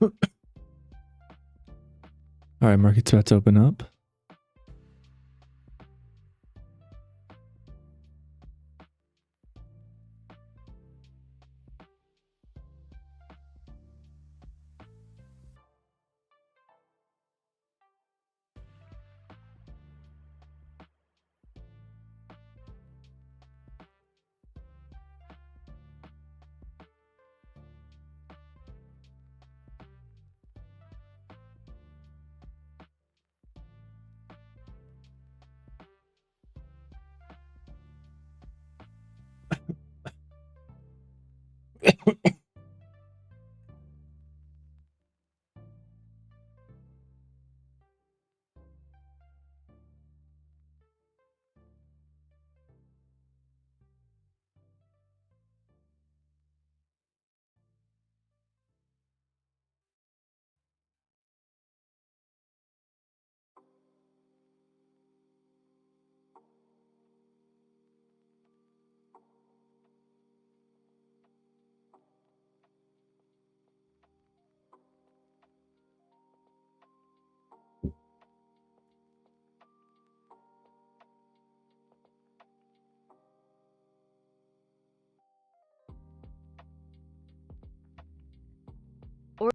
All right, market's about to open up.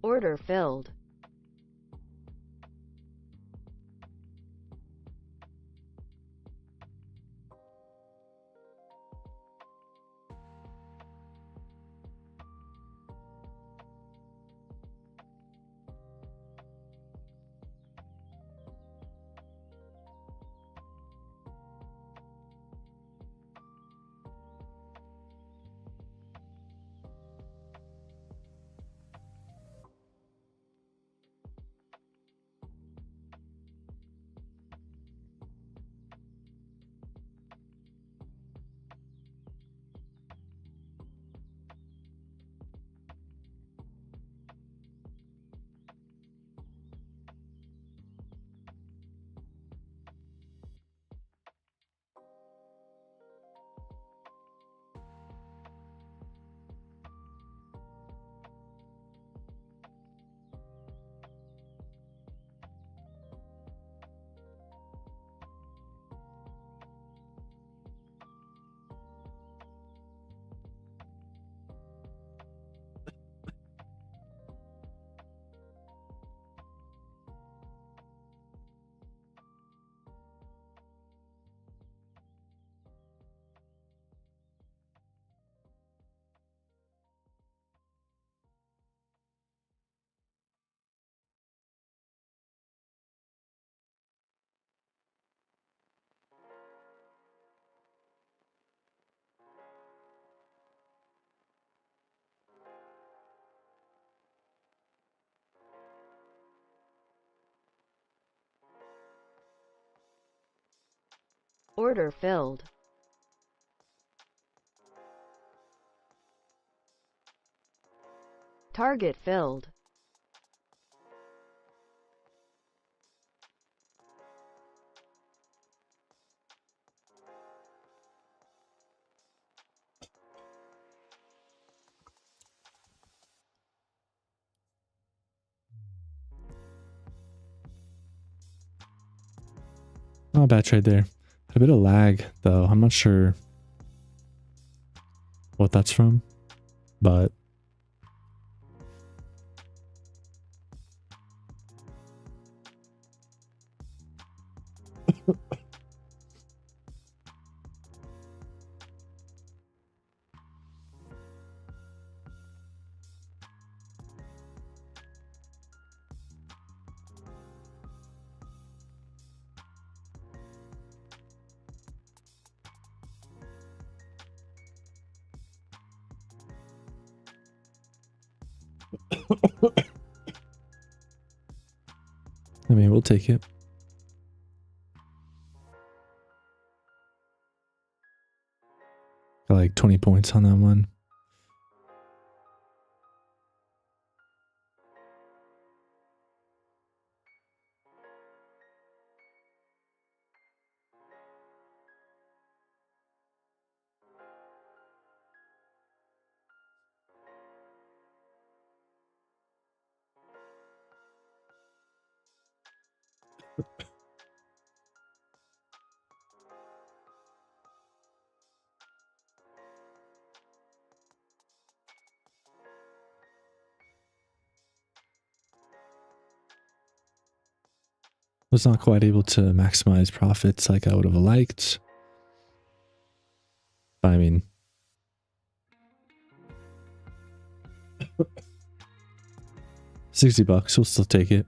Order filled. Order filled. Target filled. Not a bad trade there. Had a bit of lag though. I'm not sure what that's from, but I mean, we'll take it. Got like 20 points on that one. Was not quite able to maximize profits like I would have liked. But I mean, $60, we'll still take it.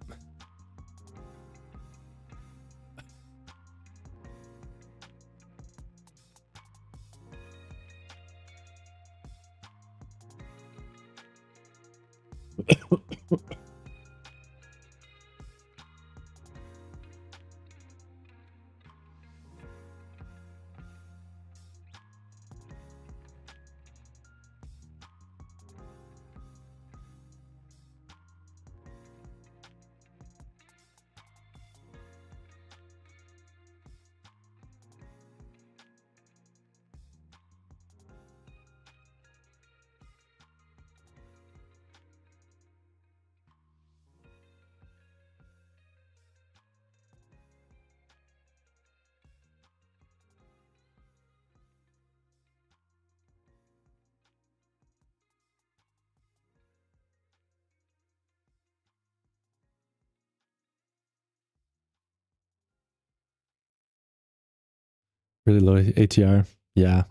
Really low ATR. Yeah.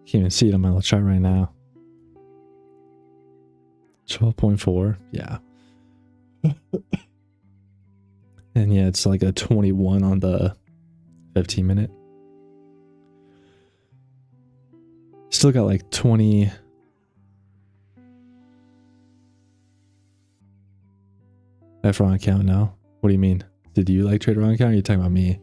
Can't even see it on my little chart right now. 12.4. Yeah. And yeah, it's like a 21 on the 15-minute. Still got like 20. F wrong account now. What do you mean? Did you like trade wrong account? Or are you talking about me?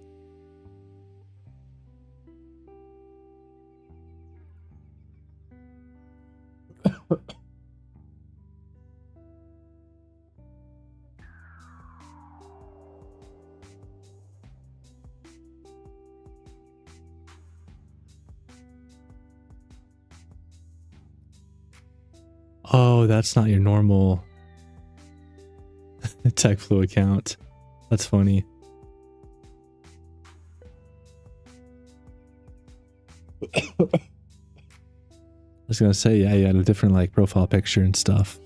Oh, that's not your normal TechFlu account. That's funny. I was gonna say, yeah, you had a different like profile picture and stuff.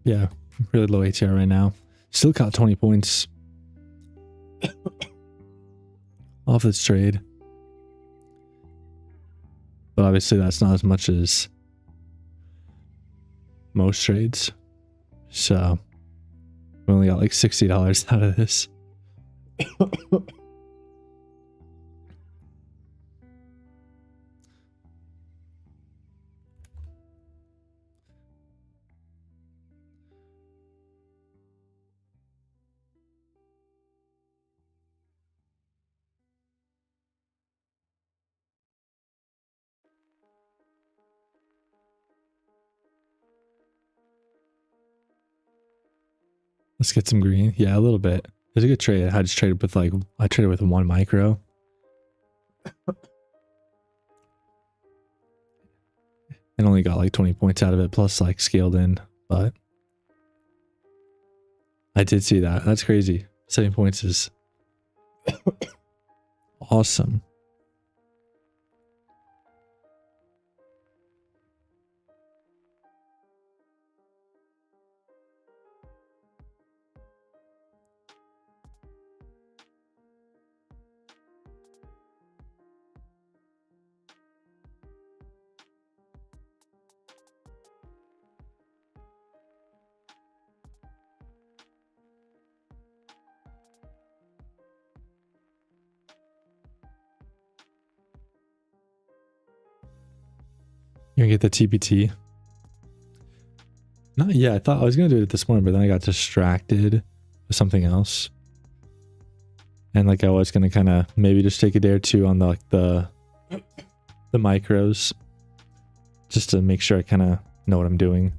Yeah, really low ATR right now. Still caught 20 points off this trade. But obviously that's not as much as most trades. So we only got like $60 out of this. Let's get some green. Yeah, a little bit. It was a good trade. I just traded with like, I traded with 1 micro. And only got like 20 points out of it, plus like scaled in. But I did see that. That's crazy. 7 points is awesome. You're gonna get the TPT? Not yet. I thought I was gonna do it this morning, but then I got distracted with something else. And like I was gonna kind of maybe just take a day or two on the like the micros, just to make sure I kind of know what I'm doing.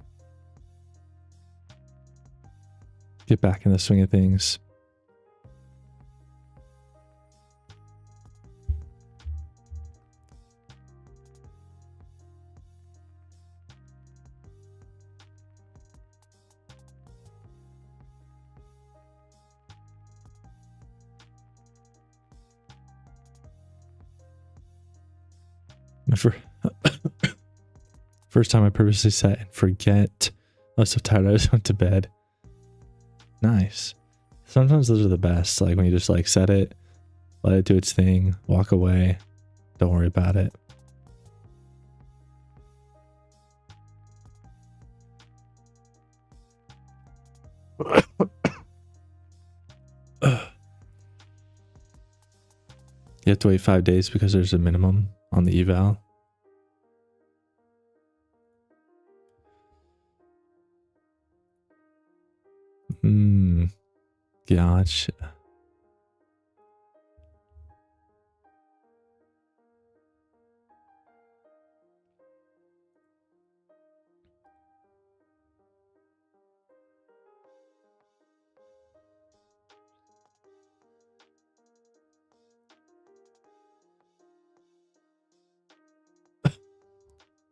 Get back in the swing of things. For first time I purposely set and forget. I was so tired I just went to bed. Nice. Sometimes those are the best. Like when you just like set it, let it do its thing, walk away, don't worry about it. You have to wait 5 days because there's a minimum on the eval. Gotcha.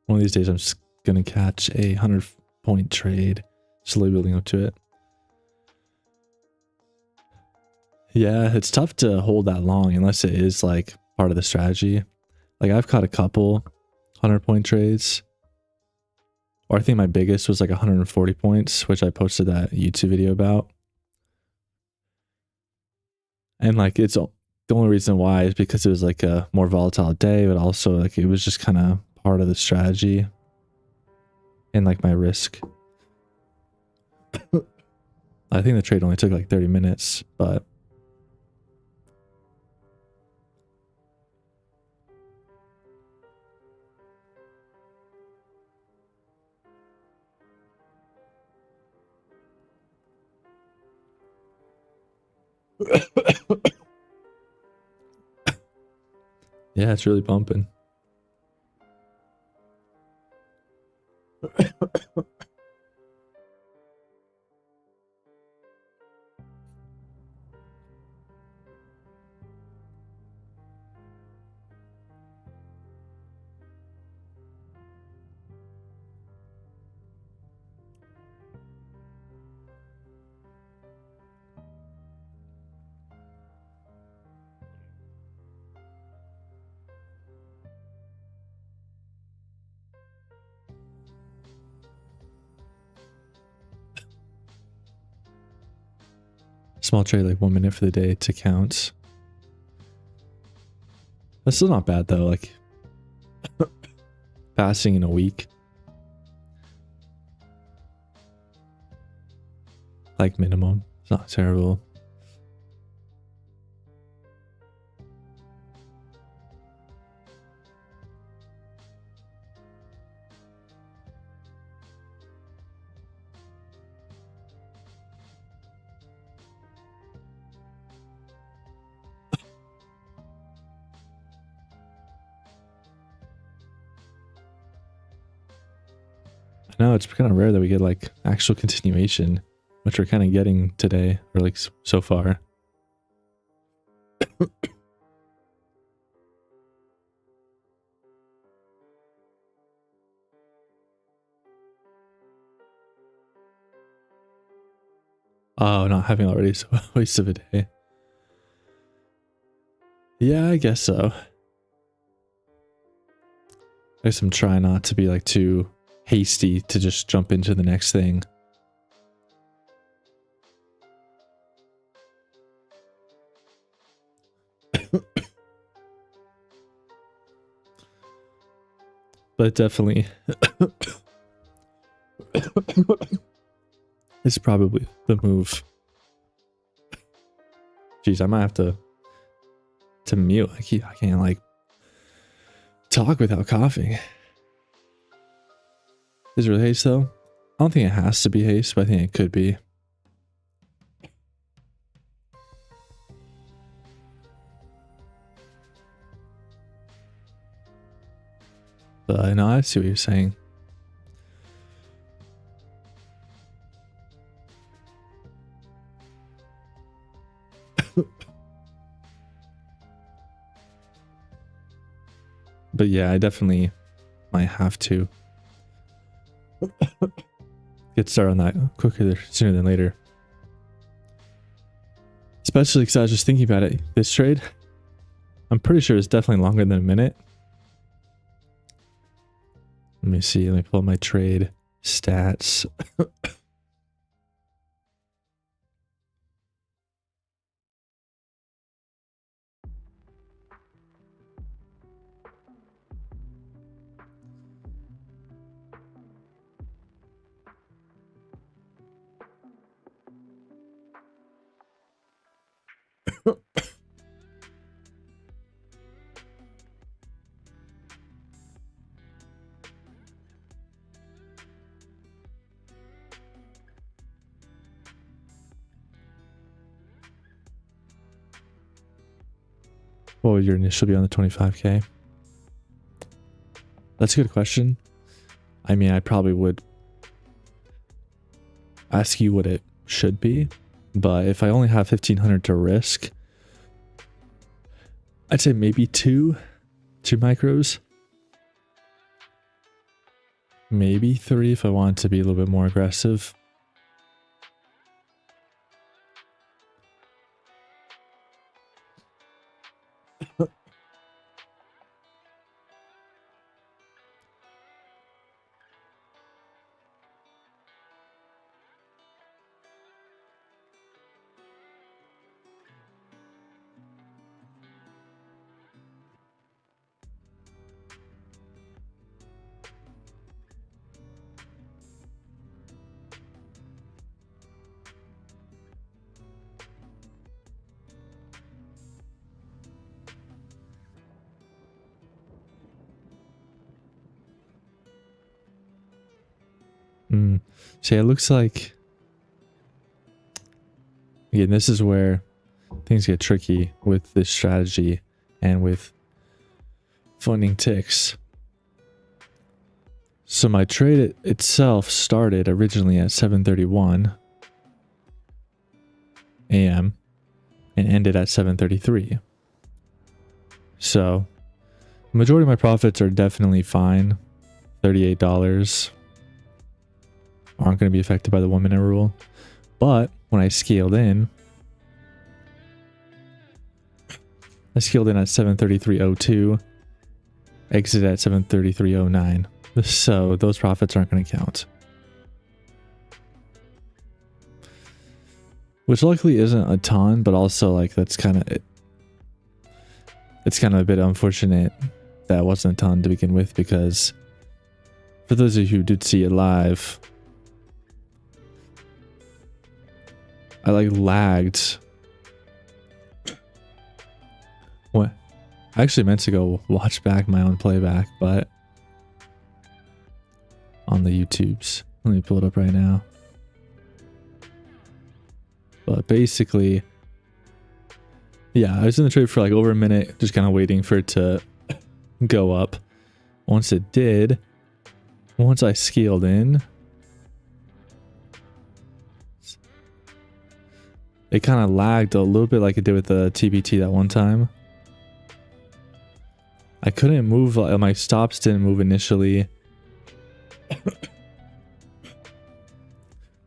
One of these days I'm just gonna catch a 100-point trade, slowly building up to it. Yeah, it's tough to hold that long unless it is like part of the strategy. Like I've caught a couple 100-point trades. Or I think my biggest was like 140 points, which I posted that YouTube video about. And like it's the only reason why is because it was like a more volatile day, but also like it was just kind of part of the strategy and like my risk. I think the trade only took like 30 minutes, but yeah, it's really bumping. Small trade, like 1 minute for the day to count. That's still not bad though, like passing in a week. Like minimum. It's not terrible. No, it's kind of rare that we get like actual continuation, which we're kind of getting today, or like so far. Oh, not having already, so a waste of a day. Yeah, I guess so. I guess I'm trying not to be like too hasty to just jump into the next thing. But definitely it's probably the move. Jeez, I might have to mute. I can't like talk without coughing. Is it really haste though? I don't think it has to be haste, but I think it could be. But I know I see what you're saying. But yeah, I definitely might have to get started on that sooner than later. Especially because I was just thinking about it. This trade, I'm pretty sure it's definitely longer than a minute. Let me see. Let me pull up my trade stats. What would your initial be on the 25K? That's a good question. I mean, I probably would ask you what it should be, but if I only have 1500 to risk, I'd say maybe two micros. Maybe three if I want to be a little bit more aggressive. So yeah, it looks like, again, this is where things get tricky with this strategy and with funding ticks. So my trade itself started originally at 7:31 a.m. and ended at 7:33. So the majority of my profits are definitely fine. $38 aren't going to be affected by the 1 minute rule. But when I scaled in at 7:33.02, exited at 7:33.09. So those profits aren't going to count. Which luckily isn't a ton, but also like that's kind of it. It's kind of a bit unfortunate that wasn't a ton to begin with, because for those of you who did see it live, I like lagged. What? I actually meant to go watch back my own playback, but on the YouTubes. Let me pull it up right now. But basically, yeah, I was in the trade for like over a minute, just kind of waiting for it to go up. Once it did, once I scaled in, it kind of lagged a little bit like it did with the TBT that one time. I couldn't move, my stops didn't move initially.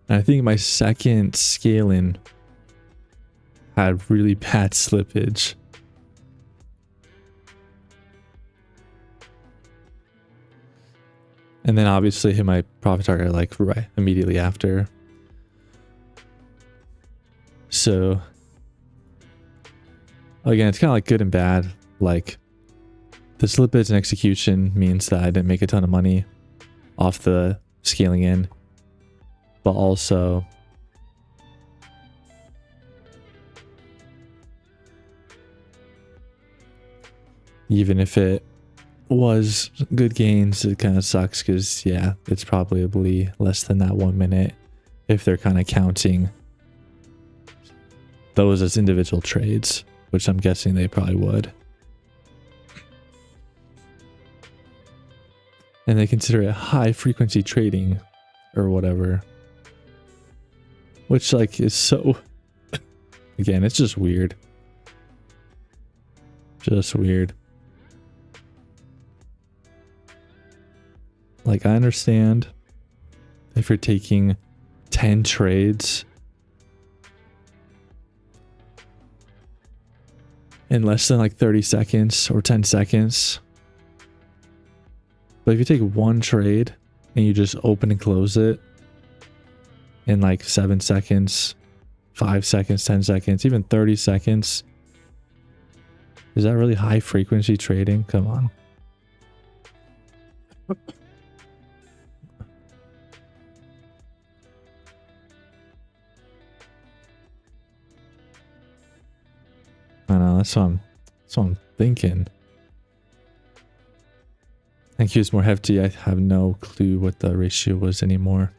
And I think my second scaling had really bad slippage. And then obviously hit my profit target like right immediately after. So again, it's kind of like good and bad. Like the slippage and execution means that I didn't make a ton of money off the scaling in, but also even if it was good gains, it kind of sucks because yeah, it's probably less than that 1 minute if they're kind of counting those as individual trades, which I'm guessing they probably would. And they consider it high frequency trading or whatever, which like is so, again, it's just weird. Just weird. Like I understand if you're taking 10 trades in less than like 30 seconds or 10 seconds, But if you take one trade and you just open and close it in like 7 seconds, 5 seconds, 10 seconds, even 30 seconds, is that really high frequency trading? Come on. I know, that's what I'm thinking. I think he was more hefty. I have no clue what the ratio was anymore.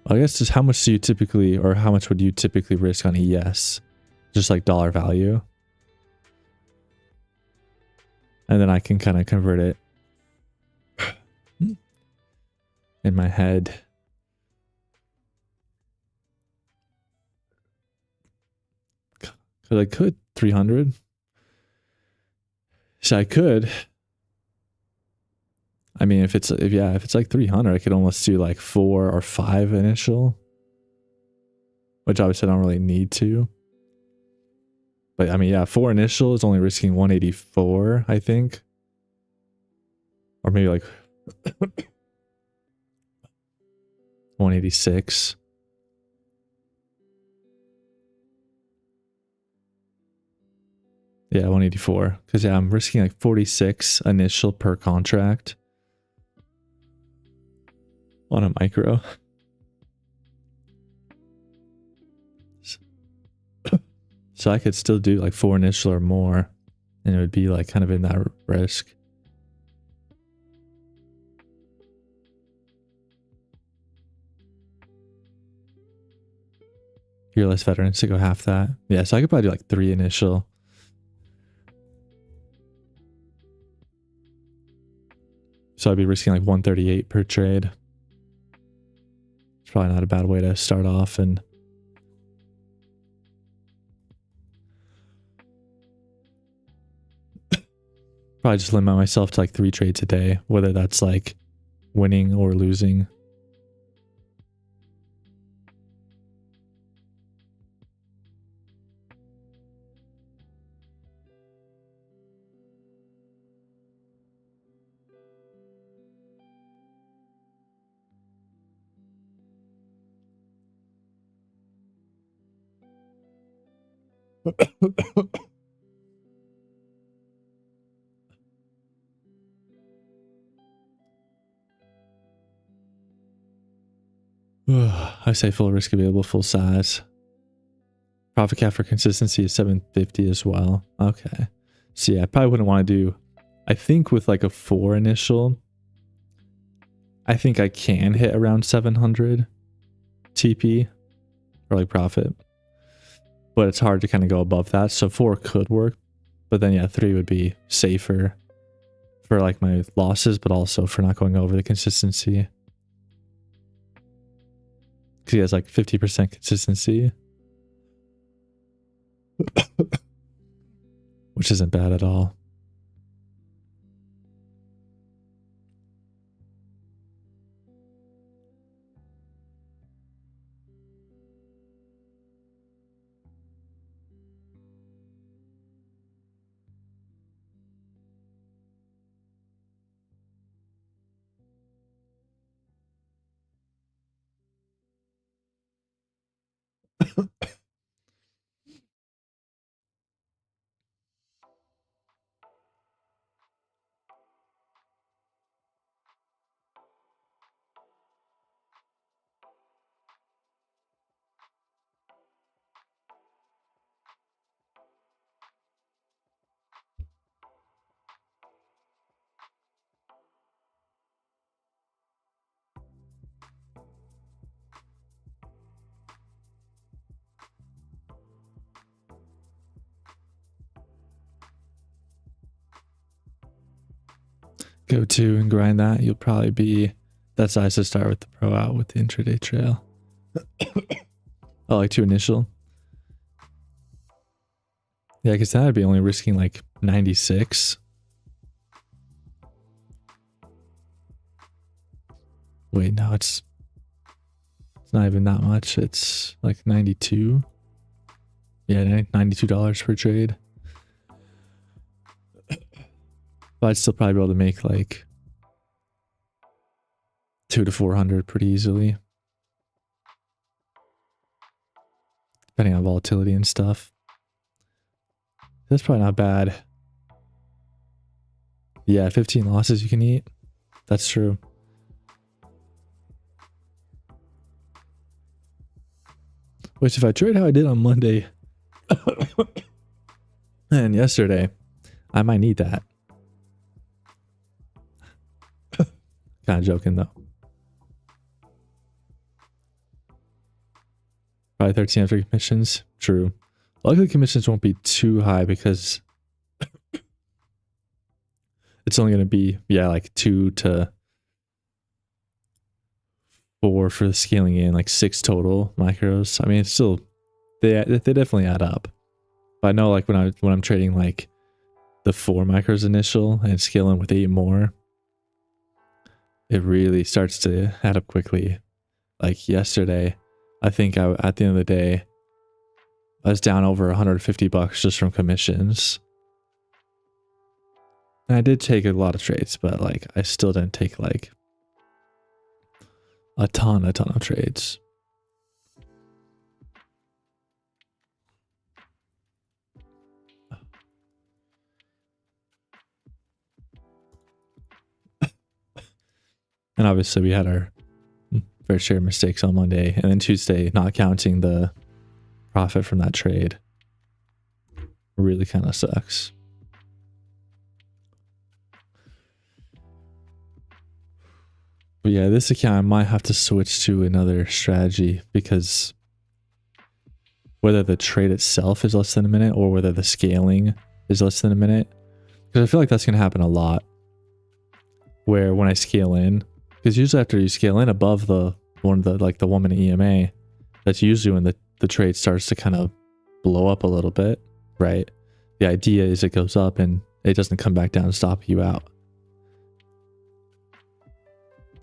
I guess just how much do you typically, or how much would you typically risk on ES? Just like dollar value. And then I can kind of convert it in my head. Because I could 300. So I could. I mean, if it's like 300, I could almost do like 4 or 5 initial, which obviously I don't really need to. But I mean, yeah, 4 initial is only risking 184, I think, or maybe like 186. Yeah, 184. Because yeah, I'm risking like 46 initial per contract on a micro. So I could still do like 4 initial or more, and it would be like kind of in that risk. You're less veterans to go half that. Yeah, so I could probably do like 3 initial. So I'd be risking like 138 per trade. It's probably not a bad way to start off, and probably just limit myself to like 3 trades a day, whether that's like winning or losing. I say full risk available, full size. Profit cap for consistency is 750 as well. Okay. So yeah, I probably wouldn't want to do, I think with like a 4 initial, I think I can hit around 700 TP or like profit. But it's hard to kind of go above that. So 4 could work. But then yeah, 3 would be safer for like my losses, but also for not going over the consistency. Because he has like 50% consistency. Which isn't bad at all. Go to and grind that. You'll probably be that size to start with the pro out with the intraday trail. Oh, like 2 initial. Yeah, because that would be only risking like 96. Wait, no, it's not even that much. It's like 92. Yeah, $92 per trade. But I'd still probably be able to make like 200 to 400 pretty easily, depending on volatility and stuff. That's probably not bad. Yeah, 15 losses you can eat. That's true. Which if I trade how I did on Monday and yesterday, I might need that. Kind of joking though. Probably 13 after commissions. True. Luckily commissions won't be too high because it's only going to be, yeah, like 2 to 4 for the scaling in, like 6 total micros. I mean, it's still, they definitely add up. But I know like when I'm trading like the 4 micros initial and scaling with 8 more, it really starts to add up quickly. Like yesterday, I think at the end of the day, I was down over $150 just from commissions. And I did take a lot of trades, but like I still didn't take like a ton of trades. And obviously we had our fair share of mistakes on Monday, and then Tuesday, not counting the profit from that trade, really kind of sucks. But yeah, this account I might have to switch to another strategy, because whether the trade itself is less than a minute or whether the scaling is less than a minute, because I feel like that's going to happen a lot, where when I scale in, because usually after you scale in above the 1 minute EMA, that's usually when the trade starts to kind of blow up a little bit, right? The idea is it goes up and it doesn't come back down and stop you out.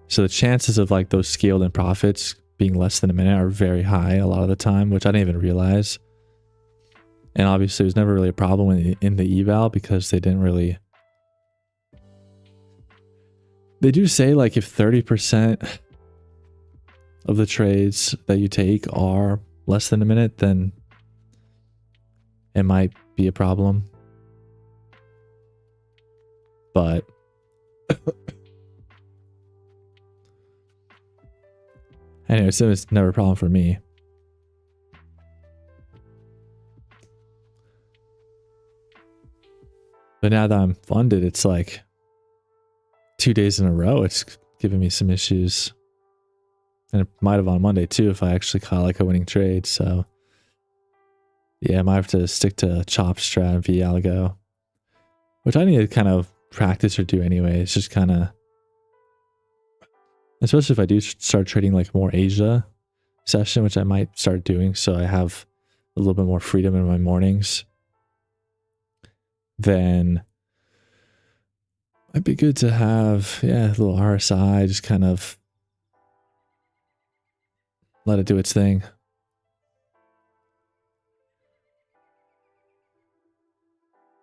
So the chances of like those scaled in profits being less than a minute are very high a lot of the time, which I didn't even realize. And obviously it was never really a problem in the eval, because they didn't really, they do say like if 30% of the trades that you take are less than a minute, then it might be a problem. But anyway, so it's never a problem for me. But now that I'm funded, it's like 2 days in a row, it's giving me some issues. And it might have on Monday too, if I actually caught like a winning trade. So yeah, I might have to stick to chop strat v algo, which I need to kind of practice or do anyway. It's just kind of, especially if I do start trading like more Asia session, which I might start doing, so I have a little bit more freedom in my mornings, then it'd be good to have, yeah, a little RSI, just kind of let it do its thing.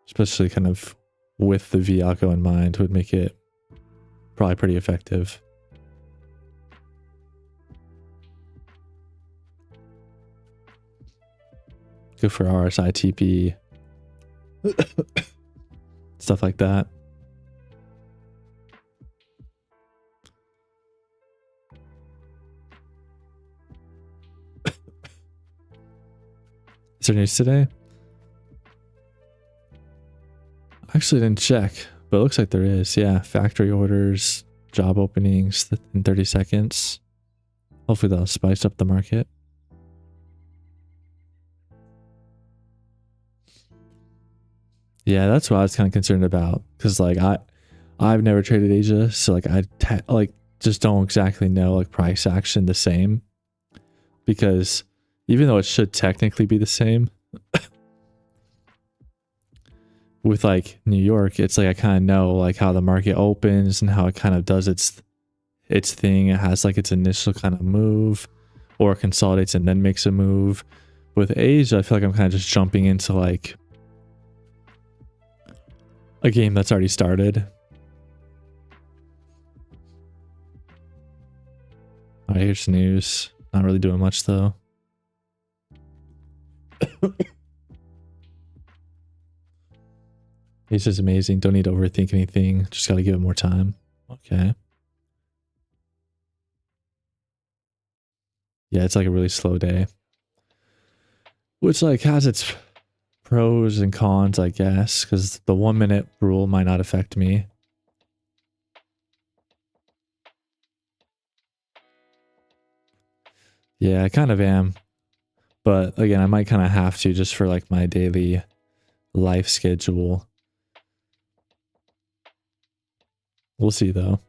Especially kind of with the V algo in mind would make it probably pretty effective. Go for RSI TP. Stuff like that. Is there news today? I actually didn't check, but it looks like there is. Yeah, factory orders, job openings in 30 seconds. Hopefully that'll spice up the market. Yeah, that's what I was kind of concerned about, because like I've never traded Asia, so like I just don't exactly know like price action the same, because even though it should technically be the same with like New York, it's like I kind of know like how the market opens and how it kind of does its thing. It has like its initial kind of move, or consolidates and then makes a move. With Asia, I feel like I'm kind of just jumping into like a game that's already started. All right, here's news. Not really doing much though. He's just amazing. Don't need to overthink anything. Just got to give it more time. Okay. Yeah, it's like a really slow day. Which like has its pros and cons, I guess, because the 1 minute rule might not affect me. Yeah, I kind of am. But again, I might kind of have to just for like my daily life schedule. We'll see though.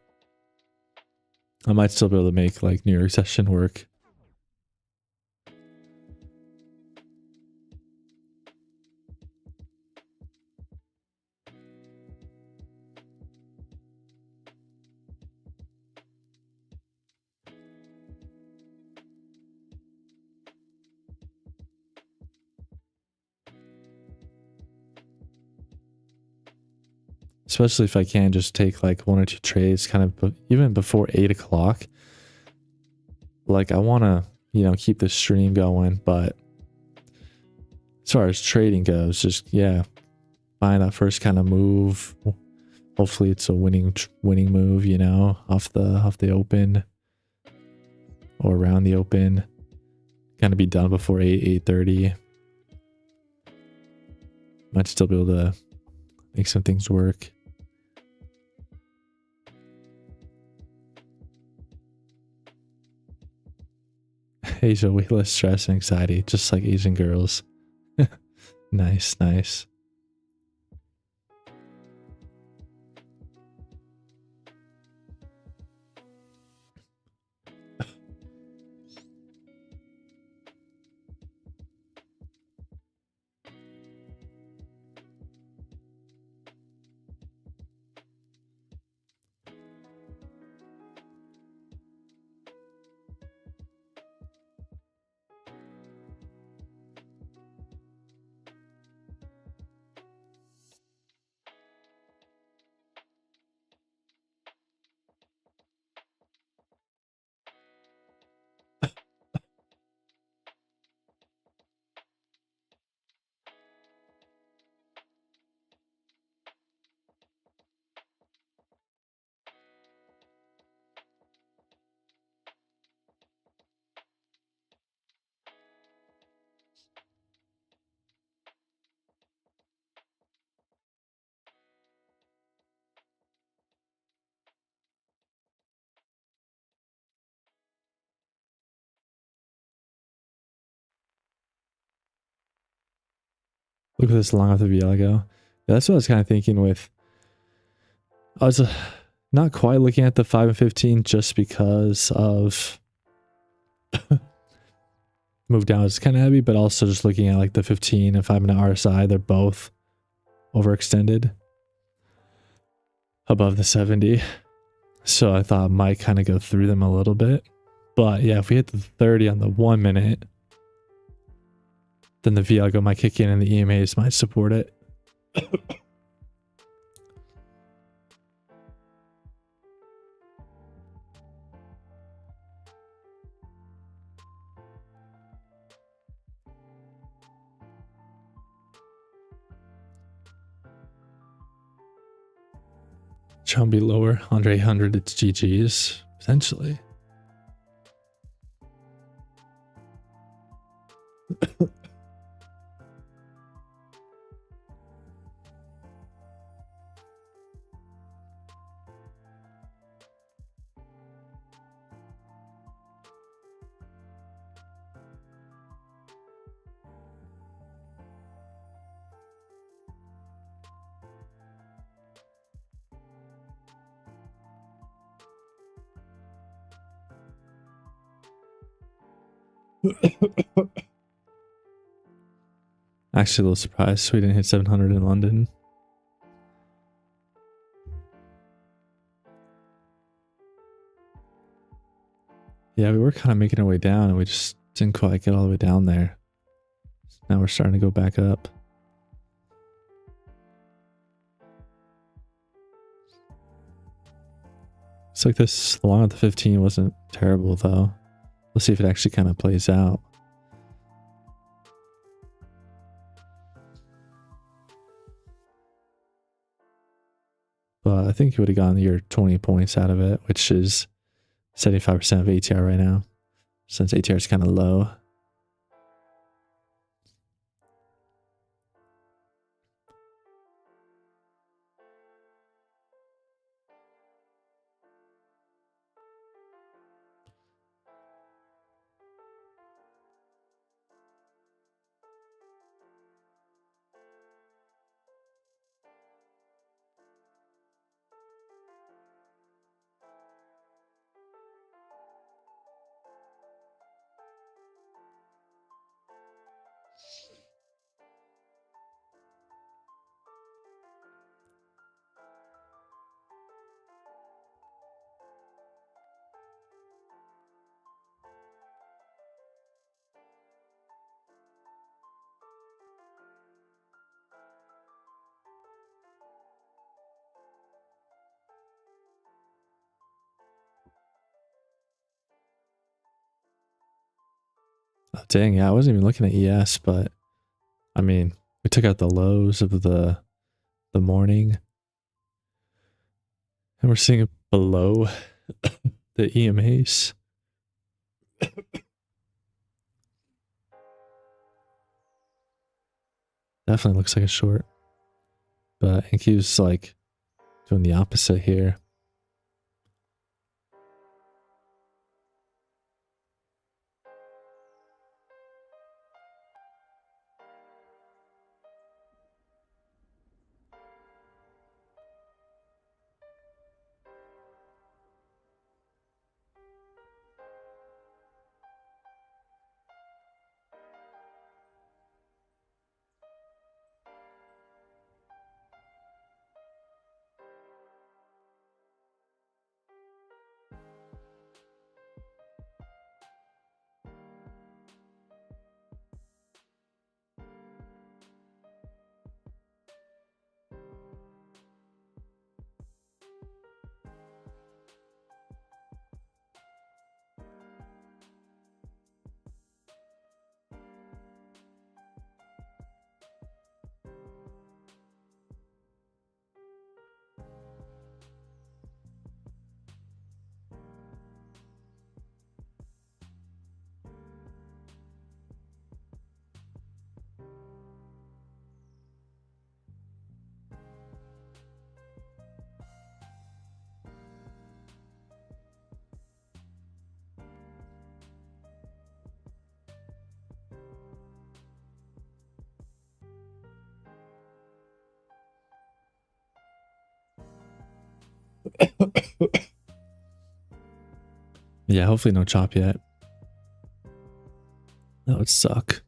I might still be able to make like New York session work. Especially if I can just take like 1 or 2 trades kind of even before 8 o'clock. Like I want to, you know, keep the stream going, but as far as trading goes, just, yeah, find that first kind of move. Hopefully it's a winning move, you know, off the open or around the open. Kind of be done before 8:30. Might still be able to make some things work. Asia, way less stress and anxiety, just like Asian girls. Nice, nice. Look at this long off the VL go. Yeah, that's what I was kind of thinking with. I was not quite looking at the 5 and 15 just because of move down is kind of heavy, but also just looking at like the 15 and 5 minute RSI, they're both overextended above the 70. So I thought I might kind of go through them a little bit. But yeah, if we hit the 30 on the 1 minute, then the Viago might kick in and the EMAs might support it. Try and be lower. Under 800, it's GG's, potentially. Actually, a little surprised we didn't hit 700 in London. Yeah, we were kind of making our way down and we just didn't quite get all the way down there. Now we're starting to go back up. Looks like this long at the 15 wasn't terrible though. Let's see if it actually kind of plays out. But I think you would have gotten your 20 points out of it, which is 75% of ATR right now, since ATR is kind of low. Oh, dang, yeah, I wasn't even looking at ES, but I mean, we took out the lows of the morning, and we're seeing it below the EMAs. Definitely looks like a short, but NQ's like doing the opposite here. Yeah, hopefully no chop yet. That would suck.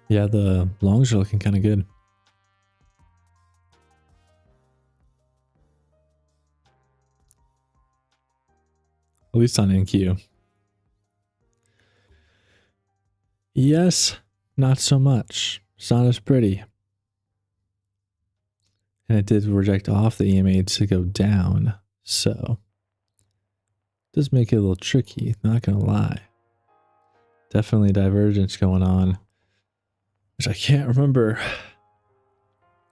Yeah, the longs are looking kind of good. At least on NQ. Yes, not so much. It's not as pretty. And it did reject off the EMA to go down. So, it does make it a little tricky, not gonna lie. Definitely divergence going on. Which I can't remember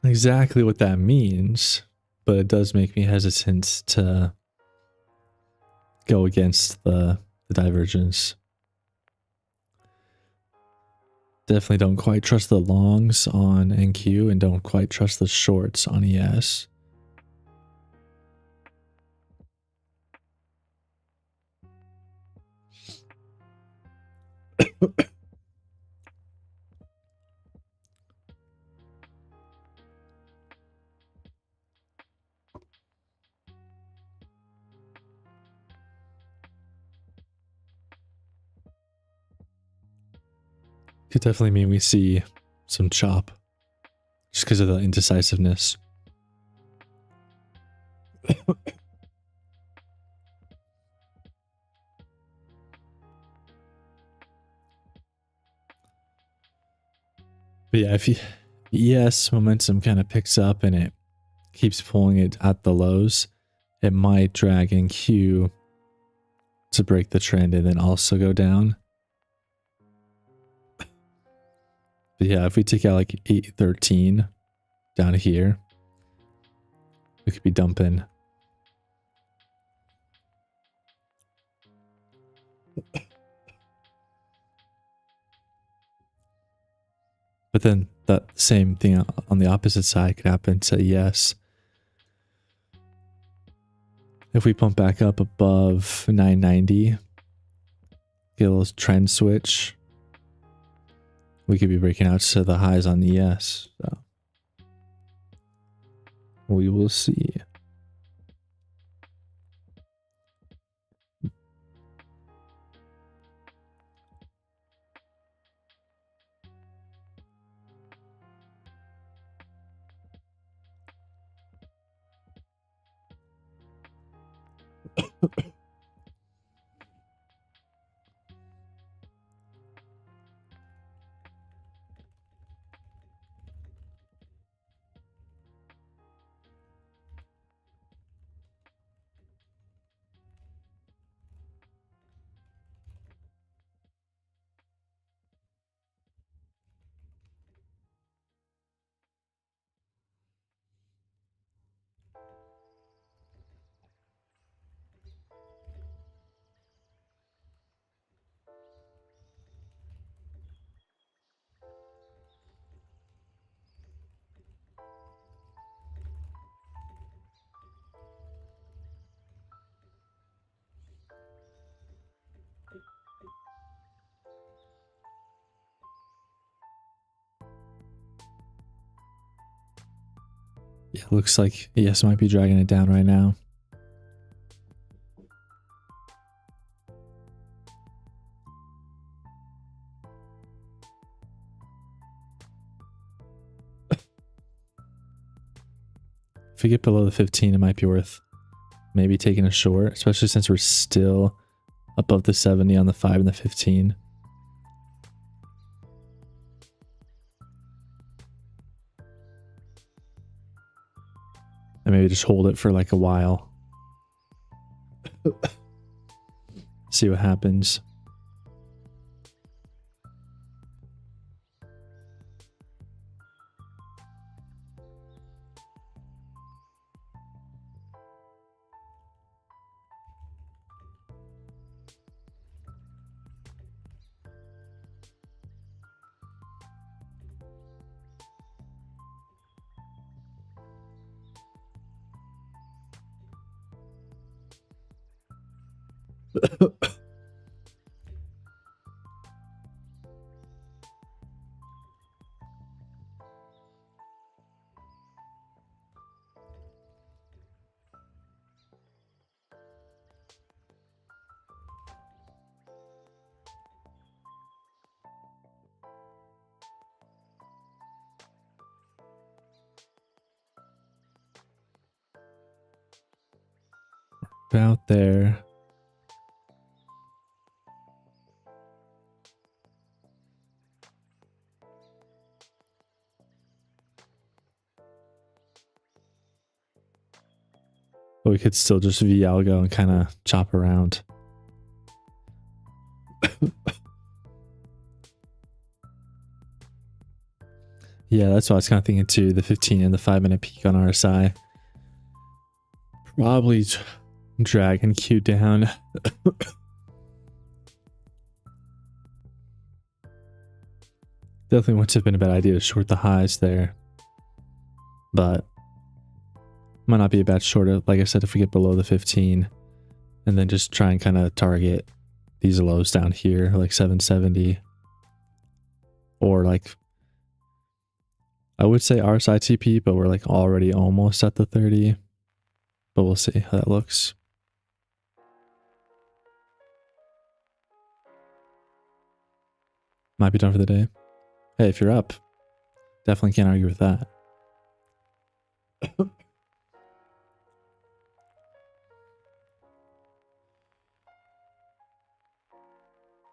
exactly what that means. But it does make me hesitant to go against the divergence. Definitely don't quite trust the longs on NQ and don't quite trust the shorts on ES. Could definitely mean we see some chop just because of the indecisiveness. But yeah, if ES momentum kind of picks up and it keeps pulling it at the lows, it might drag NQ to break the trend and then also go down. But yeah, if we take out like 813 down here, we could be dumping. But then that same thing on the opposite side could happen to ES. If we pump back up above 990, get a little trend switch, we could be breaking out to the highs on ES. So we will see. Yeah, looks like ES might be dragging it down right now. If we get below the 15, it might be worth maybe taking a short, especially since we're still above the 70 on the 5 and the 15. And maybe just hold it for like a while. See what happens. about there. But we could still just V-algo and kind of chop around. Yeah, that's what I was kind of thinking too. The 15 and the 5-minute peak on RSI. Probably drag and Q down. Definitely wouldn't have been a bad idea to short the highs there. But might not be a bad short, like I said, if we get below the 15. And then just try and kind of target these lows down here, like 770. Or like, I would say RSI TP, but we're like already almost at the 30. But we'll see how that looks. Might be done for the day. Hey, if you're up, definitely can't argue with that.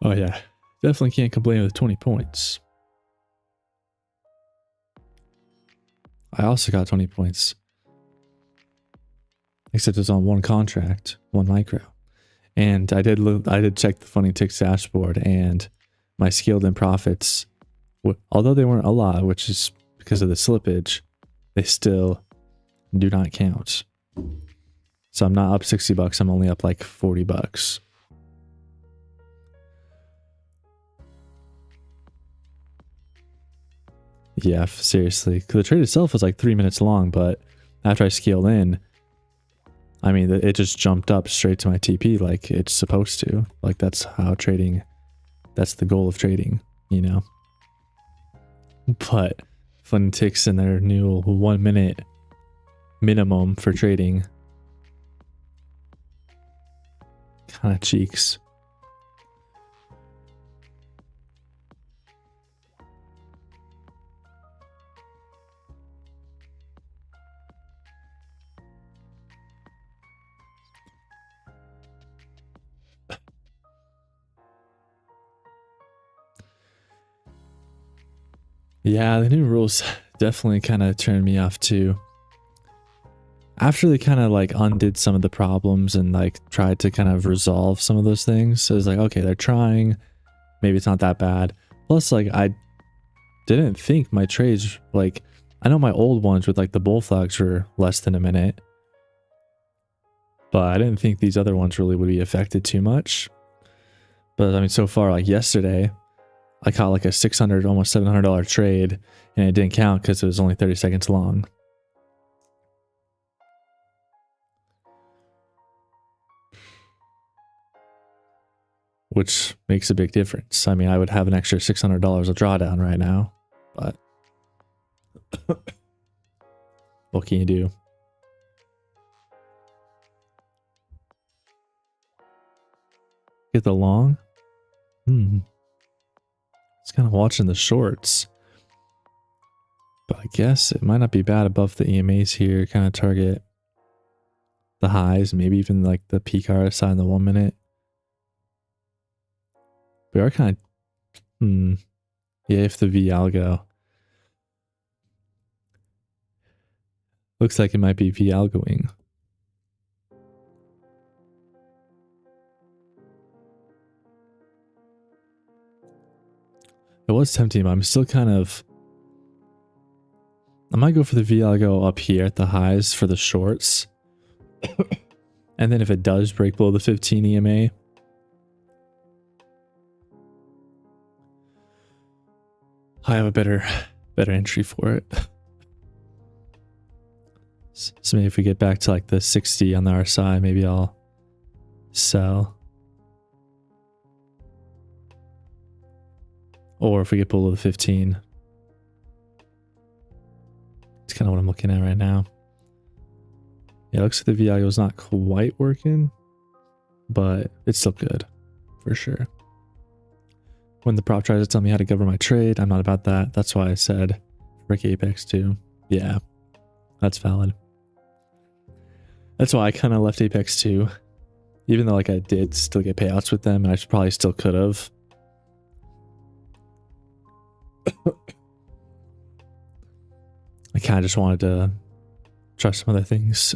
Oh yeah, definitely can't complain with 20 points. I also got 20 points. Except it's on one contract, one micro. And I did check the Funny Ticks dashboard, and my skilled in profits, although they weren't a lot, which is because of the slippage, they still do not count. So I'm not up 60 bucks, I'm only up like 40 bucks. Yeah, seriously. Because the trade itself was like 3 minutes long, but after I scaled in, I mean, it just jumped up straight to my TP like it's supposed to. Like, that's how trading, that's the goal of trading, you know? But Fun Ticks in their new 1 minute minimum for trading kind of cheeks. Yeah, the new rules definitely kind of turned me off too. After they kind of like undid some of the problems and like tried to kind of resolve some of those things, so it's like, okay, they're trying, maybe it's not that bad. Plus, like, I didn't think my trades, like, I know my old ones with like the bull flags were less than a minute, but I didn't think these other ones really would be affected too much. But I mean, so far, like yesterday, I caught like a $600, almost $700 trade, and it didn't count because it was only 30 seconds long. Which makes a big difference. I mean, I would have an extra $600 of drawdown right now, but what can you do? Get the long? It's kind of watching the shorts. But I guess it might not be bad above the EMAs here. Kind of target the highs, maybe even like the peak RSI in the 1 minute. We are kind of, yeah, if the V-algo. Looks like it might be V-algoing. It was tempting, but I'm still kind of, I might go for the V-algo up here at the highs for the shorts. And then if it does break below the 15 EMA, I have a better entry for it. So maybe if we get back to like the 60 on the RSI, maybe I'll sell. Or if we get below the 15. It's kind of what I'm looking at right now. Yeah, it looks like the VIO is not quite working, but it's still good for sure. When the prop tries to tell me how to govern my trade, I'm not about that. That's why I said break Apex too. Yeah, that's valid. That's why I kind of left Apex too. Even though like I did still get payouts with them, and I probably still could have. I kind of just wanted to try some other things.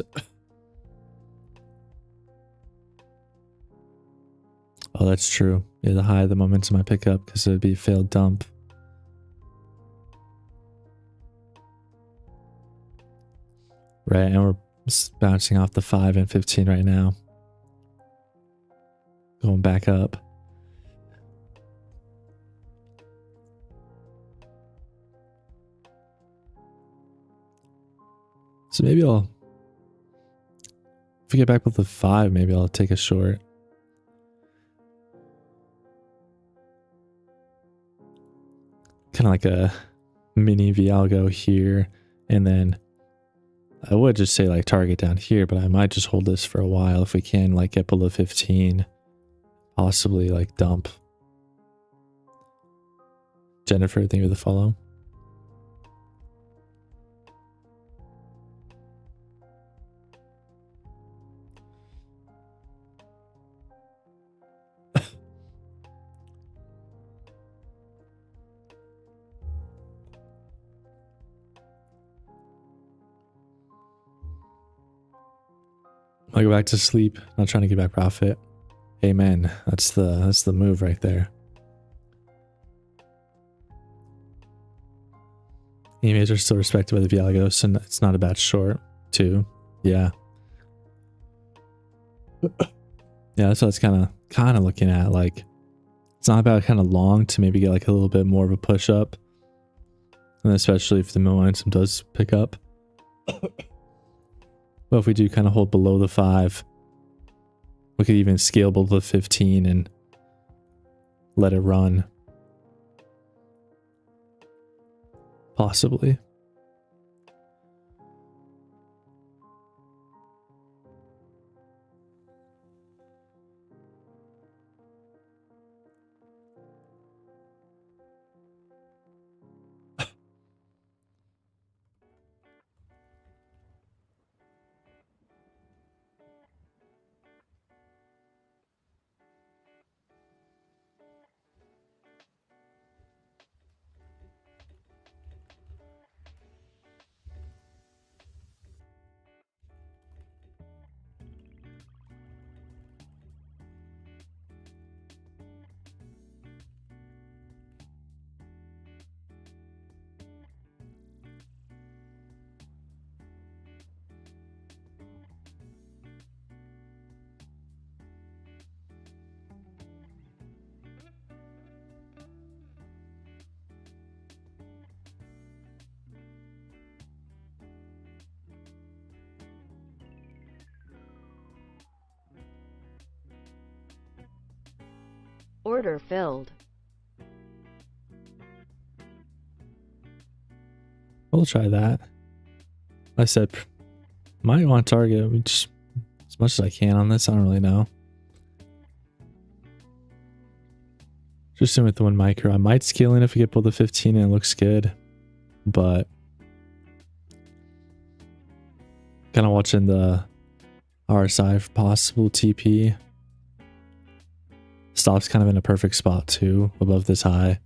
Oh, that's true. Yeah, the high, the momentum I pick up because it would be a failed dump. Right, and we're bouncing off the 5 and 15 right now. Going back up. So maybe I'll, if we get back with the 5, maybe I'll take a short. Kind of like a mini Vialgo here. And then I would just say like target down here, but I might just hold this for a while if we can like get below 15. Possibly like dump. Jennifer, thank you for the follow. I'll go back to sleep. Not trying to get back profit. Amen. That's the move right there. EMAs are still respected by the Vialgos, and it's not a bad short, too. Yeah. Yeah, that's what it's kind of looking at. Like, it's not about kind of long to maybe get like a little bit more of a push up, and especially if the momentum does pick up. But if we do kind of hold below the 5, we could even scale below the 15 and let it run. Possibly. Order filled. We'll try that. I said, might want to target just as much as I can on this. I don't really know. Just in with the 1 micro. I might scale in if we get below the 15 and it looks good. But kind of watching the RSI for possible TP. Stop's kind of in a perfect spot too, above this high.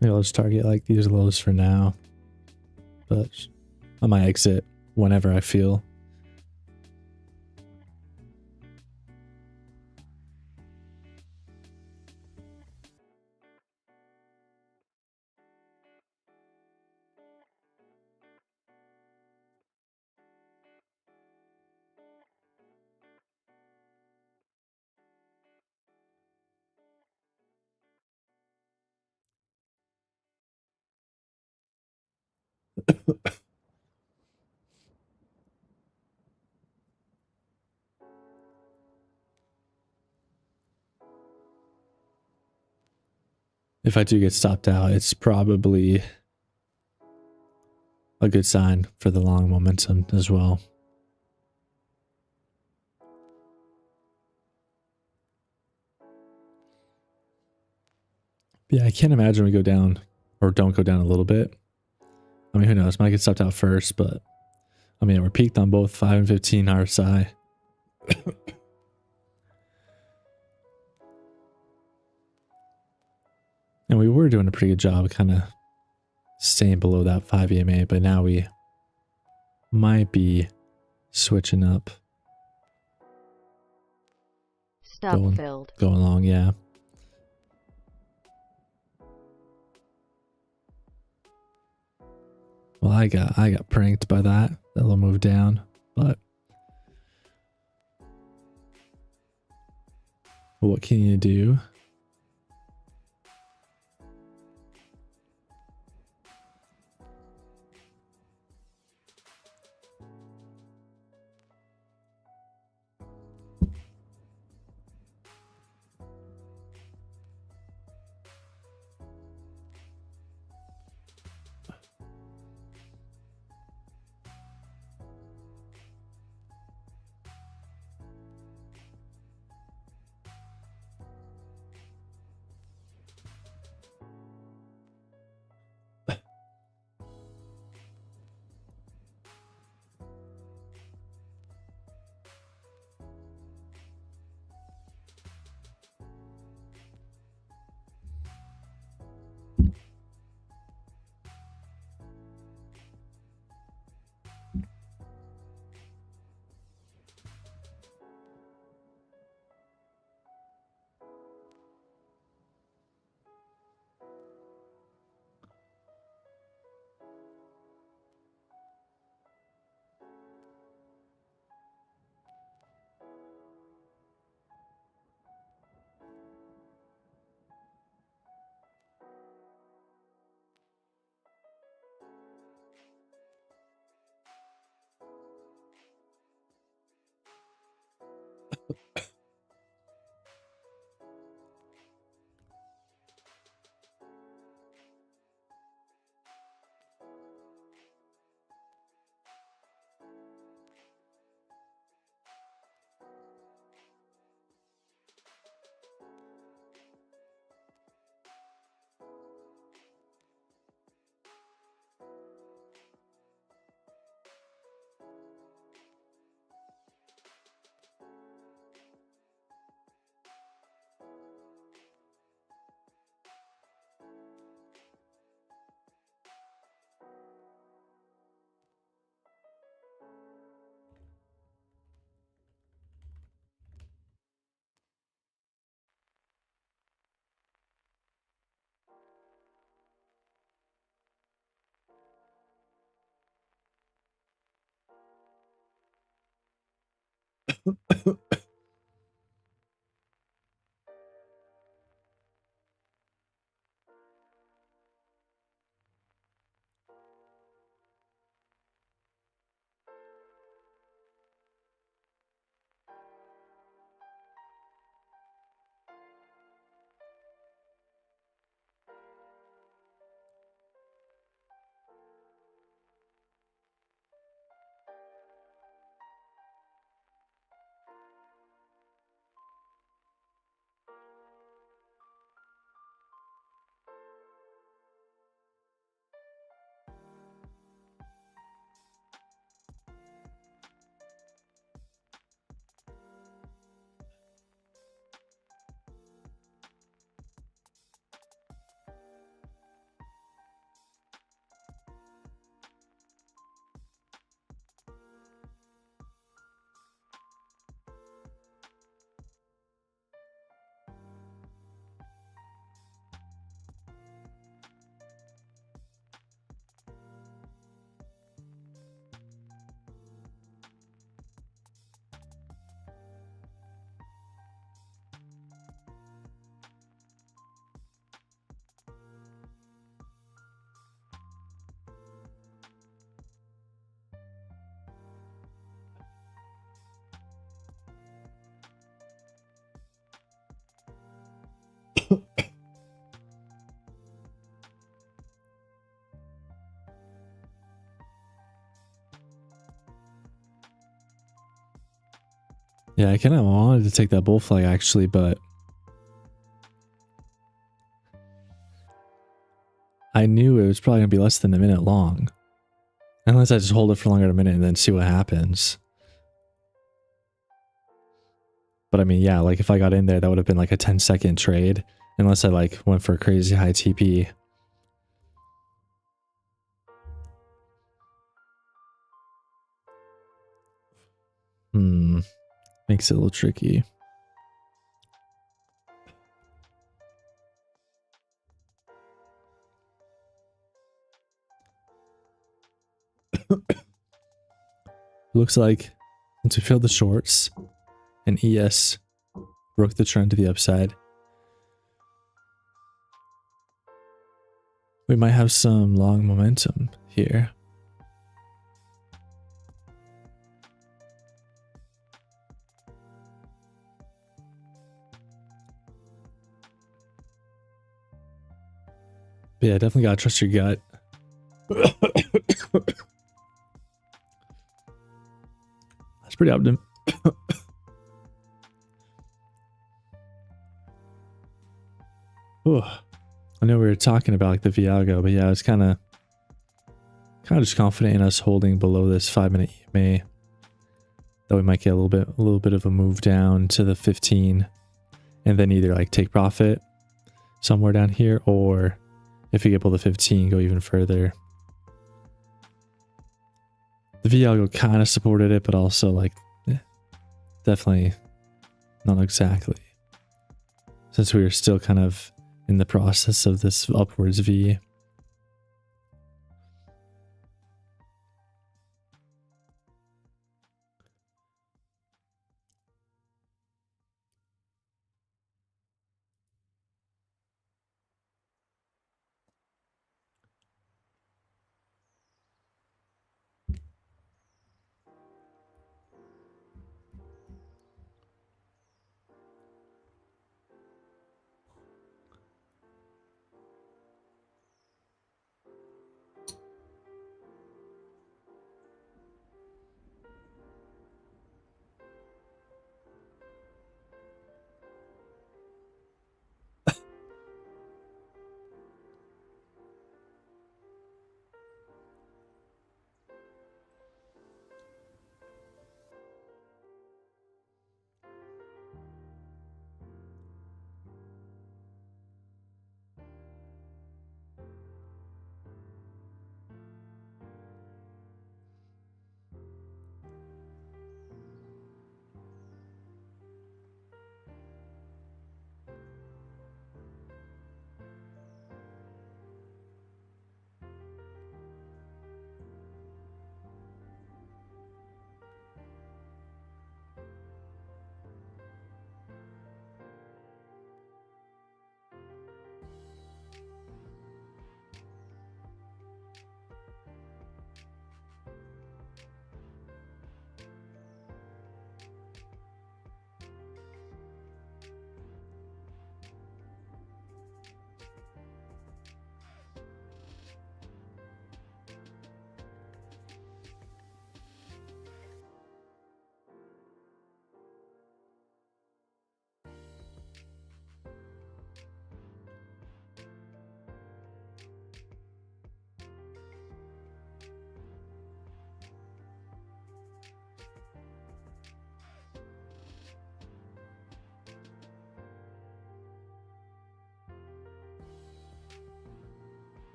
Maybe I'll just target like these lows for now. But I might exit whenever I feel. If I do get stopped out, it's probably a good sign for the long momentum as well. Yeah, I can't imagine we go down or don't go down a little bit. I mean, who knows? Might get stopped out first, but I mean, we're peaked on both 5 and 15 RSI. And we were doing a pretty good job kind of staying below that 5 EMA, but now we might be switching up. Stop filled. Going along, yeah. Well, I got pranked by that little move down, but what can you do? Yeah, I kind of wanted to take that bull flag actually, but I knew it was probably gonna be less than a minute long. Unless I just hold it for longer than a minute and then see what happens. But I mean, yeah, like if I got in there, that would have been like a 10-second trade. Unless I like went for a crazy high TP. Makes it a little tricky. Looks like once we filled the shorts and ES broke the trend to the upside, we might have some long momentum here. But yeah, definitely gotta trust your gut. That's pretty optimistic. I know we were talking about like the Viago, but yeah, I was kind of just confident in us holding below this 5-minute EMA. That we might get a little bit of a move down to the 15, and then either like take profit somewhere down here, or if we get below the 15, go even further. The Viago kind of supported it, but also like definitely not exactly, since we were still kind of in the process of this upwards V.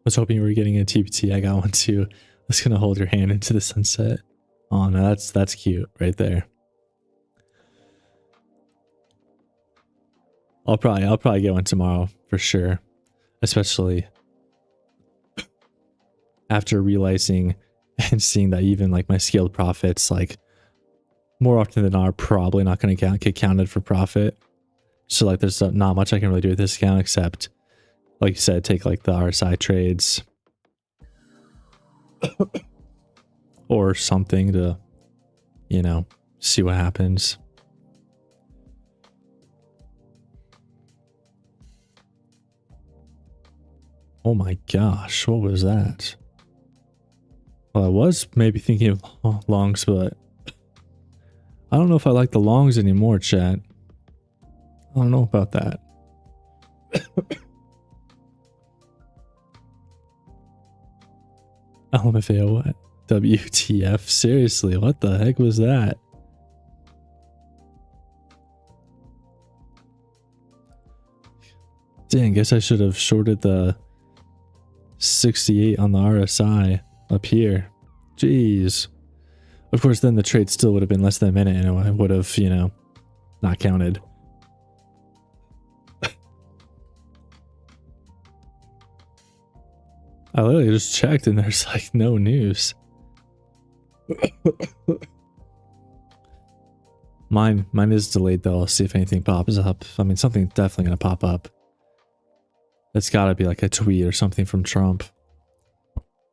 was hoping you were getting a TPT. I got one too. That's gonna hold your hand into the sunset. Oh no, that's cute right there. I'll probably get one tomorrow for sure. Especially after realizing and seeing that even like my scaled profits, like more often than not, are probably not going to get counted for profit. So like there's not much I can really do with this account except, like you said, take like the RSI trades or something to, you know, see what happens. Oh my gosh, what was that? Well, I was maybe thinking of longs, but I don't know if I like the longs anymore, chat. I don't know about that. LMFAO what? WTF? Seriously, what the heck was that? Dang, guess I should have shorted the 68 on the RSI up here. Jeez. Of course, then the trade still would have been less than a minute and I would have, you know, not counted. I literally just checked and there's like no news. Mine is delayed though. I'll see if anything pops up. I mean, something's definitely gonna pop up. It's gotta be like a tweet or something from Trump.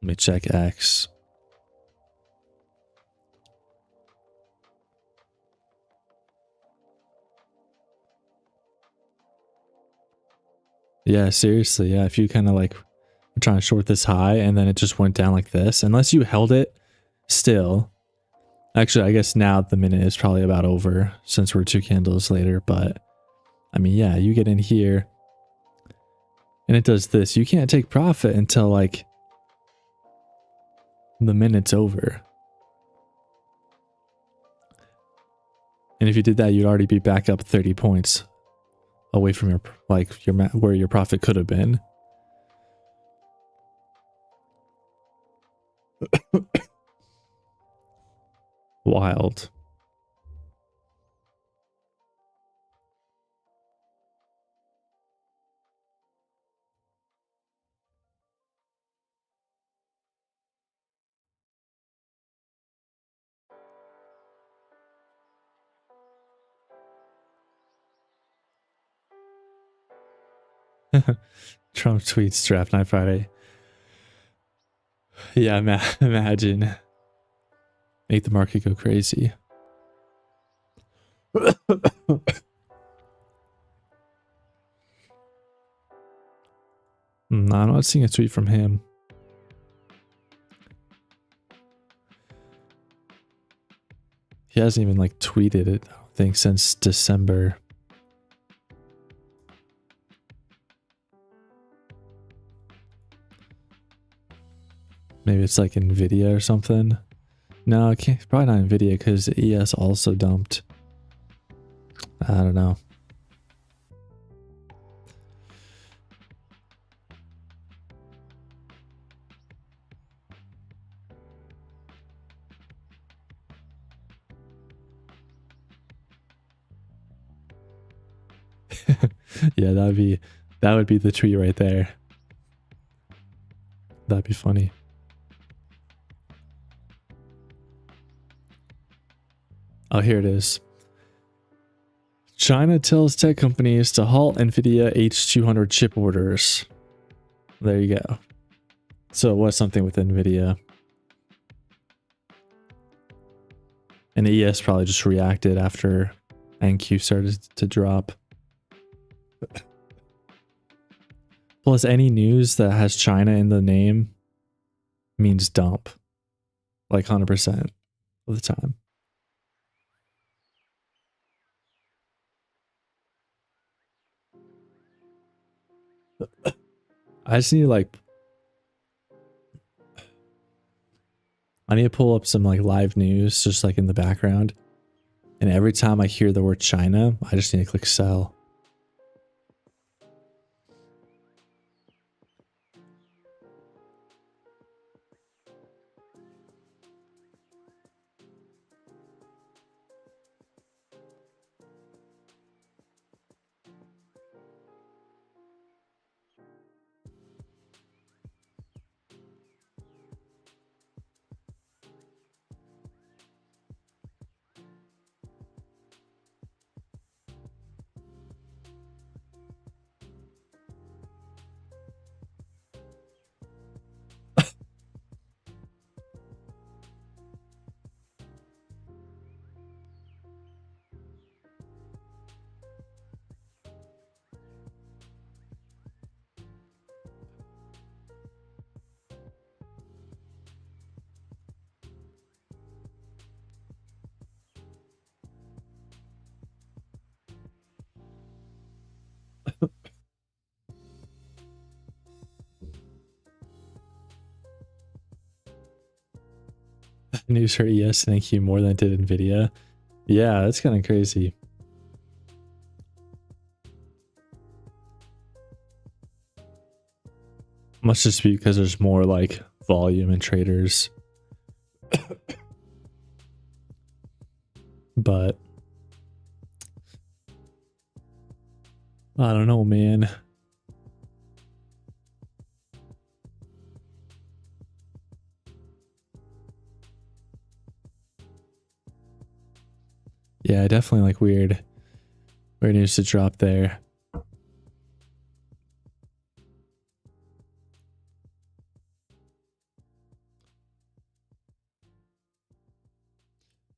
Let me check X. Yeah, seriously. Yeah, if you kind of like were trying to short this high and then it just went down like this, unless you held it still. Actually, I guess now the minute is probably about over since we're 2 candles later. But I mean, yeah, you get in here and it does this. You can't take profit until like the minute's over. And if you did that, you'd already be back up 30 points away from your where your profit could have been. Wild. Trump tweets draft night Friday. Yeah, imagine. Make the market go crazy. No, I'm not seeing a tweet from him. He hasn't even like tweeted it, I don't think, since December. Maybe it's like Nvidia or something. No, it can't, probably not Nvidia because ES also dumped. I don't know. Yeah, that would be the tweet right there. That'd be funny. Oh, here it is. China tells tech companies to halt Nvidia H200 chip orders. There you go. So it was something with Nvidia. And ES probably just reacted after NQ started to drop. Plus, any news that has China in the name means dump. Like 100% of the time. I just need like... I need to pull up some like live news just like in the background. And every time I hear the word China, I just need to click sell. News for ES and NQ more than I did NVIDIA. Yeah, that's kind of crazy. Must just be because there's more like volume in traders. But I don't know, man. Yeah, definitely like weird news to drop there.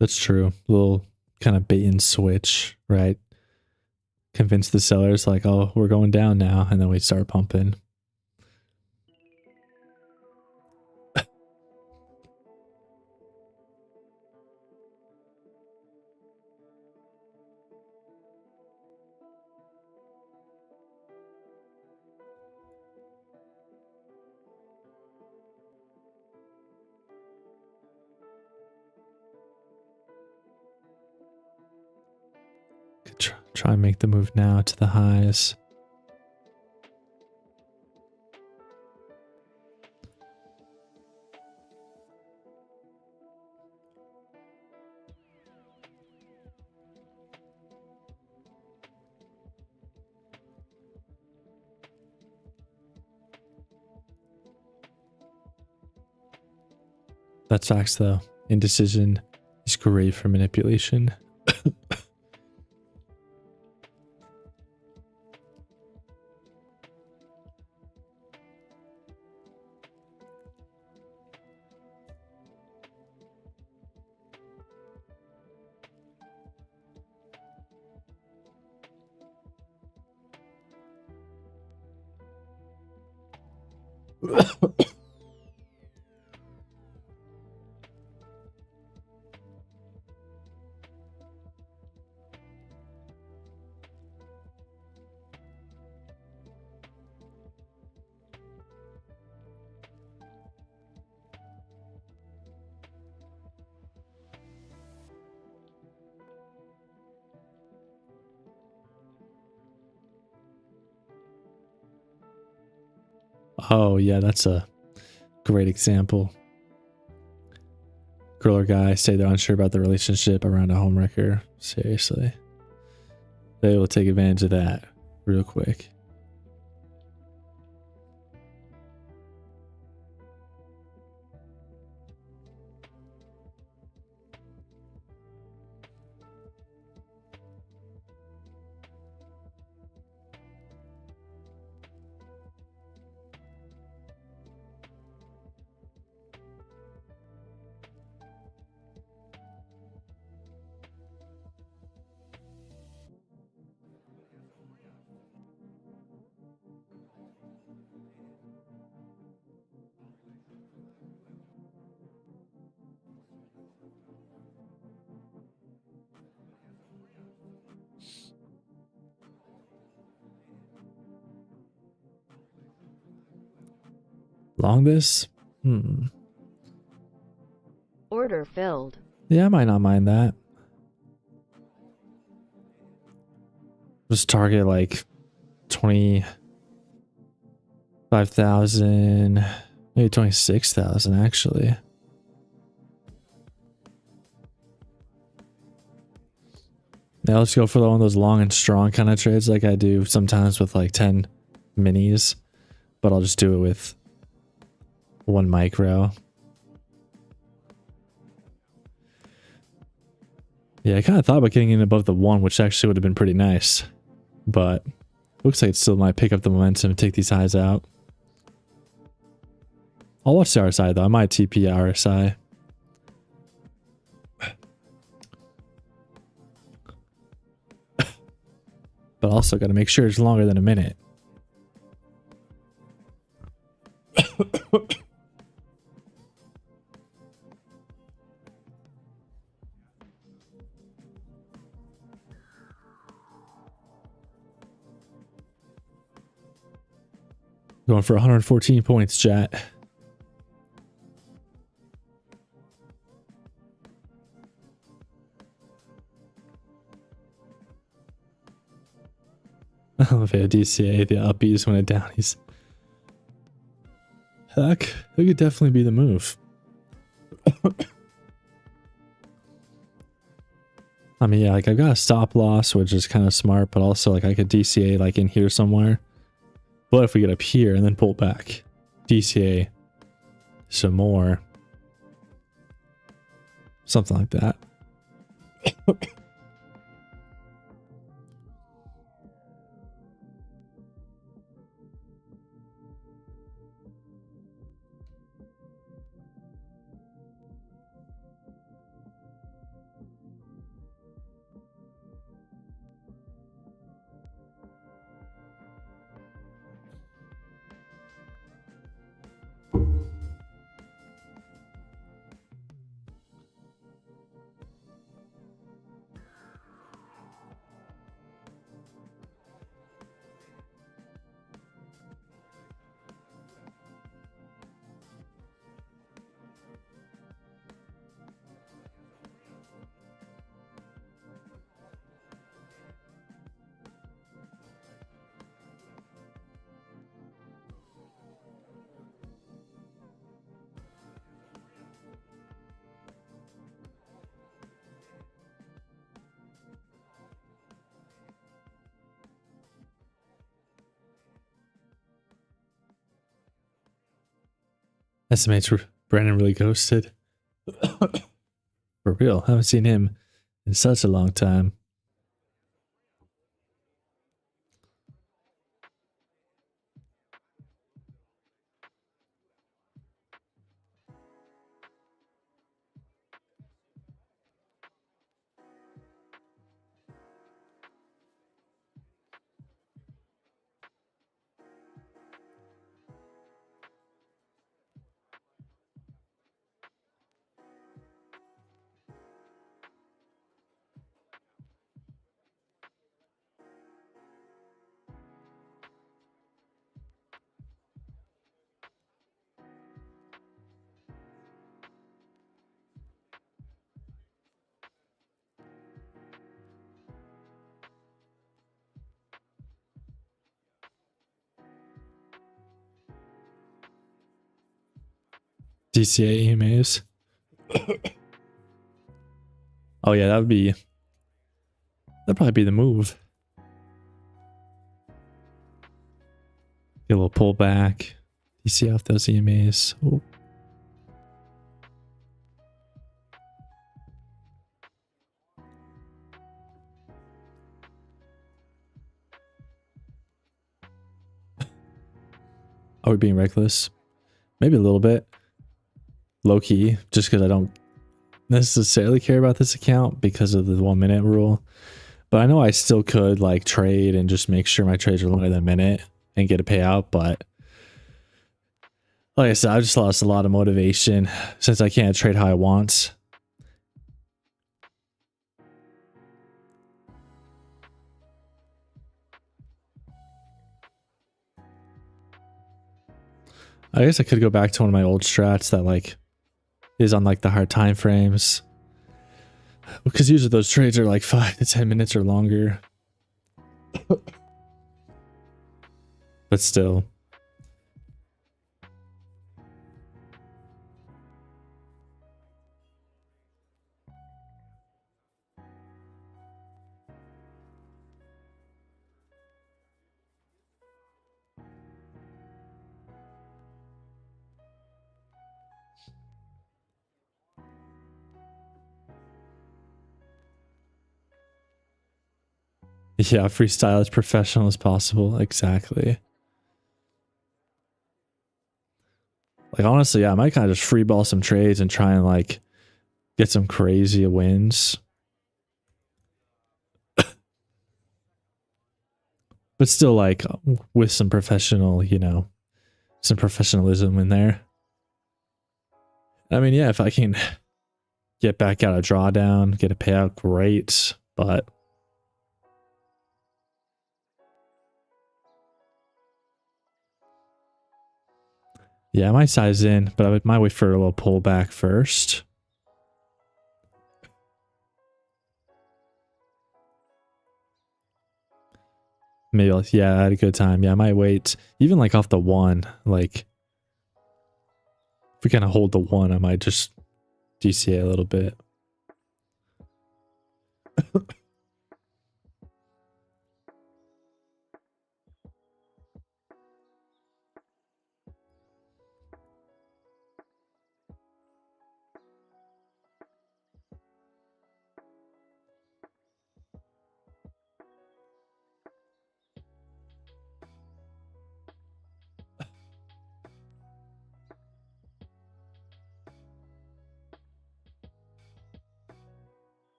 That's true. A little kind of bait and switch, right? Convince the sellers like, oh, we're going down now, and then we start pumping. Could try and make the move now to the highs. That's facts though. Indecision is great for manipulation. Oh yeah, that's a great example. Girl or guy say they're unsure about the relationship around a homewrecker. Seriously. They will take advantage of that real quick. Long this? Order filled. Yeah, I might not mind that. Just target like 25,000, maybe 26,000 actually. Now let's go for one of those long and strong kind of trades like I do sometimes with like 10 minis, but I'll just do it with one micro. Yeah, I kind of thought about getting in above the one, which actually would have been pretty nice, but looks like it still might pick up the momentum and take these highs out. I'll watch the RSI though. I might TP RSI. But also got to make sure it's longer than a minute. Going for 114 points, chat. Via DCA, the uppies when it downies. Heck, that could definitely be the move. I mean, yeah, like I've got a stop loss, which is kind of smart, but also like I could DCA like in here somewhere. But if we get up here and then pull back, DCA some more, something like that. Estimates Brandon really ghosted. For real, haven't seen him in such a long time. DCA EMAs. Oh yeah, that'd probably be the move. Get a little pullback. DCA off those EMAs. Oh. Are we being reckless? Maybe a little bit. Low key, just because I don't necessarily care about this account because of the 1 minute rule. But I know I still could like trade and just make sure my trades are longer than a minute and get a payout. But like I said, I just lost a lot of motivation since I can't trade how I want. I guess I could go back to one of my old strats that like is on like the hard time frames. Because usually those trades are like 5 to 10 minutes or longer. But still. Yeah, freestyle as professional as possible. Exactly. Like honestly, yeah, I might kind of just freeball some trades and try and like get some crazy wins. But still like with some professional, you know, some professionalism in there. I mean, yeah, if I can get back out a drawdown, get a payout, great. But yeah, I might size in, but I might wait for a little pullback first. Maybe, yeah, I had a good time. Yeah, I might wait. Even like off the one, like if we kind of hold the one, I might just DCA a little bit.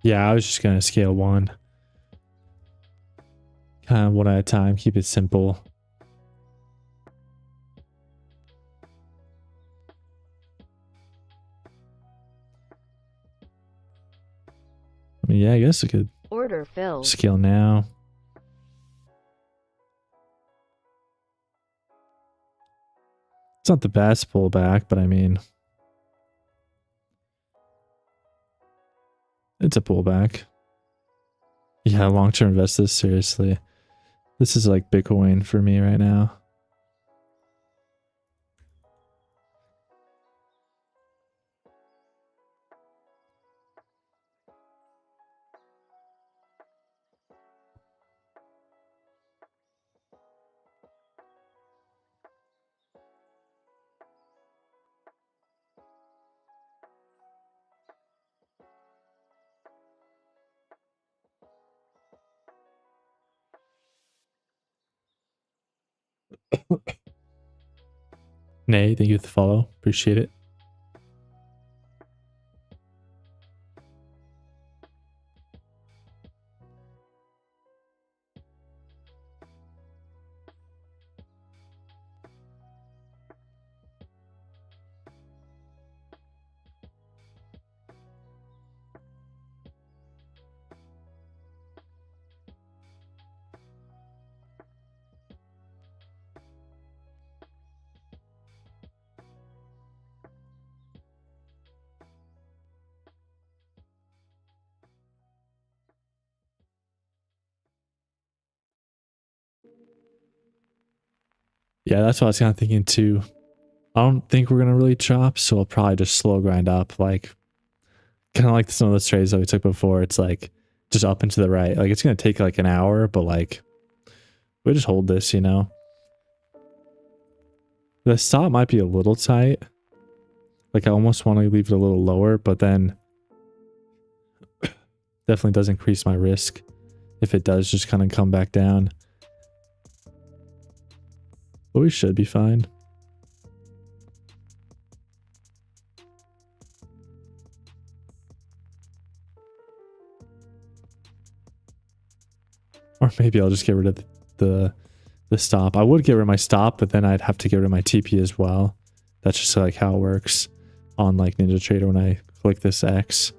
Yeah, I was just gonna scale one. Kind of one at a time, keep it simple. I mean, yeah, I guess I could Order filled. scale now. It's not the best pullback, but I mean, it's a pullback. Yeah, long-term invest this, seriously. This is like Bitcoin for me right now. Nay, thank you for the follow. Appreciate it. Yeah, that's what I was kind of thinking too. I don't think we're going to really chop, so I'll probably just slow grind up. Like, kind of like some of those trades that we took before. It's like just up and to the right. Like, it's going to take like an hour, but like, we just hold this, you know? The stop might be a little tight. Like, I almost want to leave it a little lower, but then definitely does increase my risk if it does just kind of come back down. But we should be fine. Or maybe I'll just get rid of the stop. I would get rid of my stop, but then I'd have to get rid of my TP as well. That's just like how it works on like NinjaTrader when I click this X.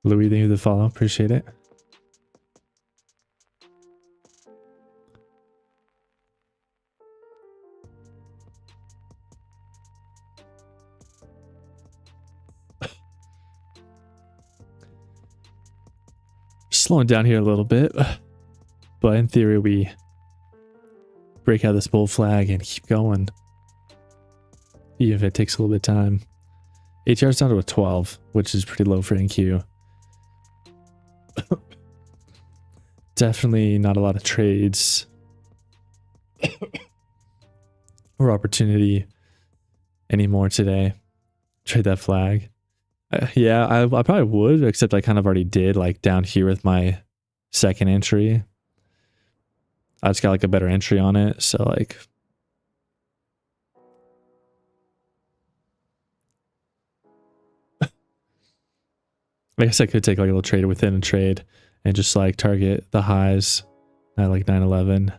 Louis, thank you for the follow. Appreciate it. Slowing down here a little bit, but in theory we break out this bull flag and keep going, even if it takes a little bit of time. ATR is down to a 12, which is pretty low for NQ. Definitely not a lot of trades or opportunity anymore today. Trade that flag. Yeah, I probably would, except I kind of already did, like down here with my second entry. I just got like a better entry on it, so like. I guess I could take like a little trade within a trade and just like target the highs at like 911.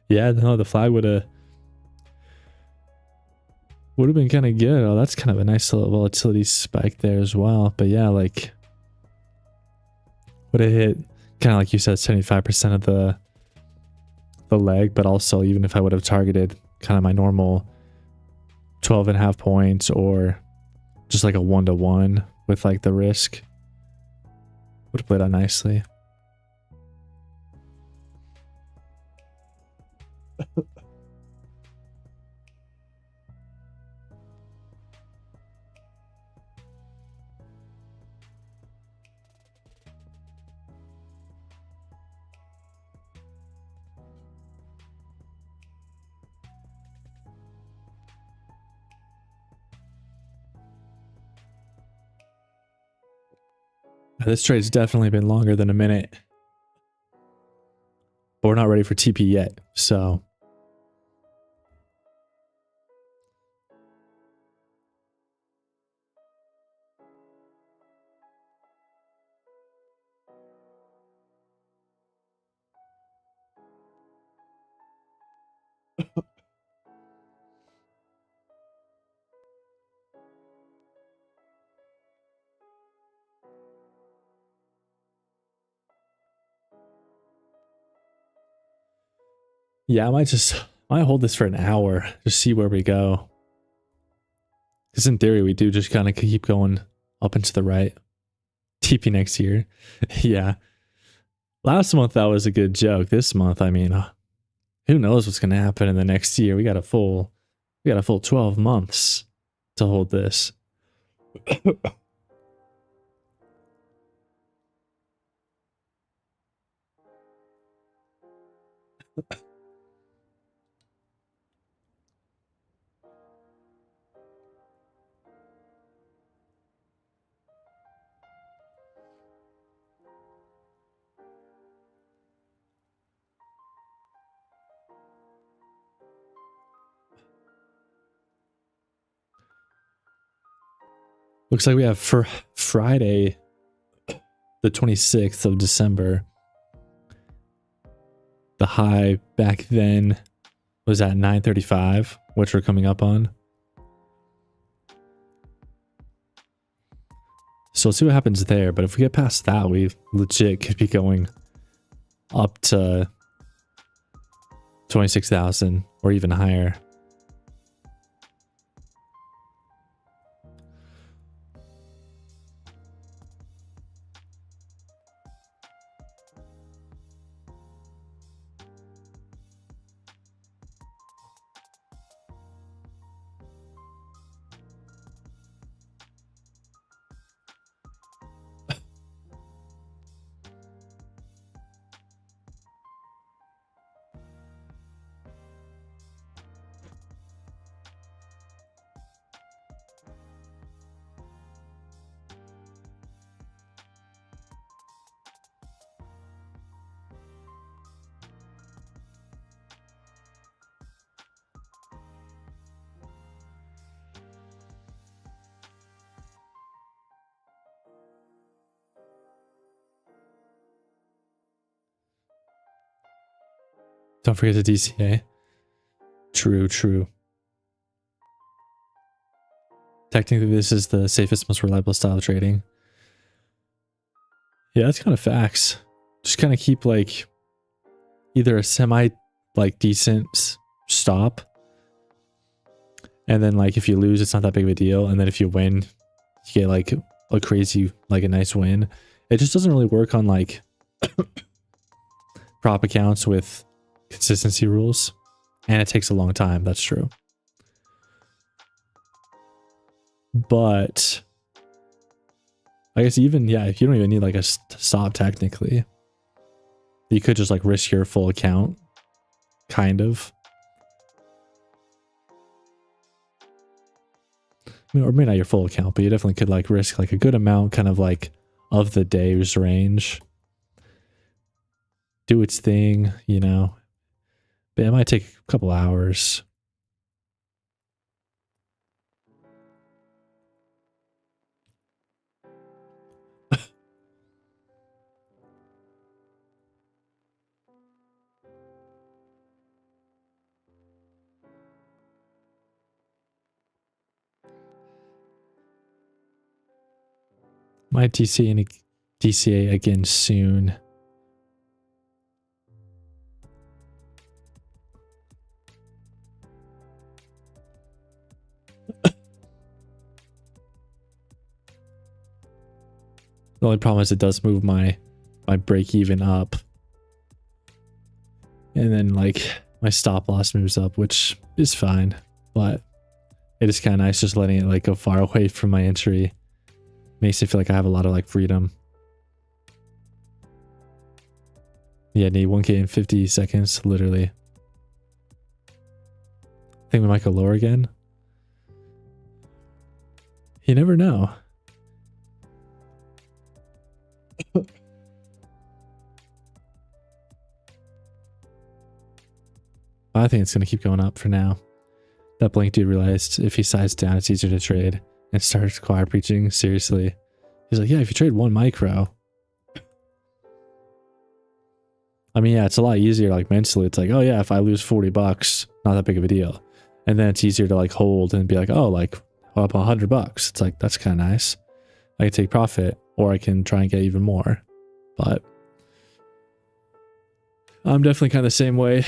Yeah, no, the flag would have been kind of good. Oh, that's kind of a nice little volatility spike there as well. But yeah, like would have hit kind of like you said, 75% of the leg, but also even if I would have targeted kind of my normal 12.5 points or just like a 1-to-1 with like the risk, would have played out nicely. This trade's definitely been longer than a minute. But we're not ready for TP yet, so. Yeah, I might hold this for an hour, just see where we go. Because in theory, we do just kind of keep going up and to the right. TP next year. Yeah. Last month, that was a good joke. This month, I mean, who knows what's going to happen in the next year? We got a full 12 months to hold this. Looks like we have for Friday, the 26th of December. The high back then was at 935, which we're coming up on. So let's see what happens there. But if we get past that, we legit could be going up to 26,000 or even higher. Don't forget the DCA. True, true. Technically, this is the safest, most reliable style of trading. Yeah, that's kind of facts. Just kind of keep like either a semi like decent stop, and then like if you lose, it's not that big of a deal, and then if you win, you get like a crazy, like a nice win. It just doesn't really work on like prop accounts with consistency rules, and it takes a long time. That's true. But I guess even, yeah, if you don't even need like a stop technically, you could just like risk your full account, kind of. I mean, or maybe not your full account, but you definitely could like risk like a good amount, kind of like of the day's range. Do its thing, you know. But it might take a couple hours. Might DCA again soon. The only problem is it does move my break even up. And then like my stop loss moves up, which is fine. But it is kind of nice just letting it like go far away from my entry. Makes me feel like I have a lot of like freedom. Yeah, need 1K in 50 seconds, literally. I think we might go lower again. You never know. I think it's going to keep going up for now. That Blink dude realized if he sized down, it's easier to trade and started choir preaching. Seriously. He's like, yeah, if you trade one micro. I mean, yeah, it's a lot easier like mentally. It's like, oh yeah, if I lose $40, not that big of a deal. And then it's easier to like hold and be like, oh, like up $100. It's like, that's kind of nice. I can take profit or I can try and get even more. But I'm definitely kind of the same way.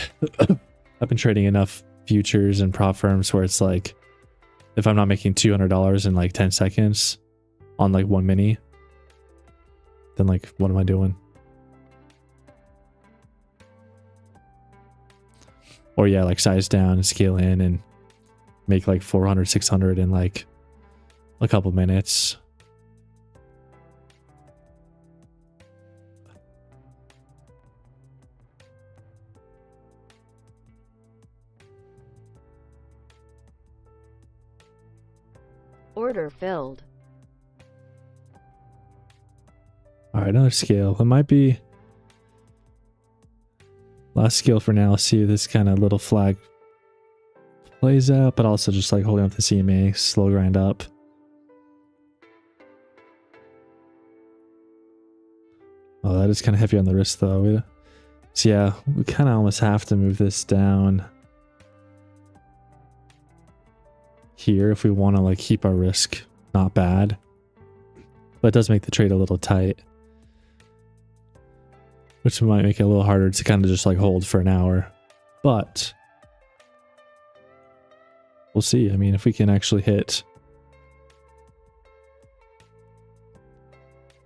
I've been trading enough futures and prop firms where it's like, if I'm not making $200 in like 10 seconds on like one mini, then like, what am I doing? Or yeah, like size down and scale in and make like 400, 600 in like a couple minutes. Order filled. All right, another scale. It might be last scale for now. See if this kind of little flag plays out, but also just like holding up the CMA, slow grind up. Oh, that is kind of heavy on the wrist though. So yeah, we kind of almost have to move this down here if we want to like keep our risk not bad. But it does make the trade a little tight, which might make it a little harder to kind of just like hold for an hour. But we'll see. I mean, if we can actually hit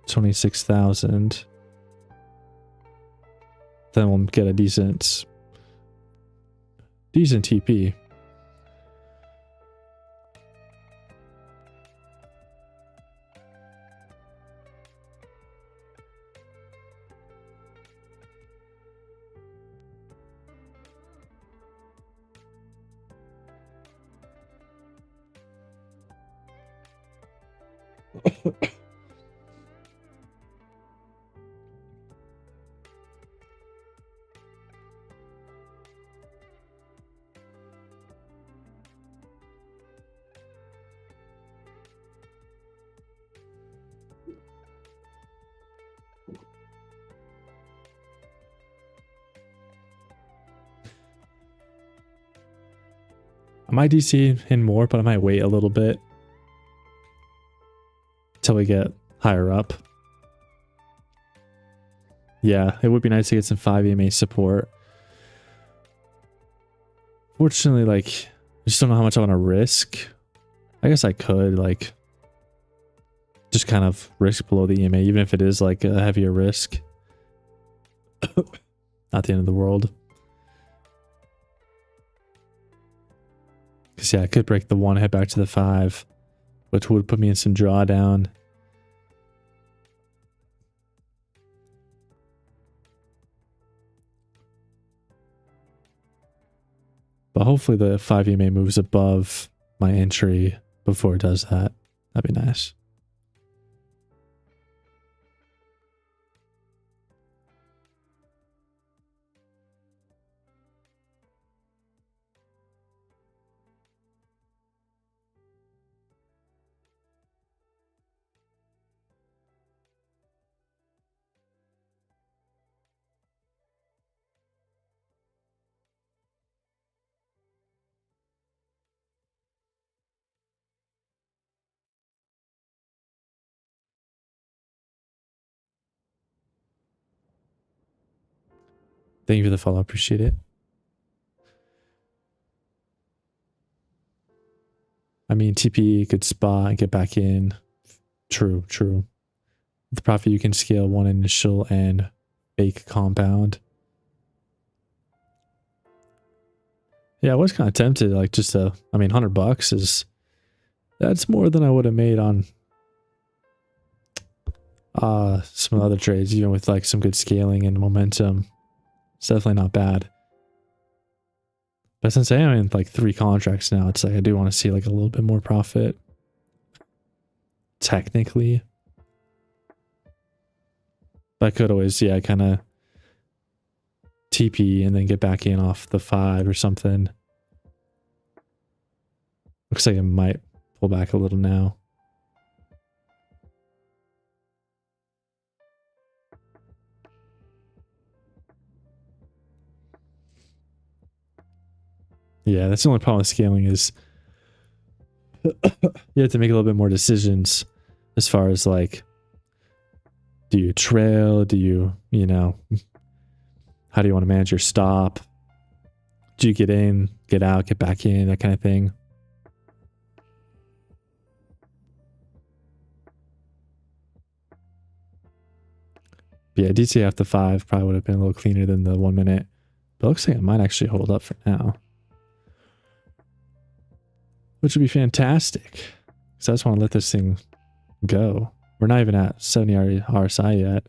26,000, then we'll get a decent TP. I might DC in more, but I might wait a little bit. till we get higher up. Yeah, it would be nice to get some 5 EMA support. Fortunately, like, I just don't know how much I want to risk. I guess I could, like, just kind of risk below the EMA, even if it is, like, a heavier risk. Not the end of the world. Because, yeah, I could break the 1, head back to the 5, which would put me in some drawdown. But hopefully the 5 EMA moves above my entry before it does that. That'd be nice. Thank you for the follow. Appreciate it. I mean, TPE, good spot, get back in. True, true. The profit you can scale 1 initial and bake compound. Yeah, I was kind of tempted, like just I mean, $100 is, that's more than I would have made on some other trades, even with like some good scaling and momentum. It's definitely not bad. But since I am in like 3 contracts now, it's like I do want to see like a little bit more profit. Technically. But I could always, yeah, kind of TP and then get back in off the 5 or something. Looks like it might pull back a little now. Yeah, that's the only problem with scaling is you have to make a little bit more decisions as far as like, do you trail? Do you, you know, how do you want to manage your stop? Do you get in, get out, get back in, that kind of thing? But yeah, DTA after 5 probably would have been a little cleaner than the 1 minute. But it looks like it might actually hold up for now. Which would be fantastic. Because I just want to let this thing go. We're not even at 70 RSI yet.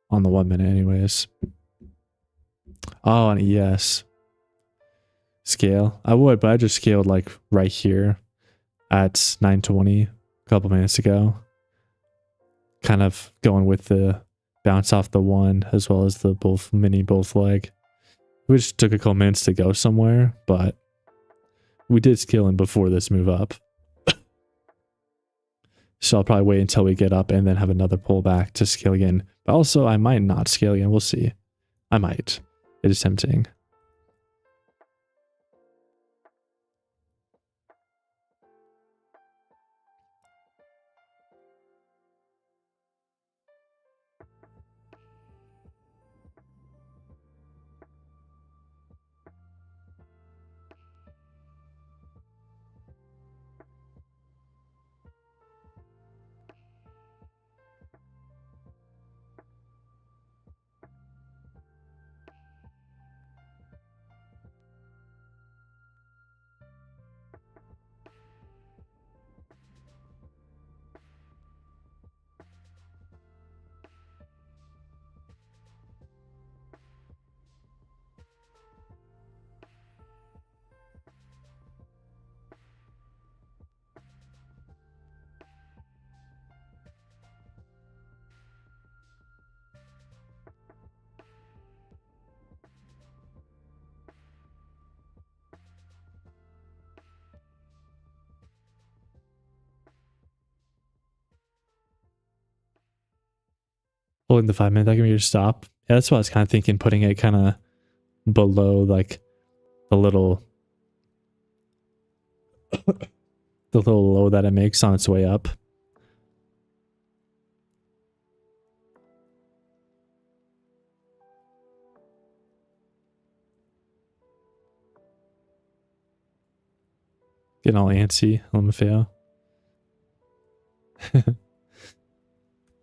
On the 1 minute anyways. Oh, on ES. Scale. I would, but I just scaled like right here at 920 a couple minutes ago. Kind of going with the bounce off the 1 as well as the both leg. Which took a couple minutes to go somewhere, but we did scale in before this move up. So I'll probably wait until we get up and then have another pullback to scale again. But also, I might not scale again. We'll see. I might. It is tempting. Holding the 5 minute, that can be your stop. Yeah, that's what I was kind of thinking, putting it kind of below like the little the little low that it makes on its way up. Getting all antsy, LMFAO.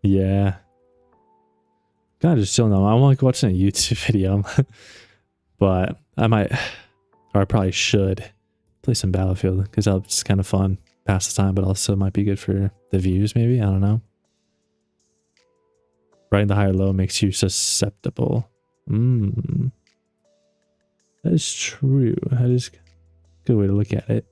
Yeah. Kind of just chilling though. I'm like watching a YouTube video. But I might, or I probably should play some Battlefield because that's kind of fun. Pass the time, but also might be good for the views maybe. I don't know. Writing the higher low makes you susceptible. That is true. That is a good way to look at it.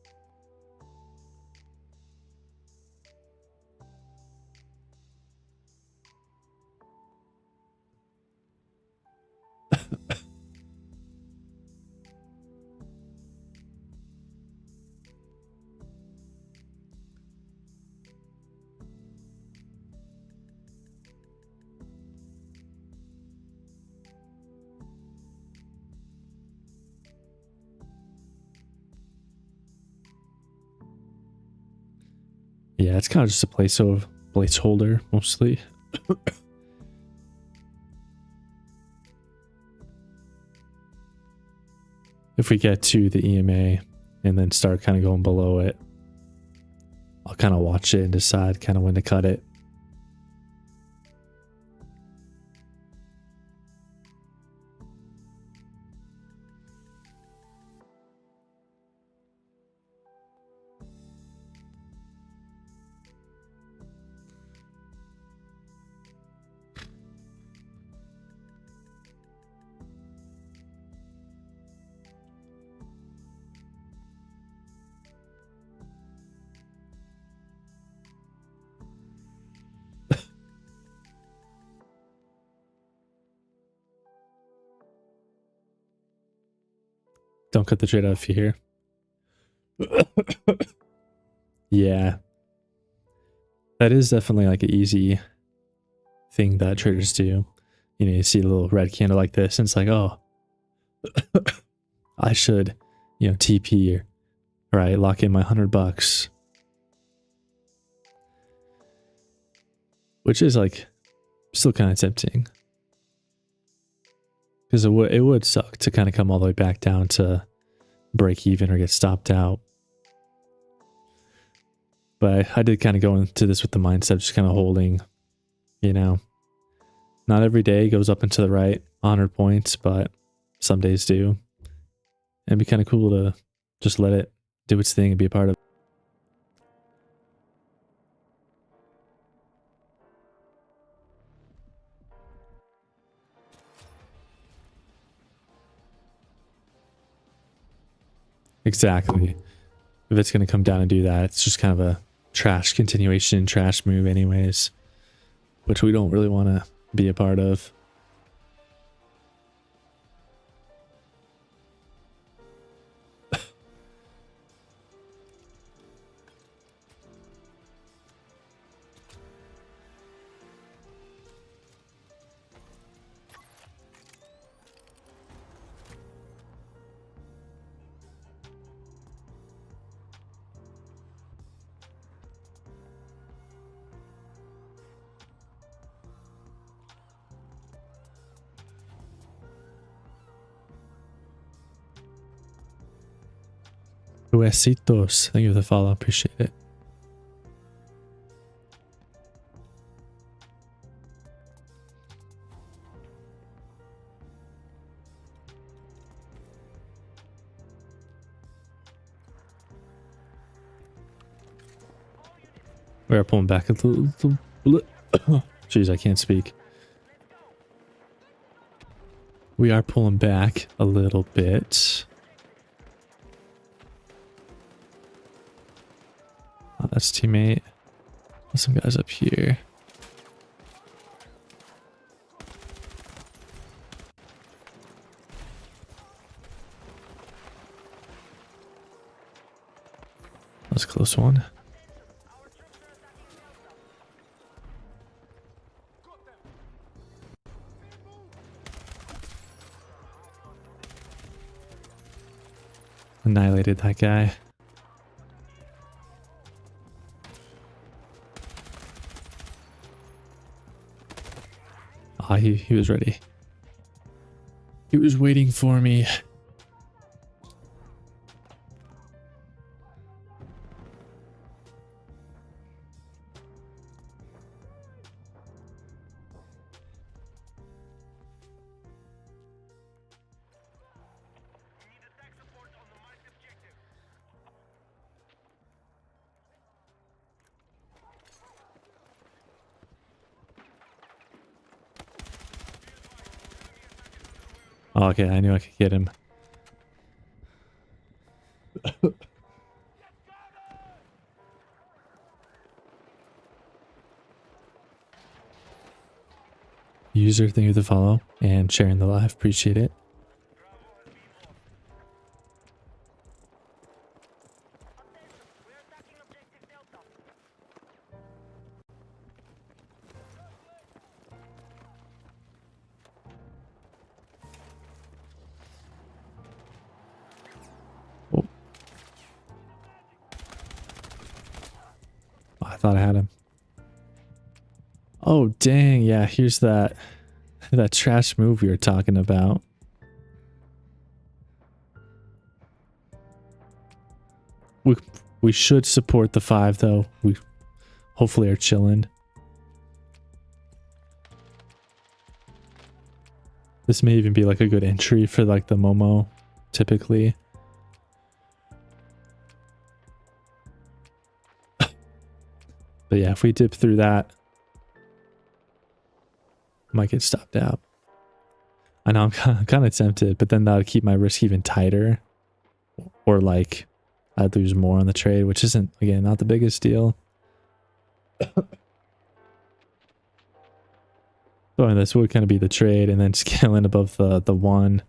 Yeah, it's kind of just a placeholder mostly. If we get to the EMA and then start kind of going below it, I'll kind of watch it and decide kind of when to cut it. Don't cut the trade out if you hear. Yeah. That is definitely like an easy thing that traders do. You know, you see a little red candle like this and it's like, oh, I should, you know, TP, right? Lock in my $100. Which is like still kind of tempting. Because it would suck to kind of come all the way back down to break even or get stopped out. But I did kind of go into this with the mindset of just kind of holding, you know. Not every day goes up and to the right 100 points, but some days do. And it'd be kind of cool to just let it do its thing and be a part of it. Exactly. If it's going to come down and do that, it's just kind of a trash continuation, trash move anyways, which we don't really want to be a part of. Besitos. Thank you for the follow. Appreciate it. We are pulling back a little. Jeez, I can't speak. We are pulling back a little bit. Oh, that's teammate. There's some guys up here. That was a close one. Annihilated that guy. Ah, he was ready. He was waiting for me. Oh, okay, I knew I could get him. User, thank you for the follow and sharing the live. Appreciate it. Oh. I thought I had him. Oh, dang. Yeah, here's that trash move we were talking about. We should support the 5 though. We hopefully are chilling. This may even be like a good entry for like the Momo typically. But yeah, if we dip through that, might get stopped out. I know I'm kind of tempted, but then that would keep my risk even tighter. Or like I'd lose more on the trade, which isn't, again, not the biggest deal. So this would kind of be the trade, and then scaling above the 1.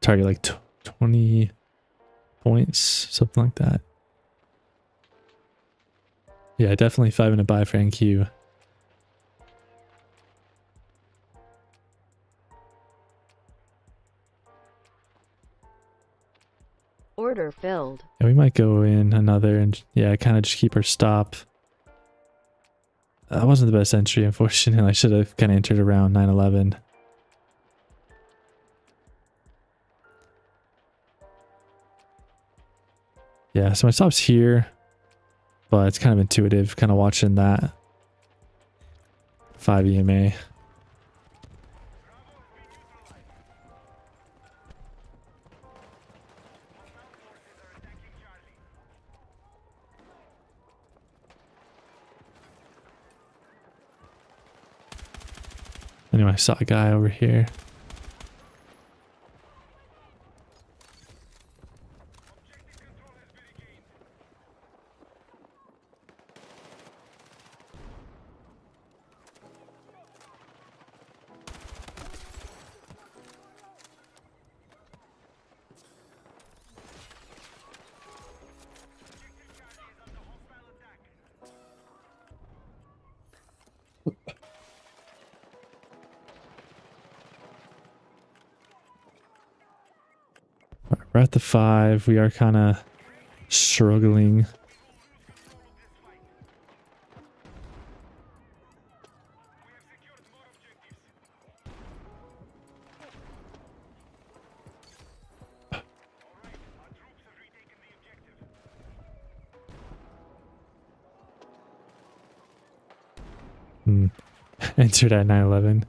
Target like 20 points, something like that. Yeah, definitely 5-minute buy for NQ. Order filled. Yeah, we might go in another and yeah, kind of just keep our stop. That wasn't the best entry, unfortunately. I should have kind of entered around 9/11. Yeah, so my stop's here, but it's kind of intuitive, kind of watching that 5 EMA. Anyway, I saw a guy over here. We're at the 5. We are kind of struggling. Entered at 9/11.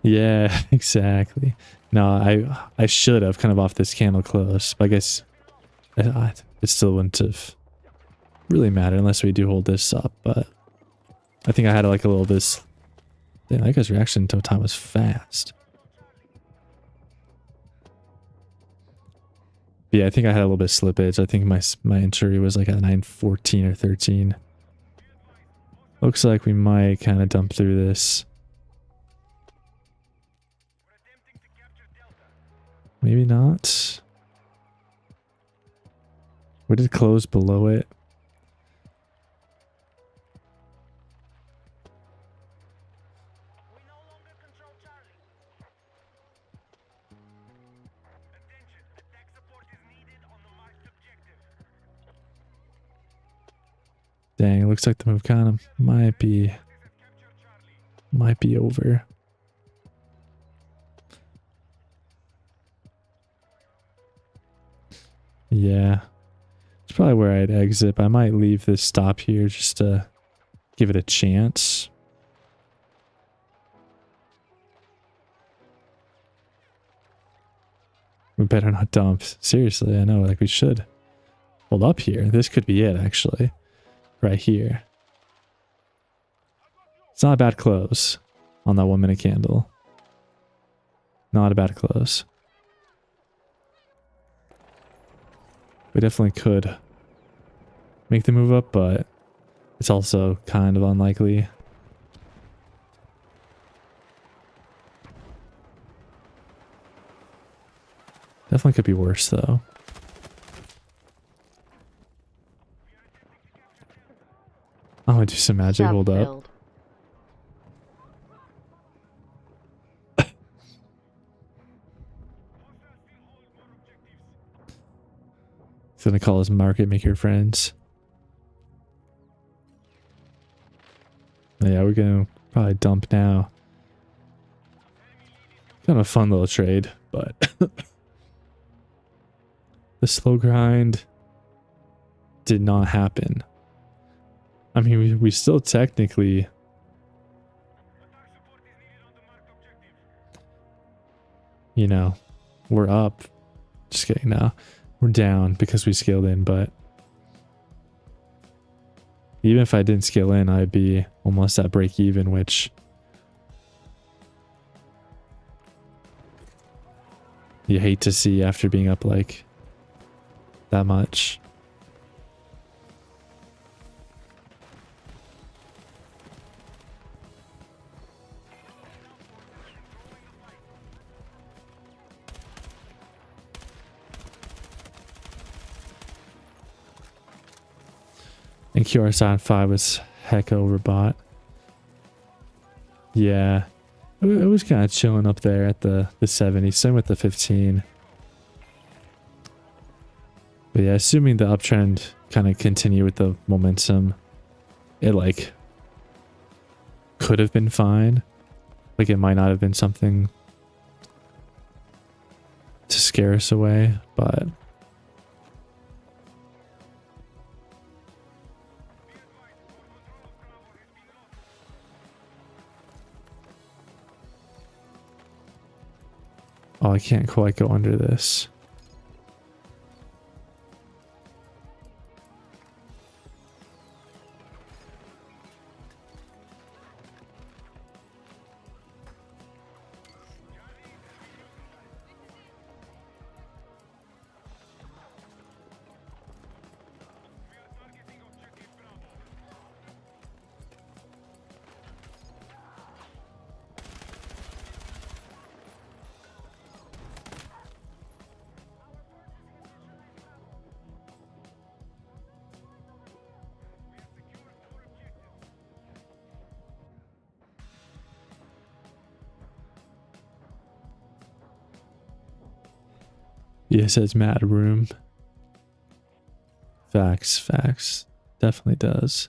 Yeah, exactly. No, I should have kind of off this candle close, but I guess it still wouldn't have really mattered unless we do hold this up. But I think I had like a little bit. Damn, that guy's reaction time was fast. But yeah, I think I had a little bit of slippage. I think my entry was like at 9:14 or 13. Looks like we might kind of dump through this. Maybe not. We did close below it. Dang, it looks like the move kind of might be might be over. Yeah. It's probably where I'd exit. I might leave this stop here just to give it a chance. We better not dump. Seriously, I know, like we should. Hold up here. This could be it, actually. Right here. It's not a bad close on that 1 minute candle. Not a bad close. We definitely could make the move up, but it's also kind of unlikely. Definitely could be worse, though. I'm gonna do some magic. Shop Hold up. filled. He's gonna call his market maker friends. Yeah, we're gonna probably dump now. Kind of a fun little trade, but the slow grind did not happen. I mean, we still technically... You know, we're up. Just kidding now. We're down because we scaled in, but... Even if I didn't scale in, I'd be almost at break even, which... You hate to see after being up like that much. And QR Sign 5 was heck overbought. Yeah. It was kind of chilling up there at the 70. Same with the 15. But yeah, assuming the uptrend kind of continue with the momentum, it like could have been fine. Like it might not have been something to scare us away, but oh, I can't quite go under this. Yeah, it says mad room. Facts, facts. Definitely does.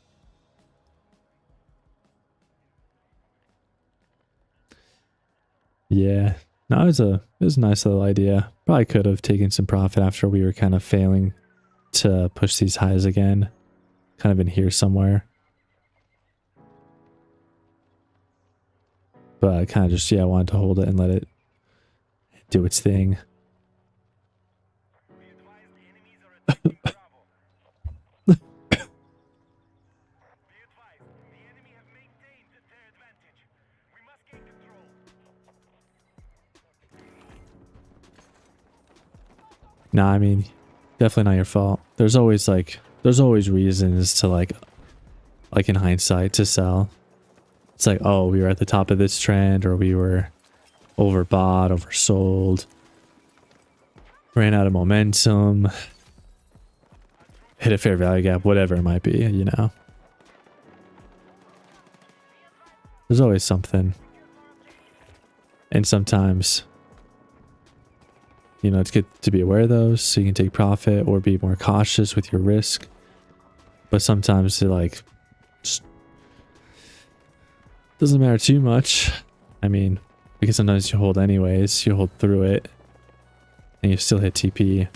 Yeah. No, it was a nice little idea. Probably could have taken some profit after we were kind of failing to push these highs again. Kind of in here somewhere. But I kind of just, yeah, wanted to hold it and let it do its thing. Nah, I mean, definitely not your fault. There's always reasons to like in hindsight to sell. It's like, oh, we were at the top of this trend, or we were overbought, oversold, ran out of momentum, hit a fair value gap, whatever it might be, you know. There's always something. And sometimes, you know, it's good to be aware of those so you can take profit or be more cautious with your risk. But sometimes it like just Doesn't matter too much. I mean, because sometimes you hold anyways, you hold through it, and you still hit TP.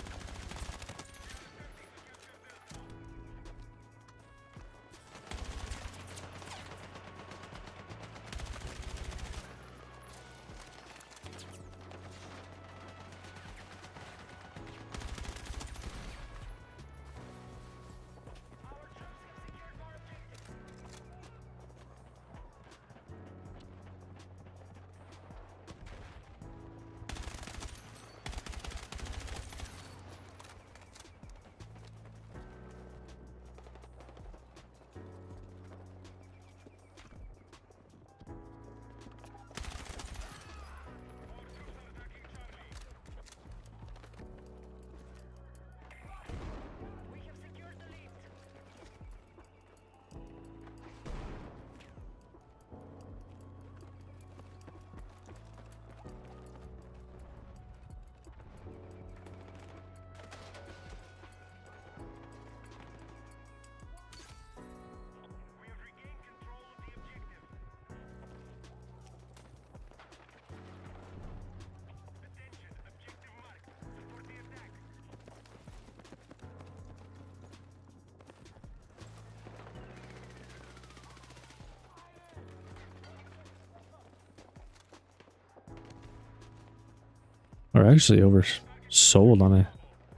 We're actually oversold on a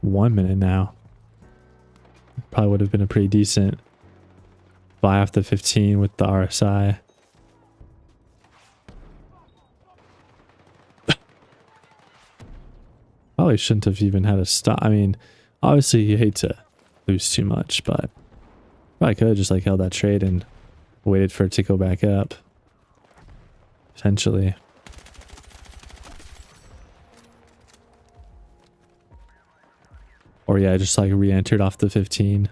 1 minute now. Probably would have been a pretty decent buy off the 15 with the RSI. Probably shouldn't have even had a stop. I mean, obviously you hate to lose too much, but probably could have just like held that trade and waited for it to go back up. Potentially. Or yeah, just like re-entered off the 15.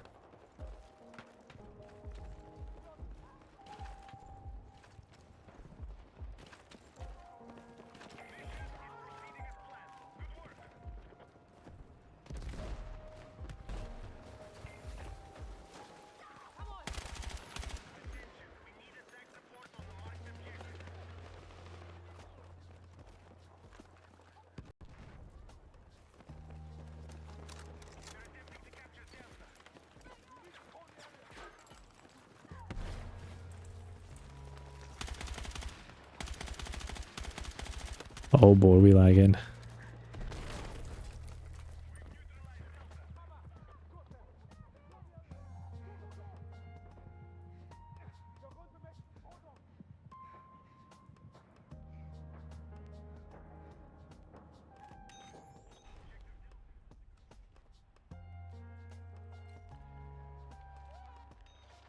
Oh boy, we lagging.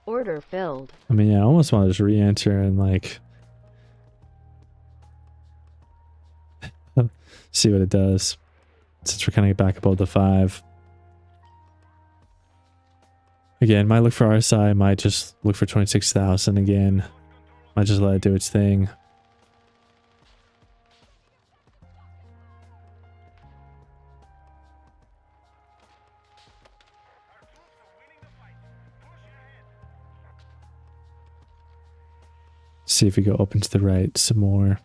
Order filled. I mean, yeah, I almost want to just re-enter and like see what it does. Since we're kind of back above the 5. Again, might look for RSI, might just look for 26,000 again. Might just let it do its thing. See if we go open to the right some more.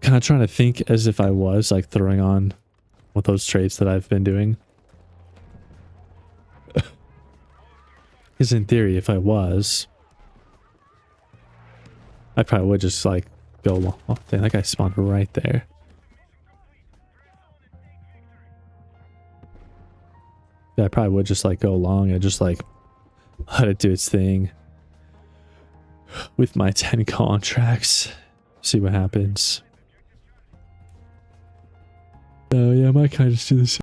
Kind of trying to think as if I was like throwing on with those trades that I've been doing. Because in theory, if I was, I probably would just like go long. Oh, dang, that guy spawned right there. Yeah, I probably would just like go long and just like let it do its thing with my 10 contracts. See what happens. Oh yeah, I might kind of just do this.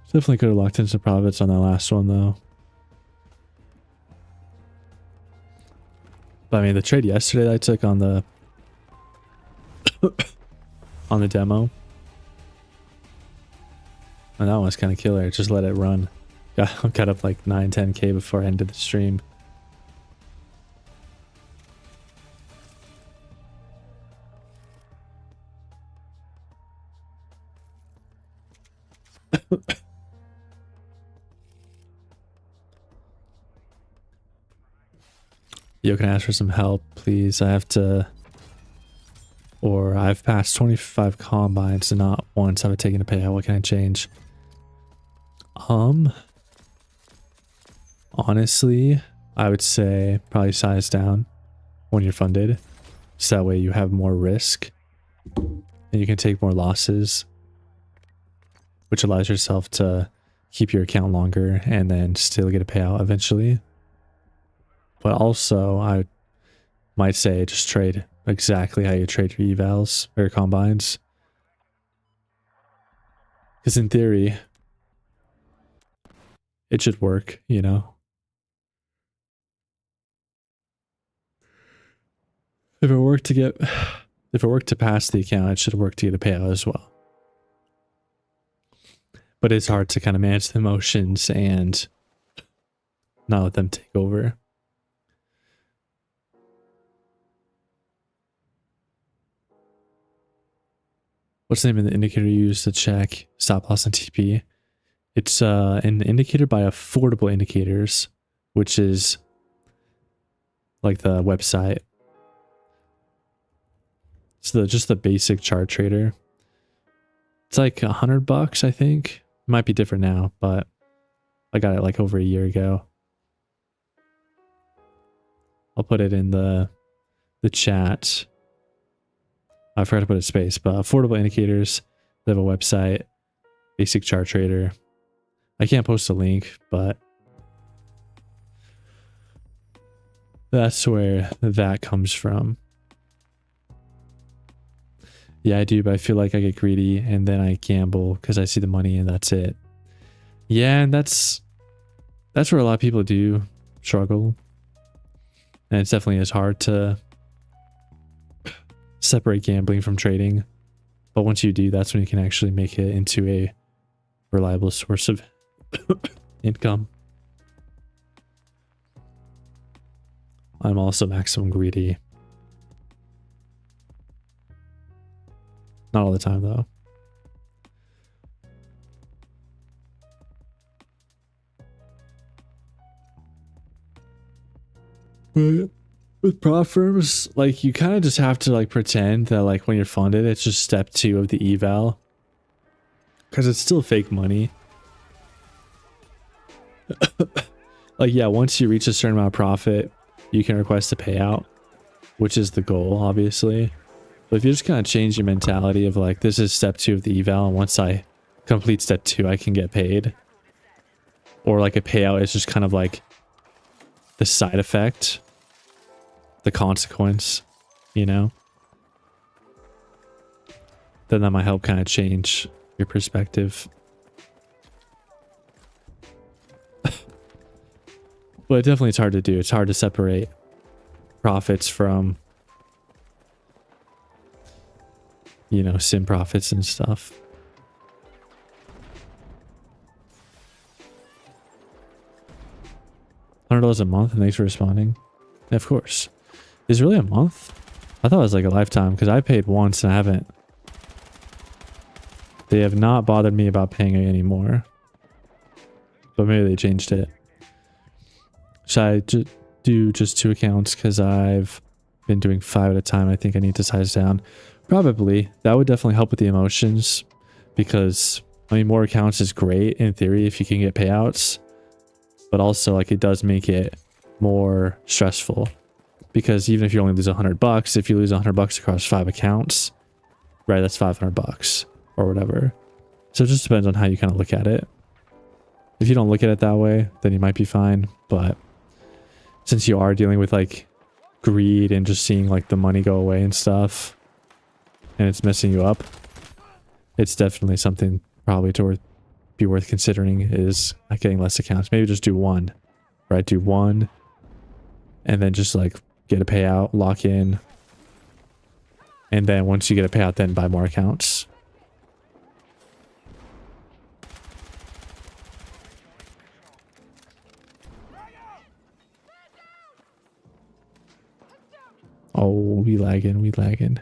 Definitely could have locked in some profits on that last one though. But I mean, the trade yesterday that I took on the on the demo, and that one was kind of killer. Just let it run. Got up like 9-10k before I ended the stream. Yo, can I ask for some help, please? I have to... Or I've passed 25 combines and not once have I taken a payout. What can I change? Honestly, I would say probably size down when you're funded. So that way you have more risk and you can take more losses, which allows yourself to keep your account longer and then still get a payout eventually. But also, I might say just trade exactly how you trade your evals or your combines. Because in theory, it should work, you know? If it worked to pass the account, it should work to get a payout as well. But it's hard to kind of manage the emotions and not let them take over. What's the name of the indicator you use to check stop loss and TP? It's an indicator by Affordable Indicators, which is like the website. It's just the basic chart trader. It's like $100, I think. It might be different now, but I got it like over a year ago. I'll put it in the chat. I forgot to put a space, but Affordable Indicators. They have a website, basic chart trader. I can't post a link, but that's where that comes from. Yeah, I do, but I feel like I get greedy and then I gamble because I see the money and that's it. Yeah, and that's where a lot of people do struggle. And it's definitely as hard to separate gambling from trading. But once you do, that's when you can actually make it into a reliable source of income. I'm also maximum greedy. Not all the time, though. But with prop firms, like, you kind of just have to, like, pretend that, like, when you're funded, it's just step 2 of the eval. Because it's still fake money. Like, yeah, once you reach a certain amount of profit, you can request a payout, which is the goal, obviously. But if you just kind of change your mentality of like, this is step 2 of the eval, and once I complete step 2, I can get paid. Or like a payout is just kind of like the side effect, the consequence, you know? Then that might help kind of change your perspective. But definitely it's hard to do. It's hard to separate profits from, you know, sim profits and stuff. $100 a month, and thanks for responding. Yeah, of course. Is it really a month? I thought it was like a lifetime because I paid once and I haven't. They have not bothered me about paying it anymore. But maybe they changed it. Should I do just 2 accounts because I've been doing 5 at a time? I think I need to size down. Probably. That would definitely help with the emotions because, I mean, more accounts is great in theory if you can get payouts. But also, like, it does make it more stressful because even if you only lose $100, if you lose $100 across 5 accounts, right, that's $500 or whatever. So it just depends on how you kind of look at it. If you don't look at it that way, then you might be fine. But since you are dealing with like greed and just seeing like the money go away and stuff, and it's messing you up, it's definitely something probably to be worth considering is like getting less accounts. Maybe just do 1, right? Do 1 and then just like get a payout, lock in. And then once you get a payout, then buy more accounts. Oh, we lagging, we lagging.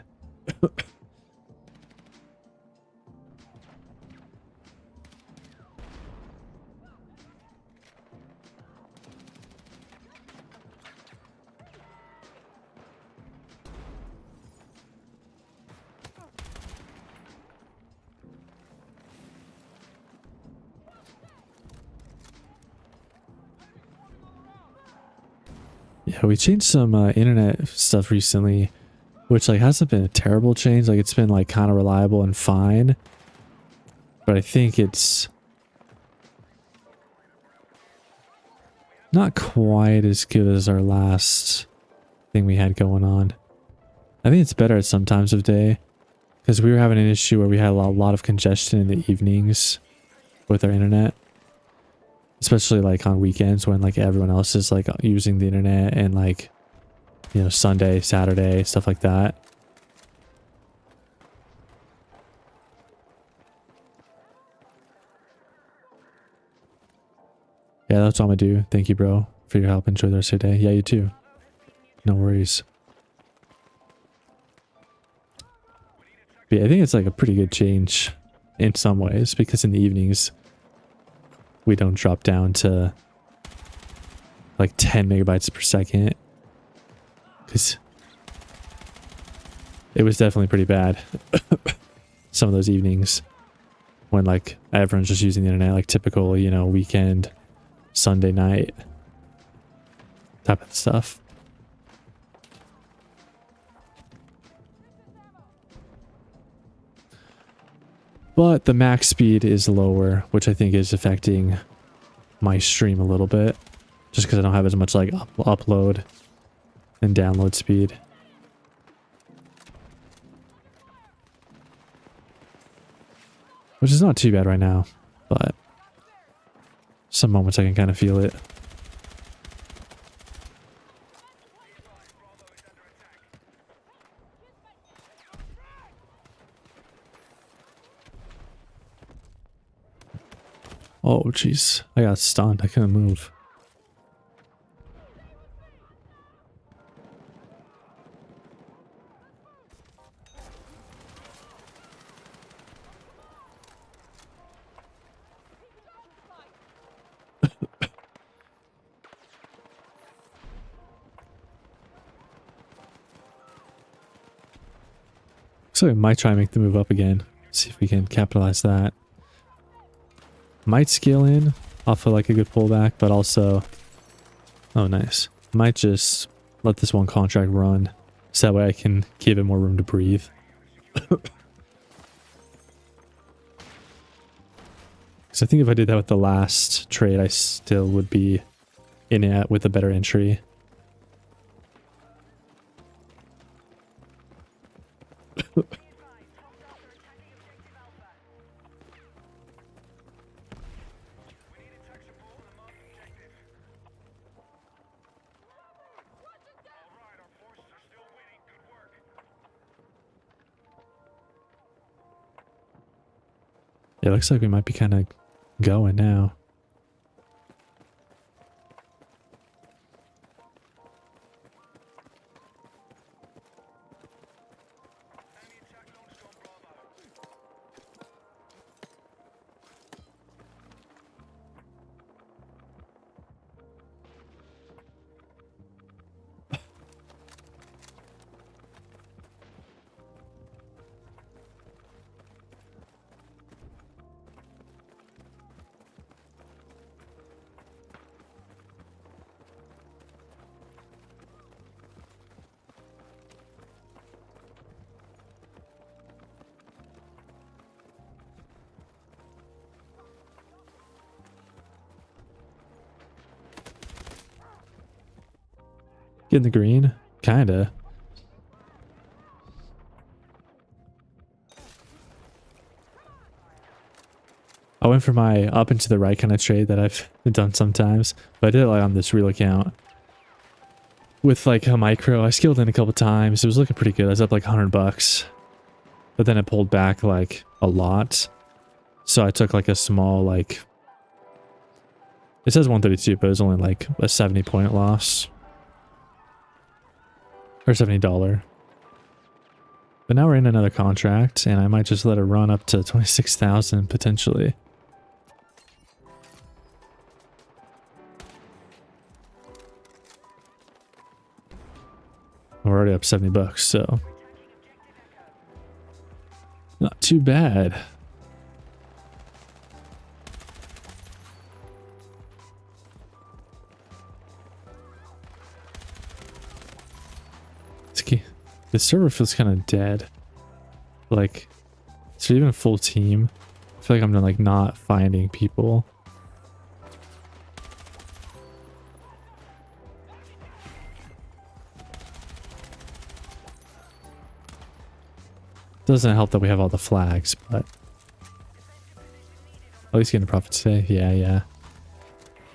Yeah, we changed some internet stuff recently, which like hasn't been a terrible change. Like it's been like kind of reliable and fine, but I think it's not quite as good as our last thing we had going on. I think it's better at some times of day because we were having an issue where we had a lot of congestion in the evenings with our internet, especially like on weekends when like everyone else is like using the internet and like, you know, Sunday, Saturday, stuff like that. Yeah, that's all I'm gonna do. Thank you, bro, for your help. Enjoy the rest of your day. Yeah, you too. No worries. But yeah, I think it's like a pretty good change in some ways because in the evenings we don't drop down to like 10 megabytes per second because it was definitely pretty bad some of those evenings when like everyone's just using the internet, like typical, you know, weekend, Sunday night type of stuff. But the max speed is lower, which I think is affecting my stream a little bit. Just because I don't have as much like upload and download speed. Which is not too bad right now, but some moments I can kind of feel it. Oh, jeez. I got stunned. I couldn't move. So we might try and make the move up again. See if we can capitalize that. Might scale in off of like a good pullback, but also... Oh, nice. Might just let this one contract run. So that way I can give it more room to breathe. Because I think if I did that with the last trade, I still would be in it with a better entry. It looks like we might be kind of going now. Get in the green? Kinda. I went for my up and to the right kind of trade that I've done sometimes, but I did it like on this real account. With like a micro, I scaled in a couple times. It was looking pretty good. I was up like $100. But then it pulled back like a lot. So I took like a small like... It says 132, but it was only like a 70-point loss. Or $70. But now we're in another contract, and I might just let it run up to 26,000 potentially. We're already up $70, so not too bad. The server feels kind of dead. Like, so even a full team, I feel like I'm like not finding people. Doesn't help that we have all the flags, but at least getting a profit today. Yeah.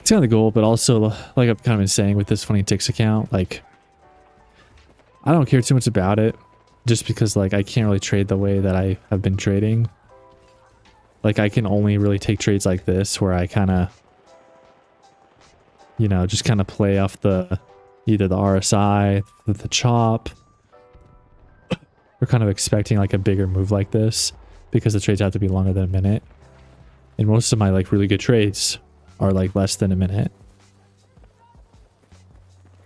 It's kind of the goal, but also, like I've kind of been saying with this Funny Ticks account, like, I don't care too much about it just because, like, I can't really trade the way that I have been trading. Like, I can only really take trades like this where I kind of, you know, just kind of play off the, either the RSI, the chop. We're kind of expecting like a bigger move like this because the trades have to be longer than a minute. And most of my like really good trades are like less than a minute.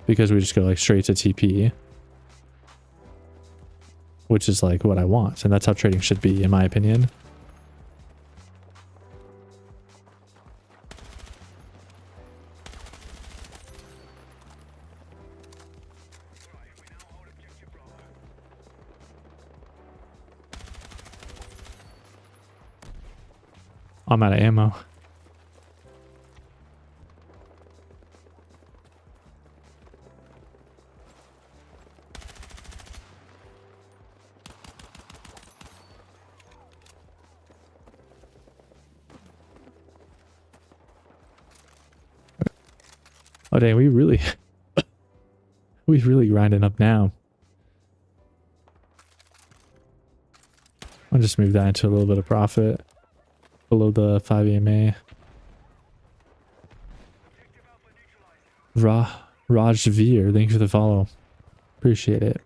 Because we just go like straight to TP. Which is like what I want. And that's how trading should be, in my opinion. I'm out of ammo. Oh dang, we really grinding up now. I'll just move that into a little bit of profit below the 5 EMA. Raj Veer, thank you for the follow. Appreciate it.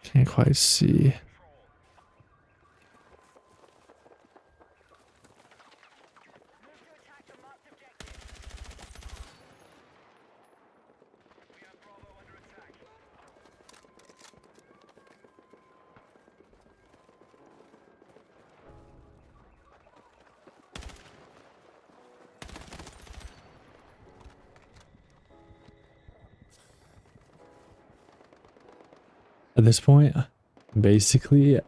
Can't quite see. At this point, basically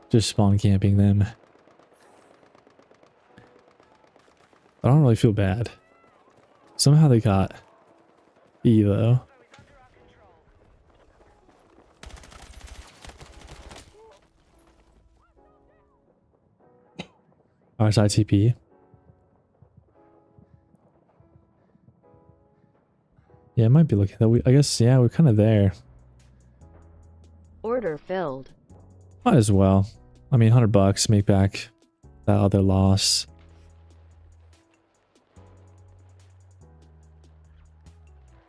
just spawn camping them. I don't really feel bad. Somehow they got E though. RSI TP. Yeah, it might be looking that I guess, yeah, we're kind of there. Order filled. Might as well. I mean, $100, make back that other loss.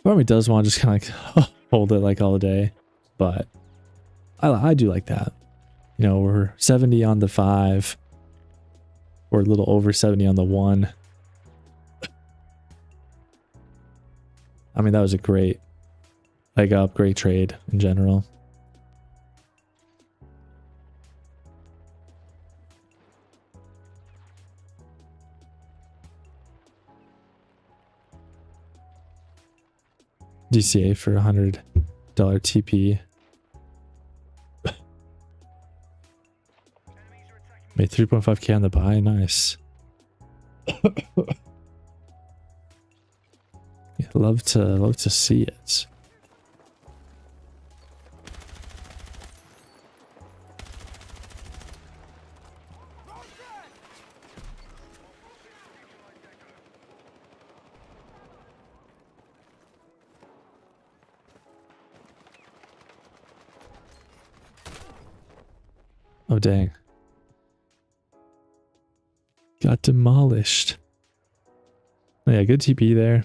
Part of me does want to just kind of like hold it like all day, but I do like that. You know, we're 70 on the 5. We're a little over 70 on the 1. I mean, that was a great leg up, great trade in general. DCA for $100 TP. Made 3.5k on the buy. Nice. Yeah, love to see it. Oh dang. Got demolished. Oh, yeah, good TP there.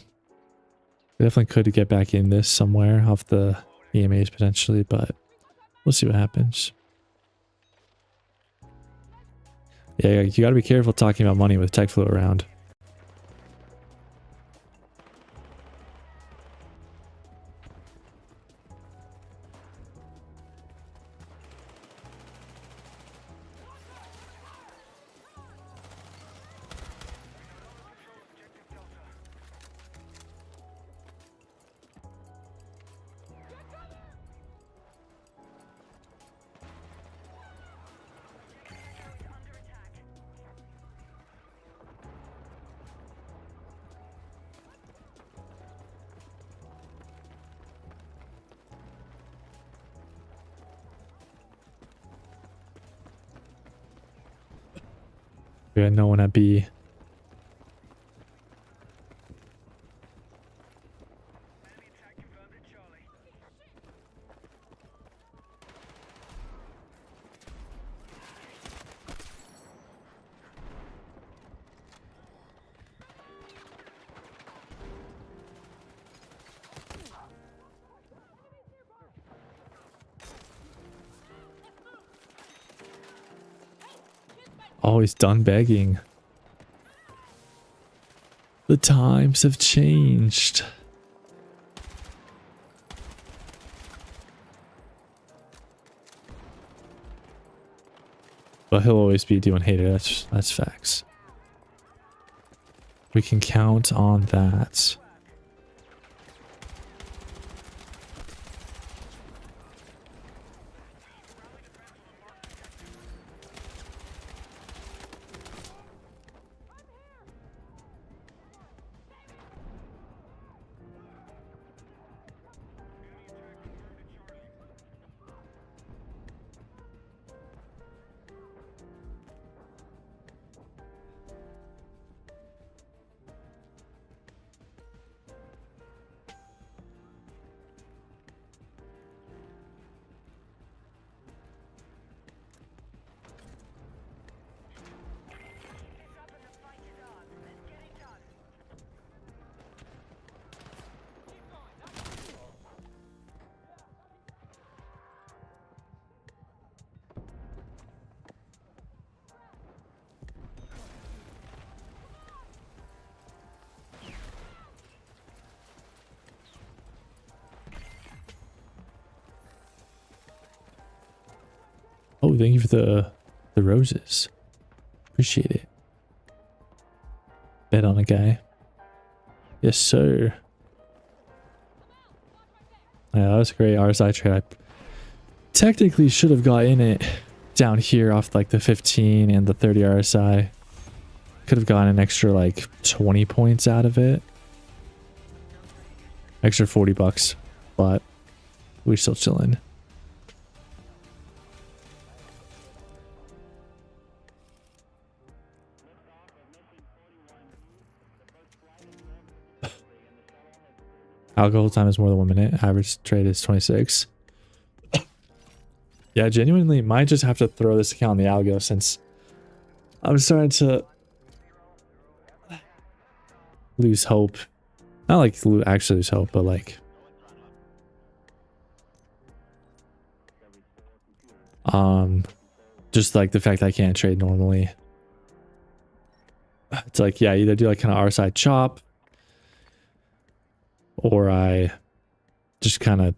We definitely could get back in this somewhere off the EMAs potentially, but we'll see what happens. Yeah, you gotta be careful talking about money with tech flow around. We got no one at B. Always done begging. The times have changed. But he'll always be doing hater. That's facts. We can count on that. Oh, thank you for the roses. Appreciate it. Bet on a guy. Yes, sir. Yeah, that was a great RSI trade. I technically should have got in it down here off like the 15 and the 30 RSI. Could have gotten an extra like 20 points out of it. Extra 40 bucks, but we're still chilling. Alcohol time is more than 1 minute. Average trade is 26. Yeah, genuinely might just have to throw this account on the algo since I'm starting to lose hope. Not like actually lose hope, but like just like the fact that I can't trade normally. It's like, yeah, either do like kind of RSI chop, or I just kind of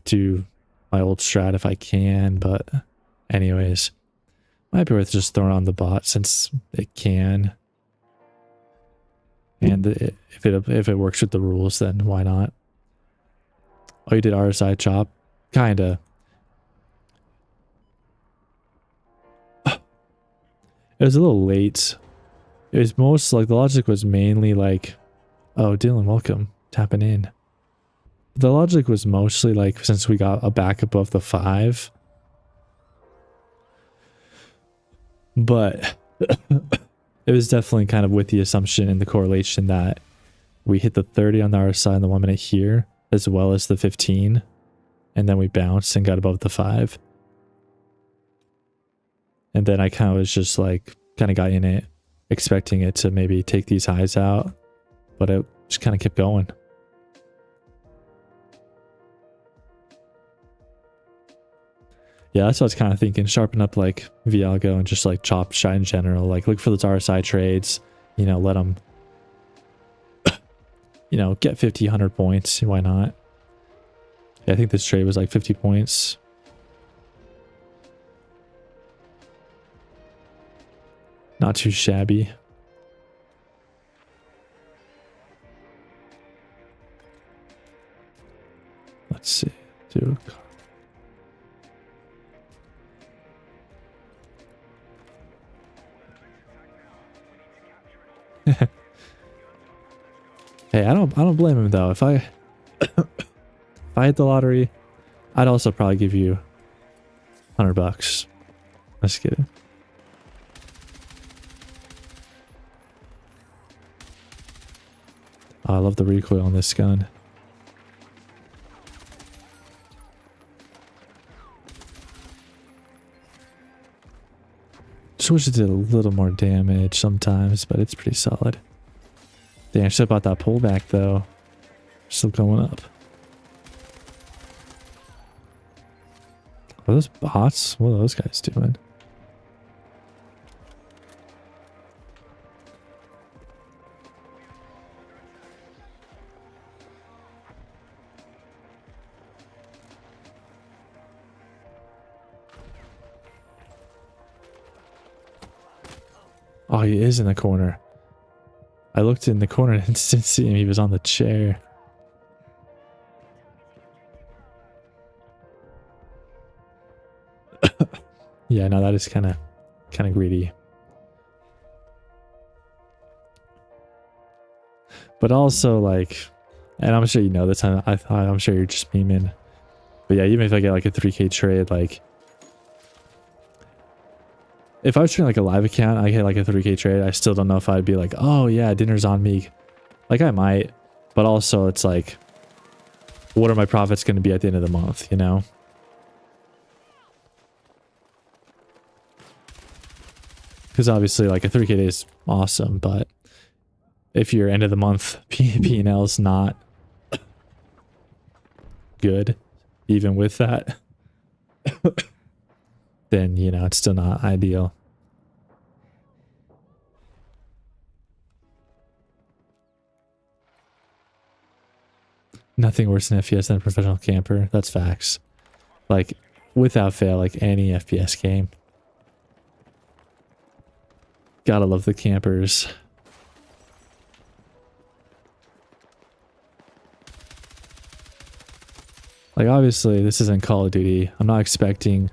do my old strat if I can. But anyways, might be worth just throwing on the bot since it can. And if it works with the rules, then why not? Oh, you did RSI chop? Kinda. It was a little late. It was most like the logic was mainly like, oh, Dylan, welcome. Tapping in. The logic was mostly like, since we got a back above the 5. But it was definitely kind of with the assumption and the correlation that we hit the 30 on the RSI in the 1 minute here, as well as the 15. And then we bounced and got above the 5. And then I kind of was just like, kind of got in it, expecting it to maybe take these highs out. But it just kind of kept going. Yeah, that's what I was kind of thinking. Sharpen up like Vialgo and just like chop shot in general. Like look for those RSI trades, you know, let them, you know, get 50, 100 points. Why not? Yeah, I think this trade was like 50 points. Not too shabby. Let's see. Do hey, I don't blame him though. If I if I hit the lottery, I'd also probably give you 100 bucks. Let's get it. Oh, I love the recoil on this gun. Just wish it did a little more damage sometimes, but it's pretty solid. Damn, I should have bought that pullback though. Still going up. Are those bots? What are those guys doing? Oh, he is in the corner. I looked in the corner and didn't see him. He was on the chair. Yeah, no, that is kind of greedy. But also, like, and I'm sure you know this. I'm sure you're just memeing. But yeah, even if I get like a 3K trade, like, if I was trading like a live account, I get like a 3K trade, I still don't know if I'd be like, oh yeah, dinner's on me. Like I might, but also it's like, what are my profits going to be at the end of the month, you know? Because obviously like a 3K day is awesome, but if your end of the month P&L is not good, even with that, then, you know, it's still not ideal. Nothing worse than FPS than a professional camper. That's facts. Like, without fail, like any FPS game. Gotta love the campers. Like, obviously, this isn't Call of Duty. I'm not expecting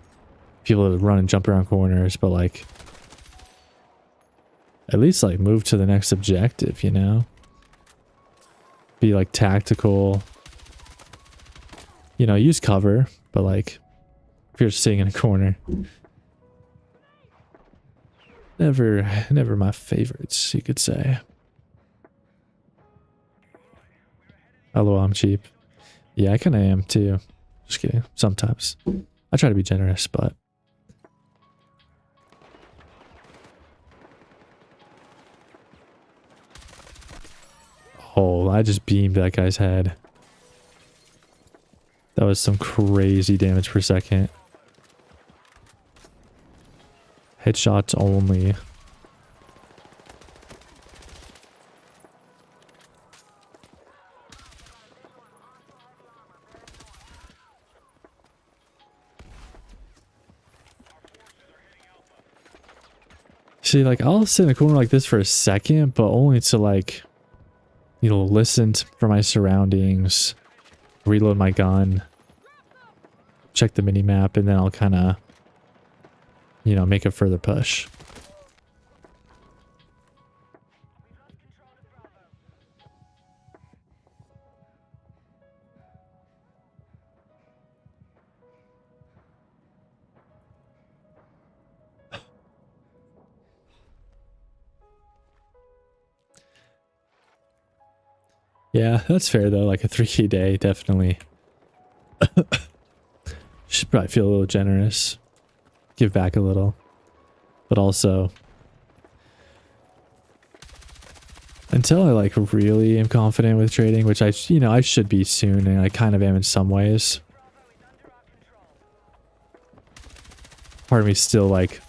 people to run and jump around corners, but like, at least like move to the next objective, you know? Be like tactical. You know, use cover, but like, if you're sitting in a corner. Never my favorites, you could say. Although I'm cheap. Yeah, I kind of am too. Just kidding. Sometimes. I try to be generous, but... Oh, I just beamed that guy's head. That was some crazy damage per second. Headshots only. See, like, I'll sit in a corner like this for a second, but only to, like, you know, listen for my surroundings, reload my gun, check the mini-map, and then I'll kind of, you know, make a further push. Yeah, that's fair though. Like a 3K day, definitely. Should probably feel a little generous. Give back a little. But also, until I like really am confident with trading, which I, you know, I should be soon, and I kind of am in some ways. Part of me still like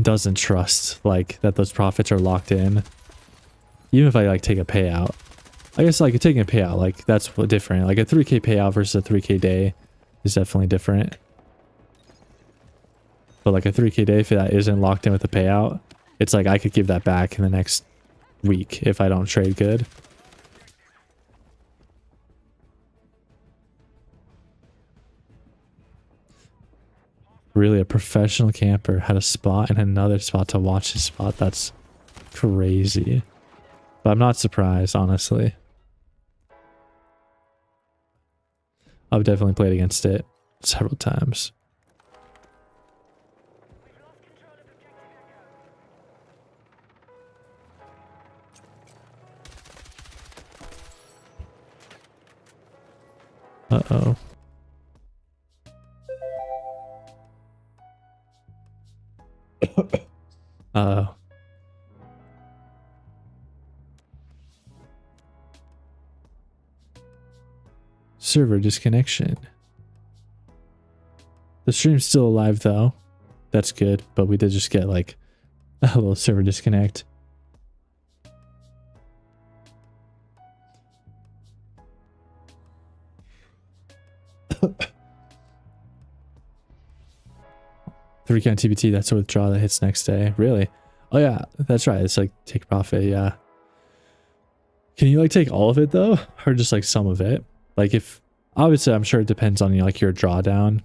doesn't trust like that those profits are locked in. Even if I like take a payout. I guess like taking a payout, like that's different. Like a 3K payout versus a 3K day is definitely different. But like a 3K day, if that isn't locked in with a payout, it's like I could give that back in the next week if I don't trade good. Really, a professional camper had a spot and another spot to watch his spot. That's crazy. But I'm not surprised, honestly. I've definitely played against it several times. Uh-oh. Uh-oh. Server disconnection. The stream's still alive though. That's good, but we did just get like a little server disconnect. Three count TBT, that's a withdrawal that hits next day. Really? Oh yeah, that's right. It's like take profit, yeah. Can you like take all of it though? Or just like some of it? Like if, obviously I'm sure it depends on like your drawdown.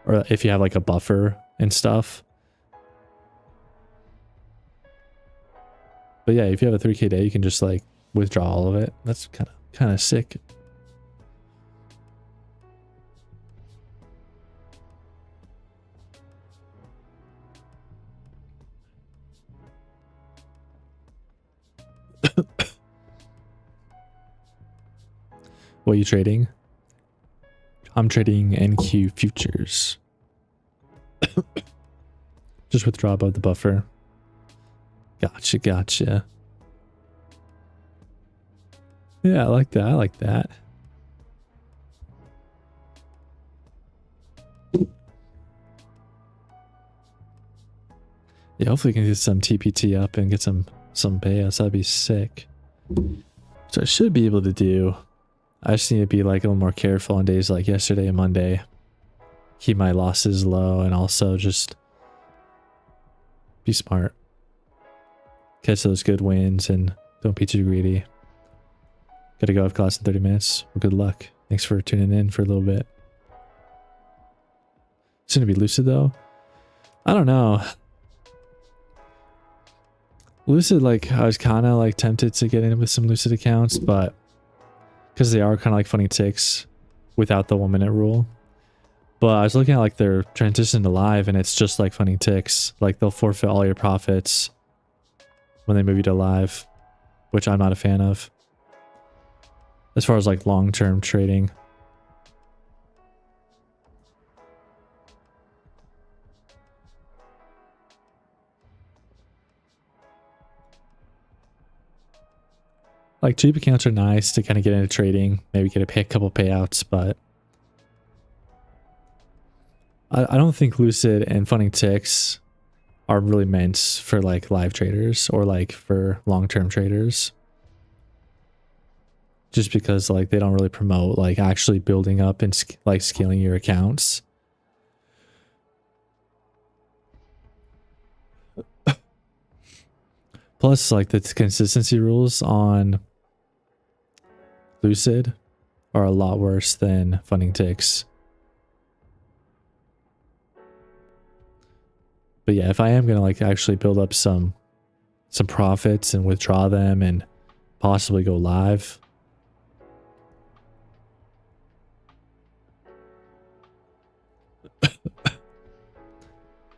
Or if you have like a buffer and stuff. But yeah, if you have a 3K day, you can just like withdraw all of it. That's kind of sick. What are you trading? I'm trading NQ futures. Just withdraw above the buffer. Gotcha, gotcha. Yeah, I like that. I like that. Yeah, hopefully we can get some TPT up and get some payouts. That'd be sick. So I should be able to do. I just need to be like a little more careful on days like yesterday and Monday. Keep my losses low and also just be smart. Catch those good wins and don't be too greedy. Gotta go have class in 30 minutes. Well, good luck. Thanks for tuning in for a little bit. It's gonna be Lucid though. I don't know. Lucid, like I was kind of like tempted to get in with some Lucid accounts, but because they are kind of like funny ticks without the 1 minute rule. But I was looking at like their transition to live and it's just like funny ticks. Like they'll forfeit all your profits when they move you to live, which I'm not a fan of. As far as like long-term trading. Like cheap accounts are nice to kind of get into trading, maybe get a couple payouts, but I don't think Lucid and Funny Ticks are really meant for like live traders or like for long-term traders. Just because like they don't really promote like actually building up and like scaling your accounts. Plus like the consistency rules on Lucid are a lot worse than Funding Ticks. But yeah, if I am gonna like actually build up some profits and withdraw them and possibly go live,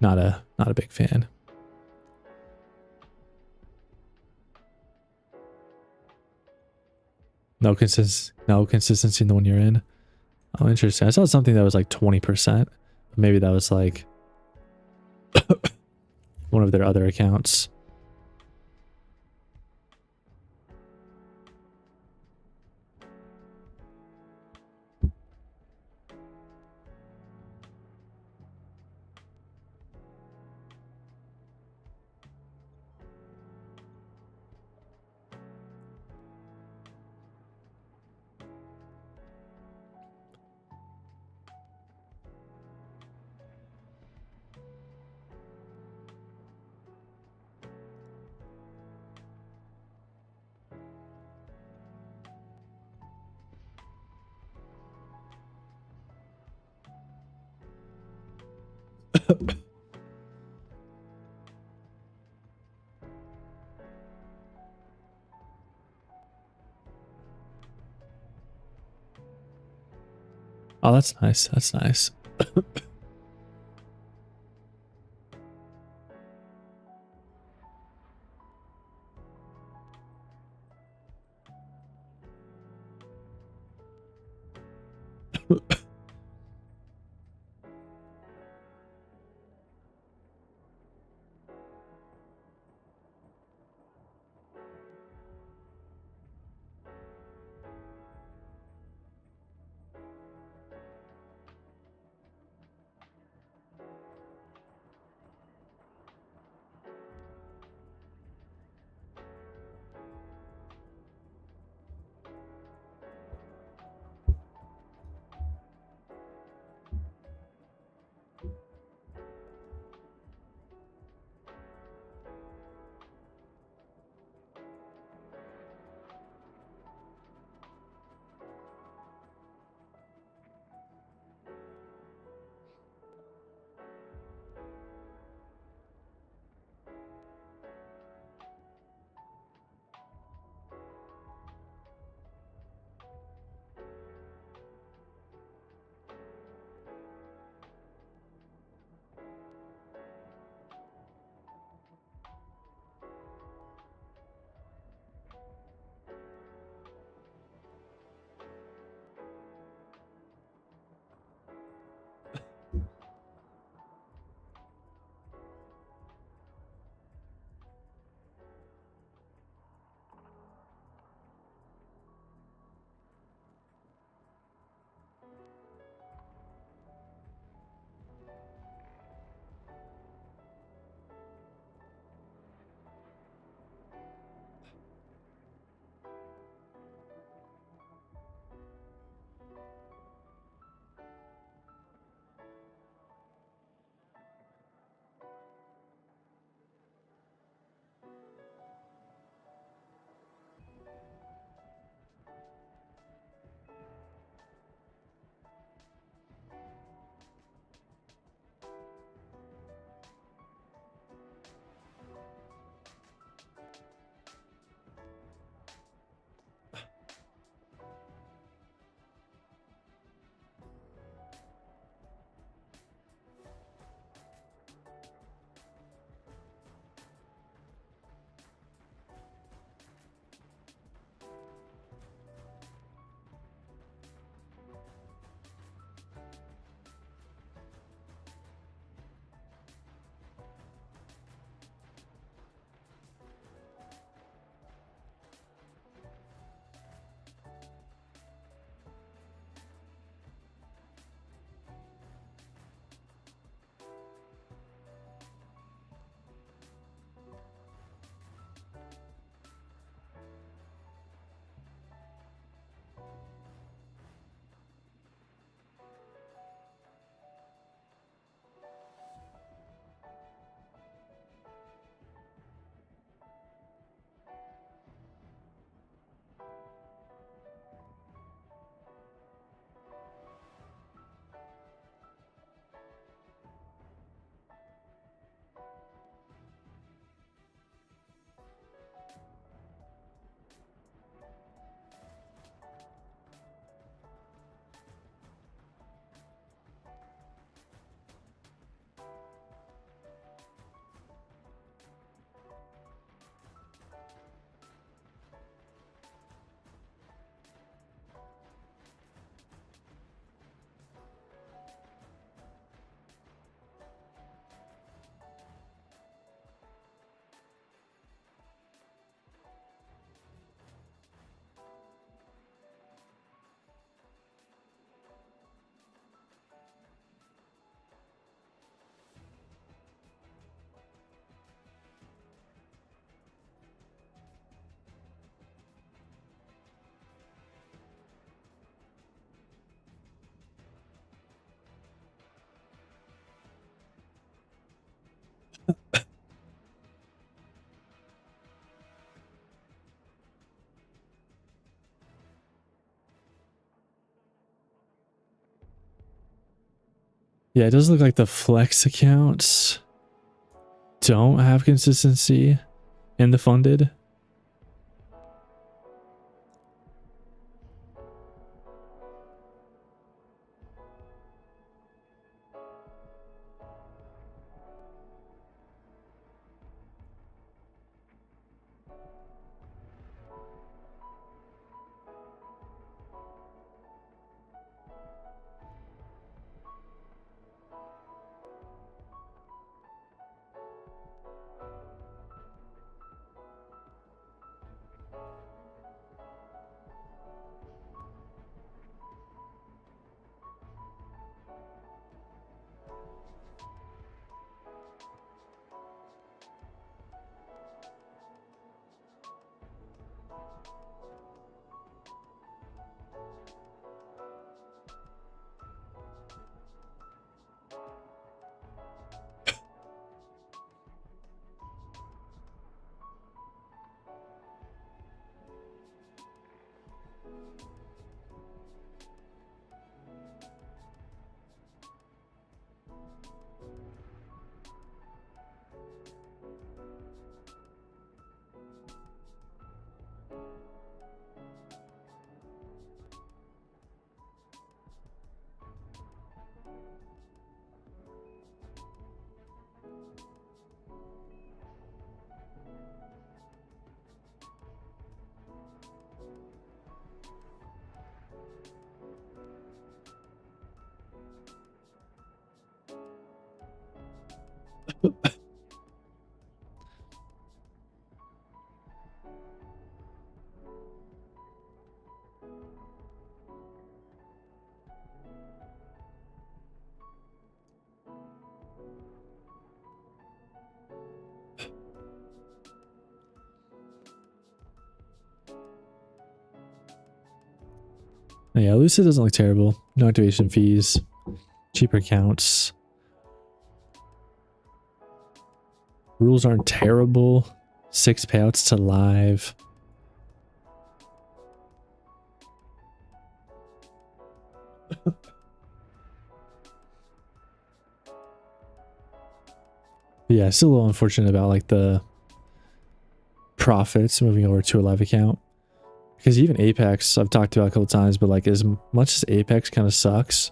not a big fan. No consistency in the one you're in. Oh, interesting. I saw something that was like 20%. Maybe that was like one of their other accounts. Oh, that's nice. That's nice. Yeah, it does look like the flex accounts don't have consistency in the funded. Yeah, Lucid doesn't look terrible. No activation fees, cheaper accounts. Rules aren't terrible. 6 payouts to live. Yeah, still a little unfortunate about like the profits moving over to a live account. Because even Apex, I've talked about a couple times, but like as much as Apex kind of sucks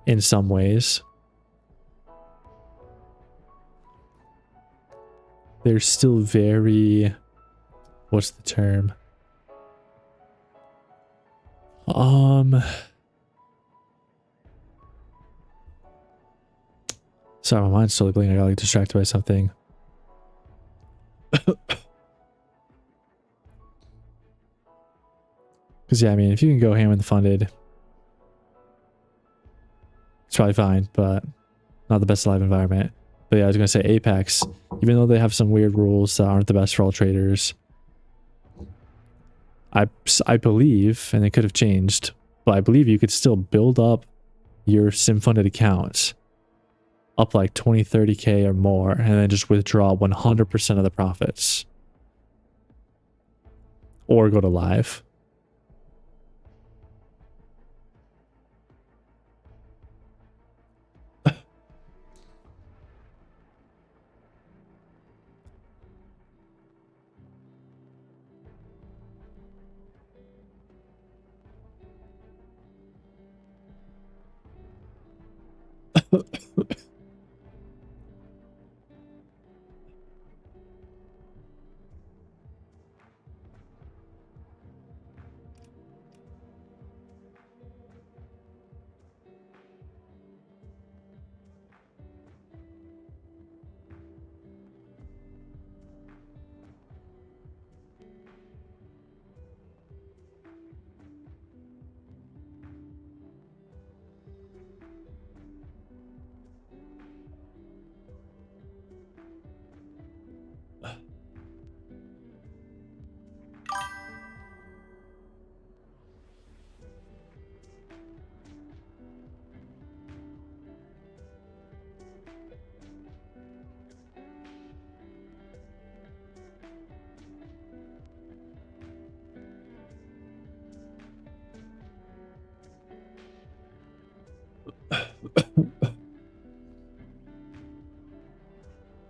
in some ways, they're still very, what's the term? Sorry, my mind's totally blank. I got like distracted by something. Because yeah, I mean, if you can go ham in the funded, it's probably fine, but not the best live environment. But yeah, I was gonna say Apex, even though they have some weird rules that aren't the best for all traders, I believe, and it could have changed, but I believe you could still build up your sim funded accounts up like 20, 30K or more, and then just withdraw 100% of the profits. Or go to live.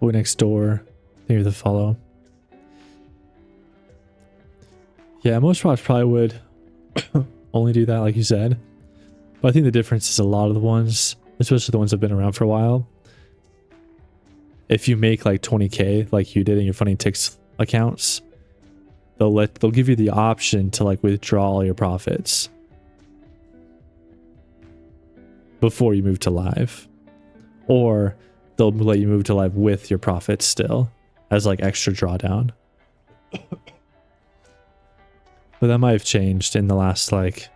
boy next door. Maybe the follow. Yeah, most props probably would only do that, like you said. But I think the difference is a lot of the ones, especially the ones that have been around for a while, if you make like 20K like you did in your Funny Ticks accounts, they'll give you the option to like withdraw all your profits before you move to live. Or they'll let you move to live with your profits still as like extra drawdown. But that might have changed in the last like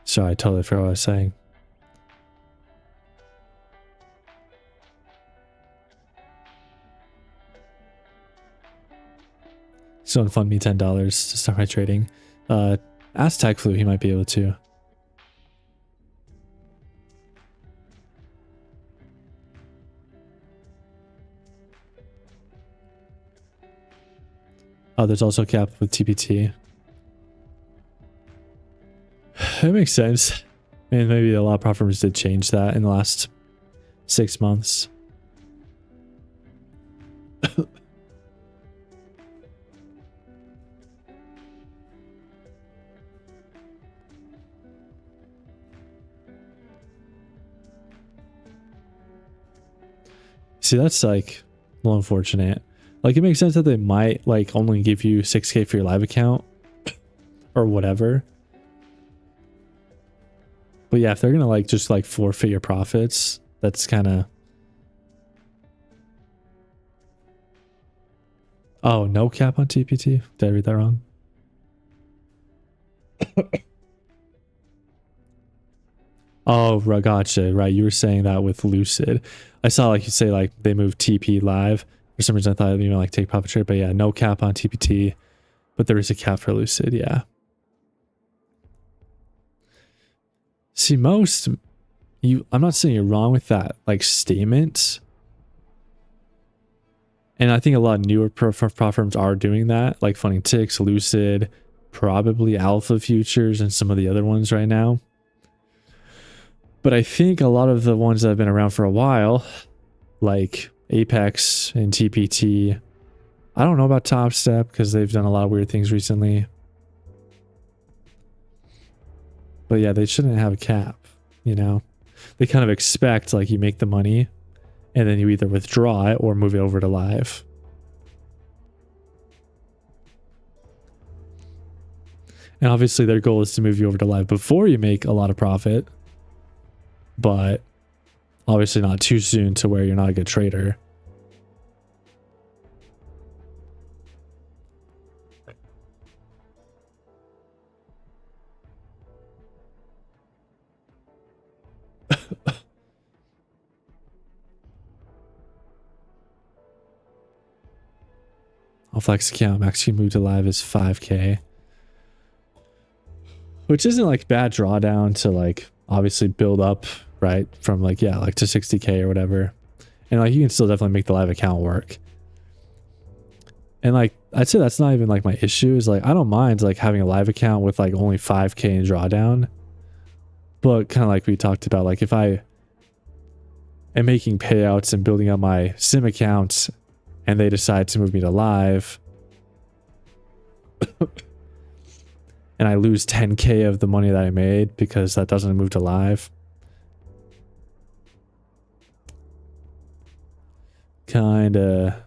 sorry, I totally forgot what I was saying. Someone fund me $10 to start my trading. Ask Tech Flu, he might be able to. Oh, there's also a cap with TPT. It makes sense. And maybe a lot of platforms did change that in the last 6 months. See, that's like a little unfortunate. Like, it makes sense that they might like only give you 6K for your live account or whatever. But yeah, if they're gonna like just like forfeit your profits, that's kind of... Oh, no cap on TPT? Did I read that wrong? Oh, gotcha. Right, you were saying that with Lucid. I saw like you say like they moved TP live. For some reason I thought, you know, like take profit trade, but yeah, no cap on TPT, but there is a cap for Lucid. Yeah. See, I'm not saying you're wrong with that like statement. And I think a lot of newer platforms are doing that, like Funny Ticks, Lucid, probably Alpha Futures, and some of the other ones right now. But I think a lot of the ones that have been around for a while, like Apex and TPT, I don't know about Top Step because they've done a lot of weird things recently. But yeah, they shouldn't have a cap, you know? They kind of expect like you make the money and then you either withdraw it or move it over to live. And obviously their goal is to move you over to live before you make a lot of profit. But obviously not too soon to where you're not a good trader. I'll flex account. Max you move to live is 5K. Which isn't like bad drawdown to like obviously build up, right? From like, yeah, like to 60K or whatever. And like you can still definitely make the live account work. And like I'd say that's not even like my issue, is like I don't mind like having a live account with like only 5K in drawdown. But kind of like we talked about, like if I am making payouts and building up my sim accounts and they decide to move me to live and I lose 10K of the money that I made because that doesn't move to live, kinda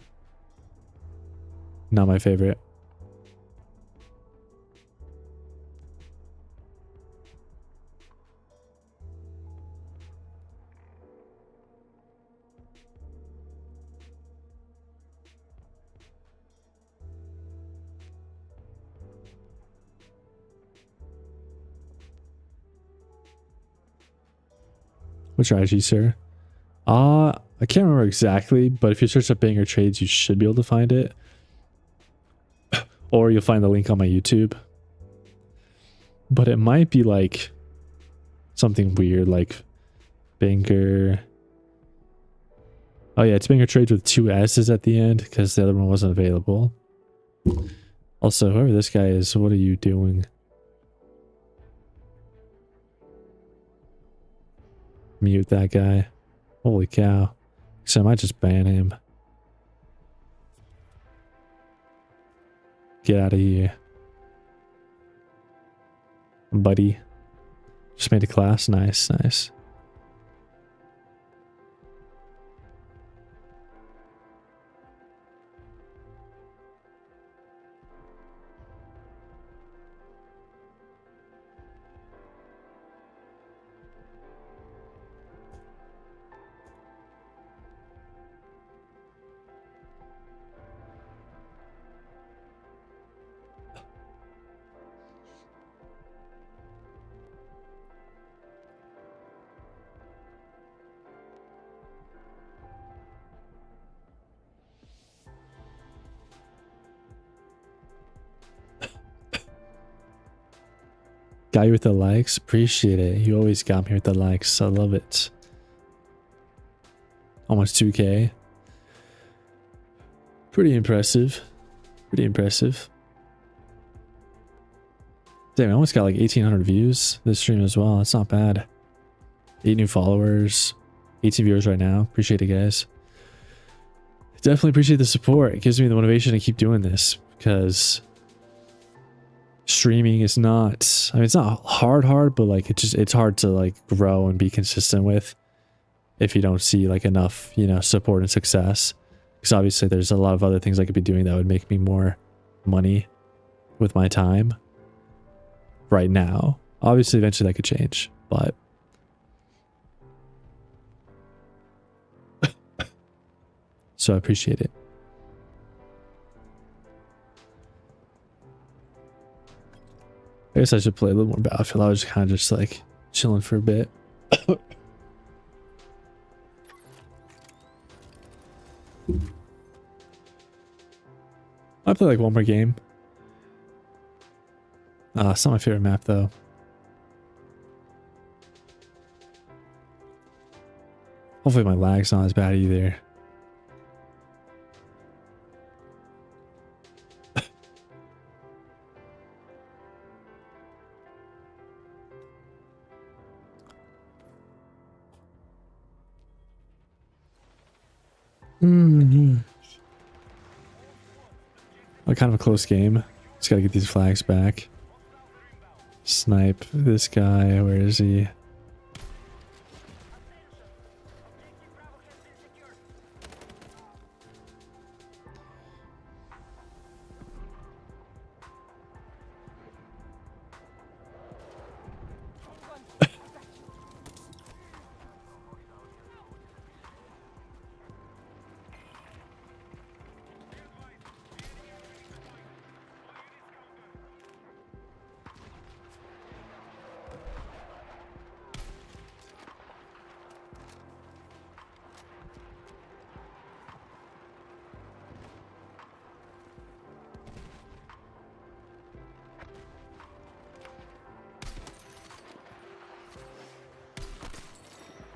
not my favorite. What strategy, sir? I can't remember exactly, but if you search up BangerTrades, you should be able to find it. Or you'll find the link on my YouTube. But it might be like something weird, like Banger. Oh yeah, it's BangerTrades with 2 S's at the end because the other one wasn't available. Also, whoever this guy is, what are you doing? Mute that guy. Holy cow. So I might just ban him. Get out of here. Buddy. Just made a class. Nice, nice. Got you with the likes. Appreciate it. You always got me with the likes. I love it. Almost 2K. Pretty impressive. Pretty impressive. Damn, I almost got like 1,800 views this stream as well. That's not bad. 8 new followers. 18 viewers right now. Appreciate it, guys. Definitely appreciate the support. It gives me the motivation to keep doing this because streaming is not, I mean, it's not hard, but like it's hard to like grow and be consistent with if you don't see like enough, you know, support and success. Because obviously there's a lot of other things I could be doing that would make me more money with my time right now. Obviously eventually that could change, but so I appreciate it. I guess I should play a little more Battlefield. I was kind of just like chilling for a bit. I'll play like one more game. It's not my favorite map though. Hopefully my lag's not as bad either. Kind of a close game. Just gotta get these flags back. Snipe this guy. Where is he?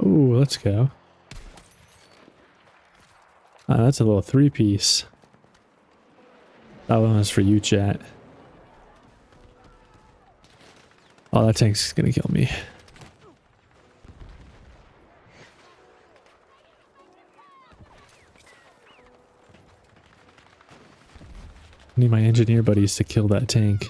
Ooh, let's go. That's a little 3-piece. That one was for you, chat. Oh, that tank's gonna kill me. I need my engineer buddies to kill that tank.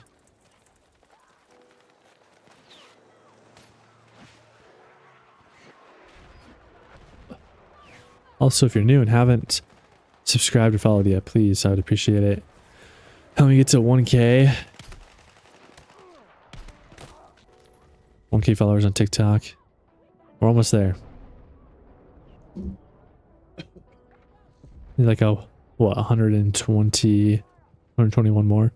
Also, if you're new and haven't subscribed or followed yet, please, I would appreciate it. Help me get to 1K. 1K followers on TikTok. We're almost there. Need like a, what, 120, 121 more.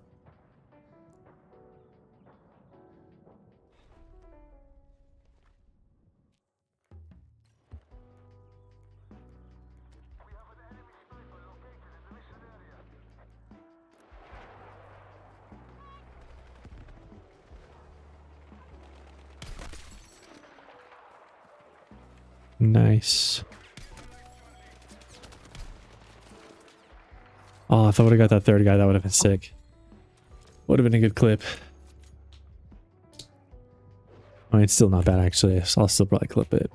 Nice. Oh, if I would have got that third guy, that would have been sick. Would have been a good clip. I mean, it's still not bad actually, so I'll still probably clip it.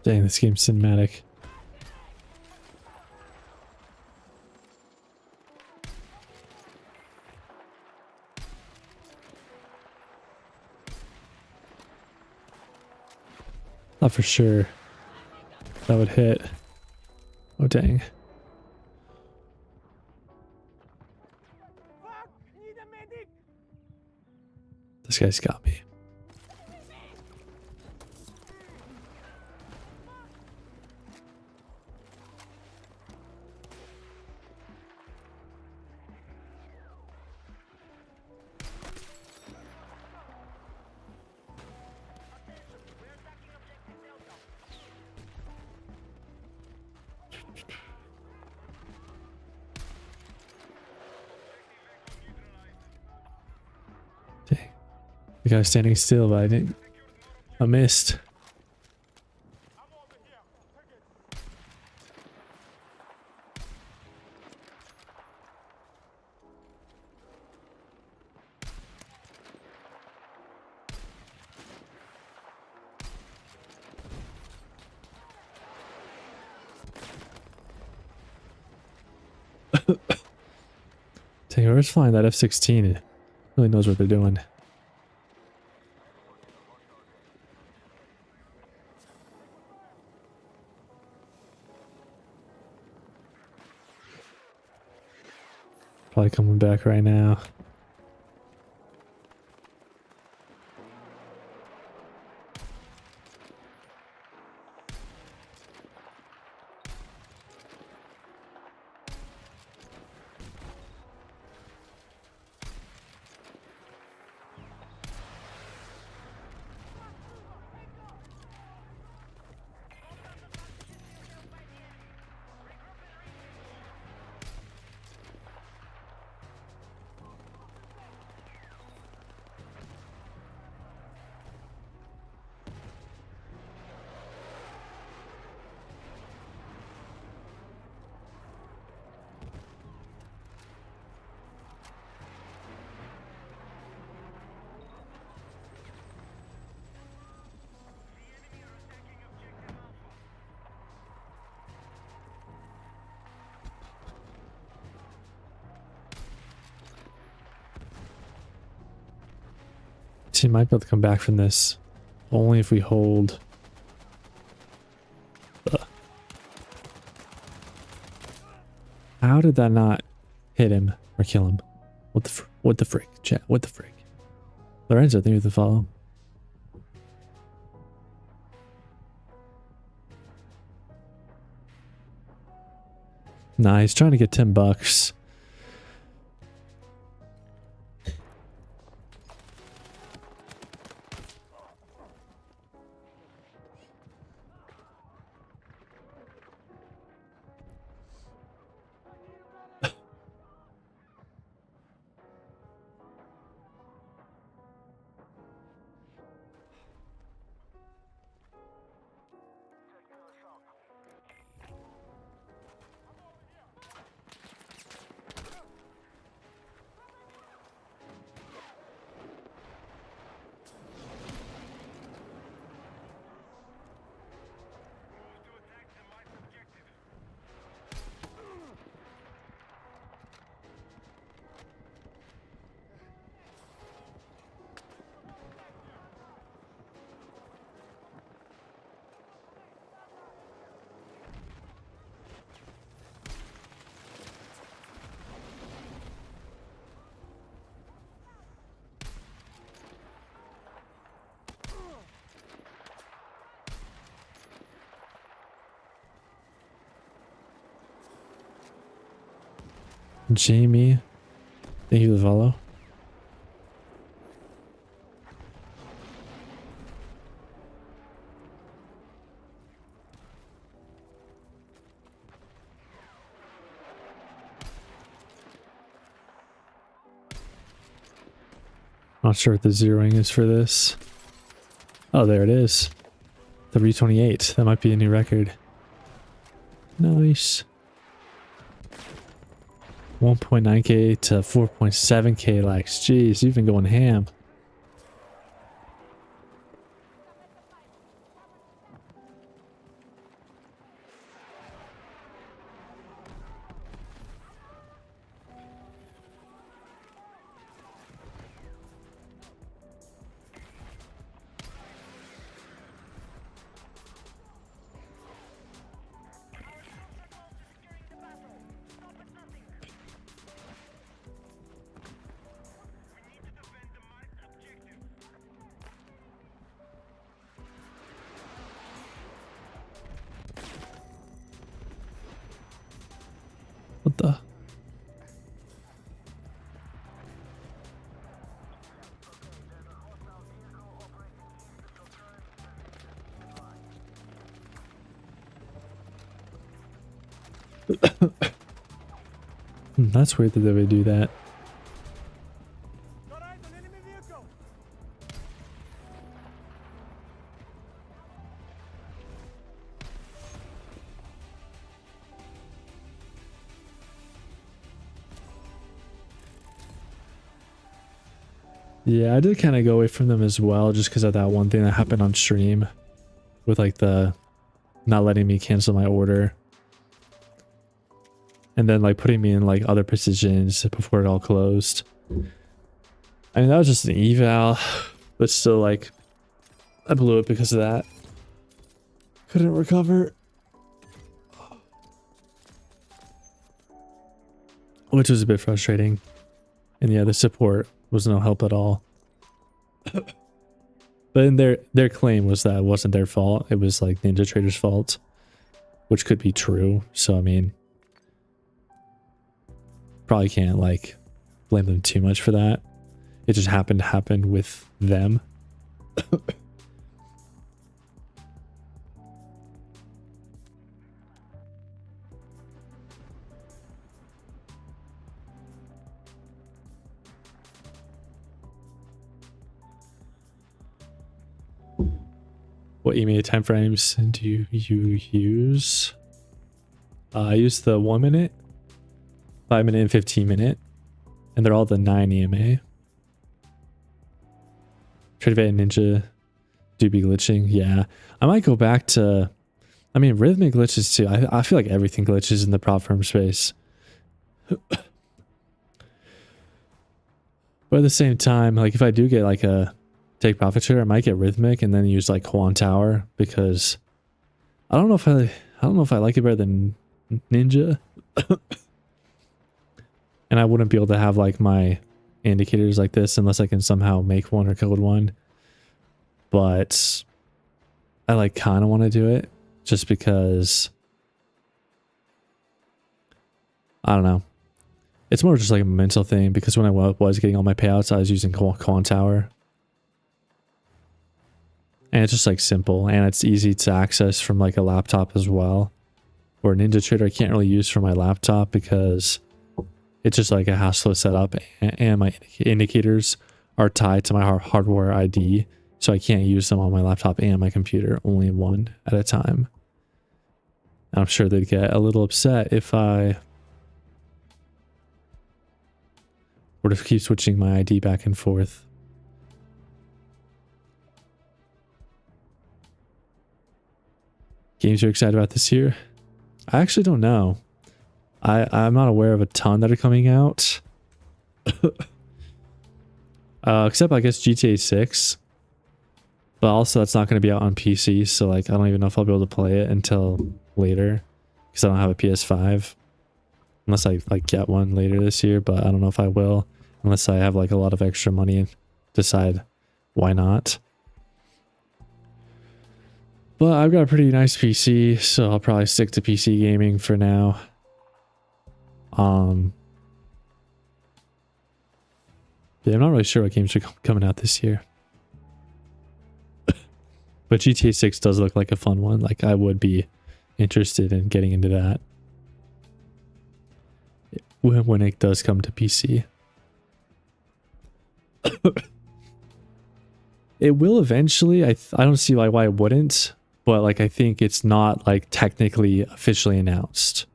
Dang, this game's cinematic. Not for sure that would hit. Oh dang. This guy's got me. Dang. The guy's standing still, but I missed. Dang, whoever's flying that F-16 really knows what they're doing. Probably coming back right now. Team might be able to come back from this. Only if we hold. How did that not hit him or kill him? What the frick, chat? What the frick? Lorenzo, thank you for the follow. Nah, he's trying to get $10. Jamie, thank you for the follow. Not sure what the zeroing is for this. Oh, there it is. 328. That might be a new record. Nice. 1.9k to 4.7k likes. Jeez, you've been going ham. What the? That's weird that they would do that. Yeah, I did kind of go away from them as well, just because of that one thing that happened on stream with like the not letting me cancel my order. And then like putting me in like other positions before it all closed. I mean, that was just an eval, but still like I blew it because of that. Couldn't recover. Which was a bit frustrating. And yeah, the support was no help at all. But in their claim was that it wasn't their fault. It was like NinjaTrader's fault. Which could be true. So I mean, probably can't like blame them too much for that. It just happened to happen with them. What EMA timeframes do you use? I use the 1 minute, 5 minute, and 15 minute. And they're all the 9 EMA. TradeVet and Ninja do be glitching. Yeah. I might go back to... I mean, rhythmic glitches too. I feel like everything glitches in the prop firm space. But at the same time, like if I do get like a take profit share, I might get rhythmic and then use like Quan Tower, because I don't know if I like it better than Ninja. And I wouldn't be able to have like my indicators like this unless I can somehow make one or code one. But I like kind of want to do it just because I don't know. It's more just like a mental thing, because when I was getting all my payouts, I was using Quan Tower. And it's just like simple, and it's easy to access from like a laptop as well. Or NinjaTrader I can't really use for my laptop because it's just like a hassle to set up, and my indicators are tied to my hardware ID, so I can't use them on my laptop and my computer, only one at a time. I'm sure they'd get a little upset if I were to keep switching my ID back and forth. Games you're excited about this year? I actually don't know. I'm not aware of a ton that are coming out. Except I guess GTA 6. But also that's not going to be out on PC, so like I don't even know if I'll be able to play it until later. Because I don't have a PS5. Unless I like get one later this year, but I don't know if I will. Unless I have like a lot of extra money and decide why not. But I've got a pretty nice PC, so I'll probably stick to PC gaming for now. Yeah, I'm not really sure what games are coming out this year. But GTA 6 does look like a fun one. Like, I would be interested in getting into that when it does come to PC. It will eventually. I don't see why it wouldn't, but like I think it's not like technically officially announced.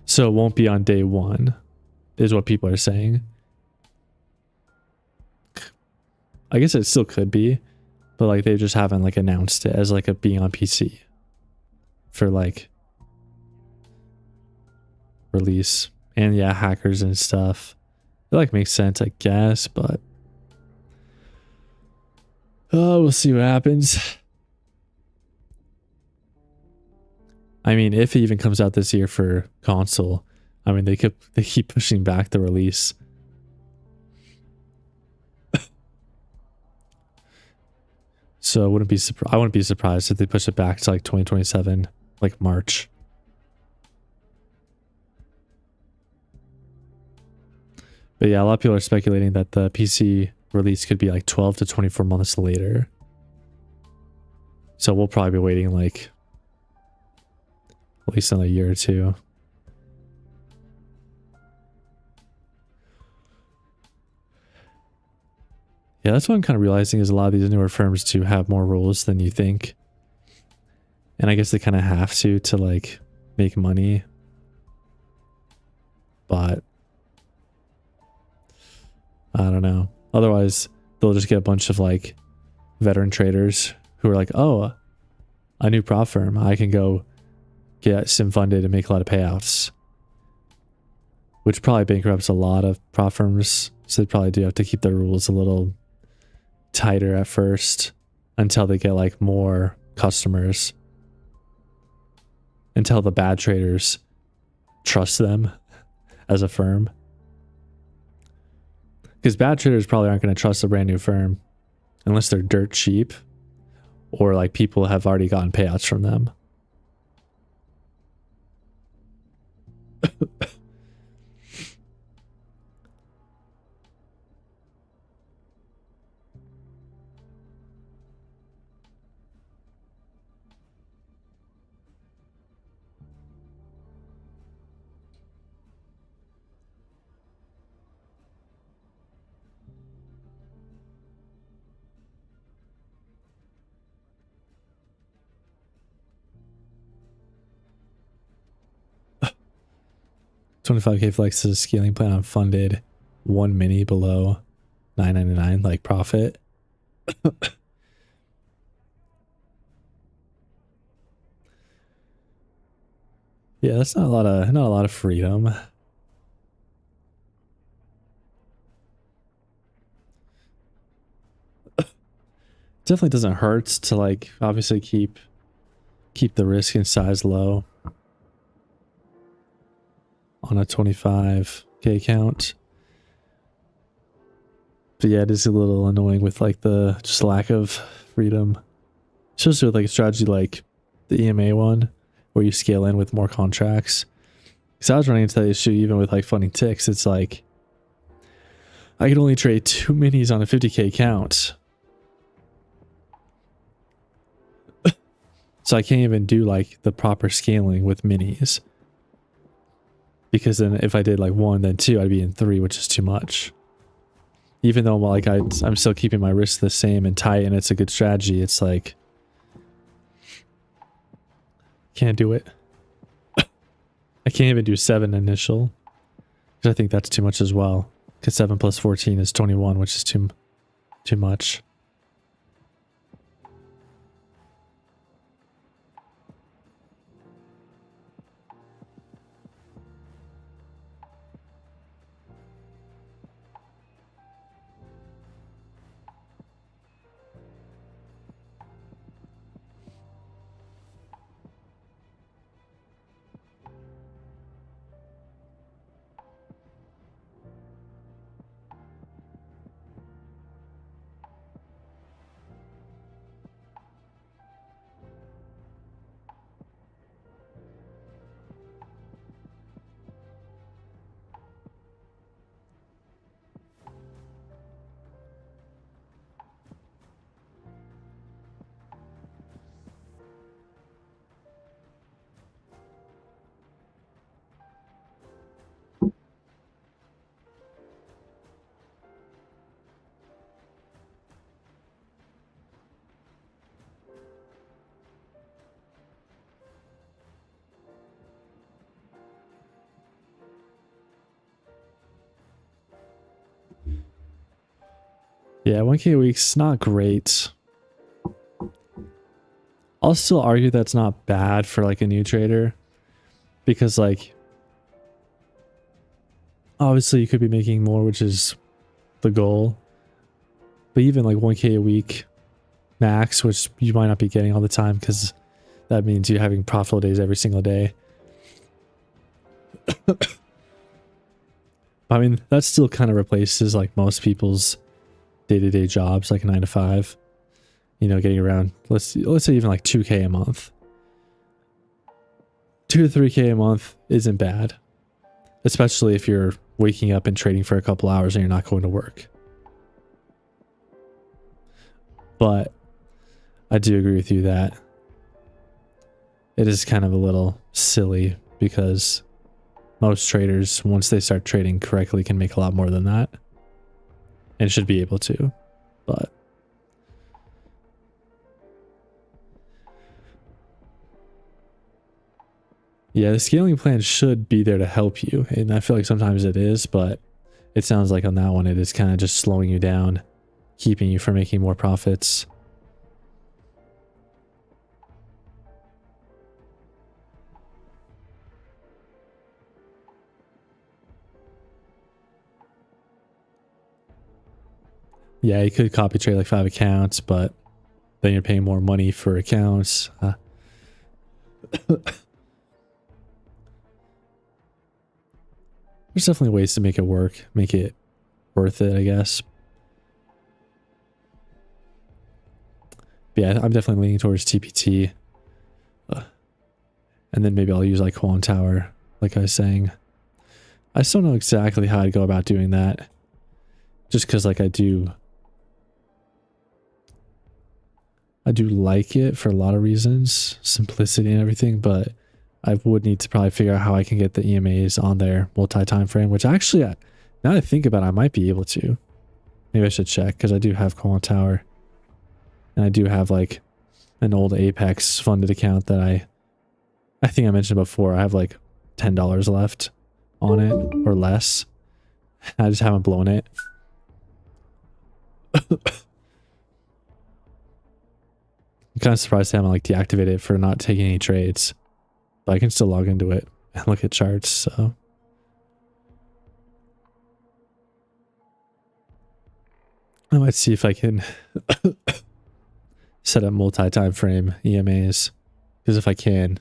So it won't be on day one, is what people are saying. I guess it still could be, but like they just haven't like announced it as like a being on PC for like release. And yeah, hackers and stuff. It like makes sense, I guess, but we'll see what happens. I mean, if it even comes out this year for console, I mean they keep pushing back the release. So I wouldn't be surprised if they push it back to like 2027, like March. But yeah, a lot of people are speculating that the PC release could be like 12 to 24 months later. So we'll probably be waiting like at least another year or two. Yeah, that's what I'm kind of realizing is a lot of these newer firms do have more rules than you think. And I guess they kind of have to like make money. But I don't know. Otherwise, they'll just get a bunch of like veteran traders who are like, oh, a new prop firm. I can go get sim funded and make a lot of payouts. Which probably bankrupts a lot of prop firms. So they probably do have to keep their rules a little tighter at first until they get like more customers. Until the bad traders trust them as a firm. Because bad traders probably aren't going to trust a brand new firm unless they're dirt cheap or like people have already gotten payouts from them. 25k flex is a scaling plan on funded 1 mini below 9.99 like profit. Yeah, that's not a lot of freedom. Definitely doesn't hurt to like obviously keep the risk and size low on a 25k account. But yeah, it is a little annoying with like the just lack of freedom. Especially with like a strategy like the EMA one, where you scale in with more contracts. Because I was running into that issue even with like funding ticks. It's like I could only trade 2 minis on a 50k account. So I can't even do like the proper scaling with minis. Because then if I did like 1, then 2, I'd be in 3, which is too much. Even though like I'm still keeping my risk the same and tight and it's a good strategy, it's like can't do it. I can't even do 7 initial. Because I think that's too much as well. Because 7 plus 14 is 21, which is too much. Yeah, 1K a week's not great. I'll still argue that's not bad for like a new trader, because like obviously you could be making more, which is the goal. But even like 1K a week max, which you might not be getting all the time because that means you're having profitable days every single day. I mean, that still kind of replaces like most people's day-to-day jobs, like a 9 to 5. You know, getting around, let's say even like 2K a month. 2 to 3K a month isn't bad, especially if you're waking up and trading for a couple hours and you're not going to work. But I do agree with you that it is kind of a little silly, because most traders, once they start trading correctly, can make a lot more than that and should be able to. But yeah, the scaling plan should be there to help you, and I feel like sometimes it is, but it sounds like on that one it is kind of just slowing you down, keeping you from making more profits. Yeah, you could copy trade like 5 accounts, but then you're paying more money for accounts. There's definitely ways to make it work, make it worth it, I guess. But yeah, I'm definitely leaning towards TPT. And then maybe I'll use like Quant Tower, like I was saying. I still don't know exactly how I'd go about doing that. Just because like I do like it for a lot of reasons, simplicity and everything, but I would need to probably figure out how I can get the EMAs on there multi-time frame, which actually, now that I think about it, I might be able to. Maybe I should check, because I do have Quant Tower. And I do have like an old Apex funded account that I think I mentioned before. I have like $10 left on it or less. I just haven't blown it. I'm kind of surprised I haven't like deactivated it for not taking any trades, but I can still log into it and look at charts. So I might see if I can set up multi-time frame EMAs, because if I can,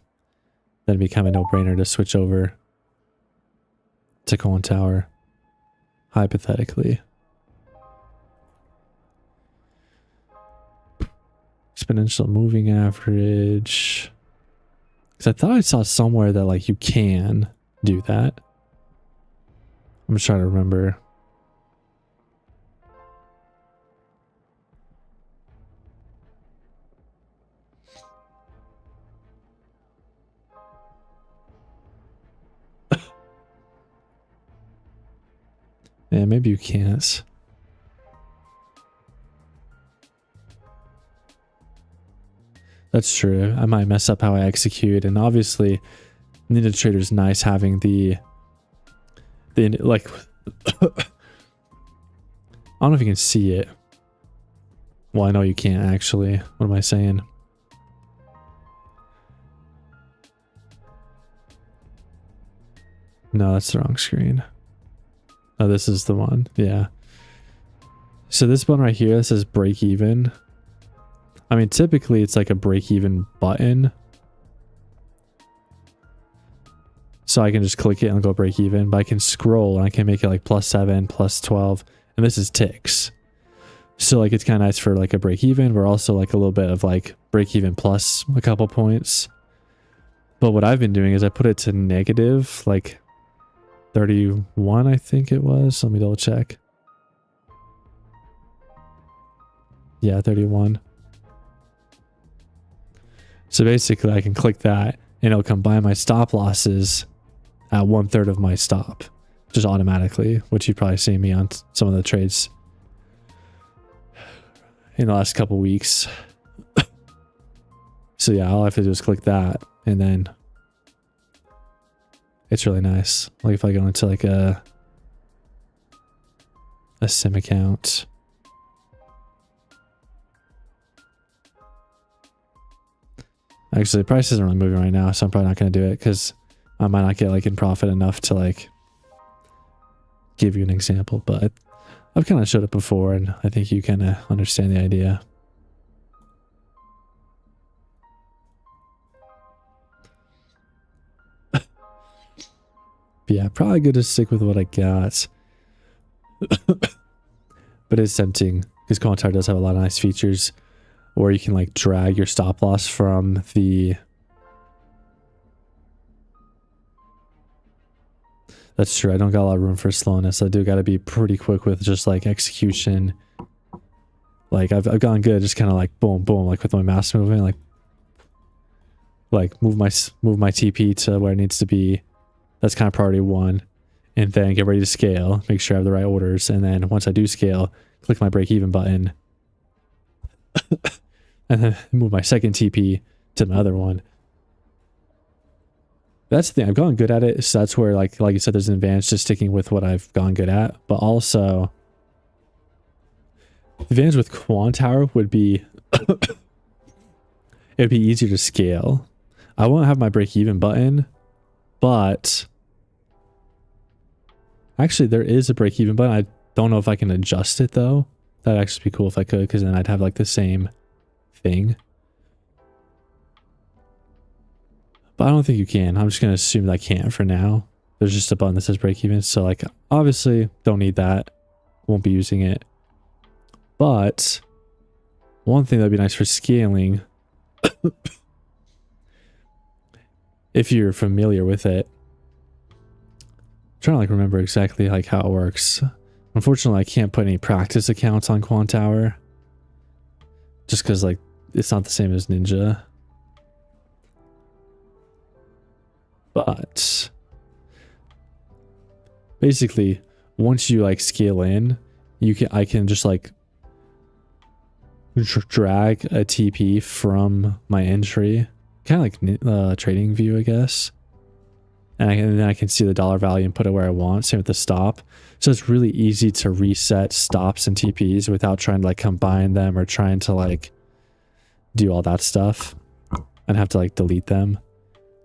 then it'd be kind of a no-brainer to switch over to Quant Tower, hypothetically. Exponential moving average, because I thought I saw somewhere that like you can do that. I'm just trying to remember. Yeah, maybe you can't. That's true. I might mess up how I execute, and obviously Ninja Trader's nice having the like I don't know if you can see it. Well, I know you can't actually. What am I saying? No, that's the wrong screen. Oh, this is the one. Yeah. So this one right here, this says break even. I mean, typically it's like a break even button. So I can just click it and go break even, but I can scroll and I can make it like +7, +12, and this is ticks. So like it's kind of nice for like a break even. We're also like a little bit of like break even plus a couple points. But what I've been doing is I put it to negative like 31, I think it was. Let me double check. Yeah, 31. So basically I can click that and it'll combine my stop losses at 1/3 of my stop, just automatically, which you've probably seen me on some of the trades in the last couple weeks. So yeah, all I have to do is click that and then it's really nice. Like if I go into like a sim account, Actually, the price isn't really moving right now, so I'm probably not going to do it because I might not get like in profit enough to like give you an example. But I've kind of showed it before, and I think you kind of understand the idea. But yeah, probably good to stick with what I got. But it's tempting because Quantower does have a lot of nice features where you can like drag your stop loss from the... That's true. I don't got a lot of room for slowness. I do got to be pretty quick with just like execution. Like I've gone good, just kind of like boom, boom, like with my mouse moving, like move my TP to where it needs to be. That's kind of priority 1, and then get ready to scale. Make sure I have the right orders, and then once I do scale, click my break even button, and then move my second TP to my other one. That's the thing. I've gone good at it, so that's where like you said, there's an advantage to sticking with what I've gone good at. But also, the advantage with Quantower would be it'd be easier to scale. I won't have my break even button, but actually there is a break even button. I don't know if I can adjust it though. That'd actually be cool if I could, because then I'd have like the same thing. But I don't think you can. I'm just going to assume that I can't for now. There's just a button that says break even. So like, obviously don't need that. Won't be using it. But one thing that'd be nice for scaling, if you're familiar with it, I'm trying to like remember exactly like how it works. Unfortunately, I can't put any practice accounts on Quantower just because like it's not the same as Ninja. But basically, once you like scale in, I can just like drag a TP from my entry, kind of like trading view, I guess. And then I can see the dollar value and put it where I want. Same with the stop. So it's really easy to reset stops and TPs without trying to like combine them or trying to like do all that stuff and have to like delete them.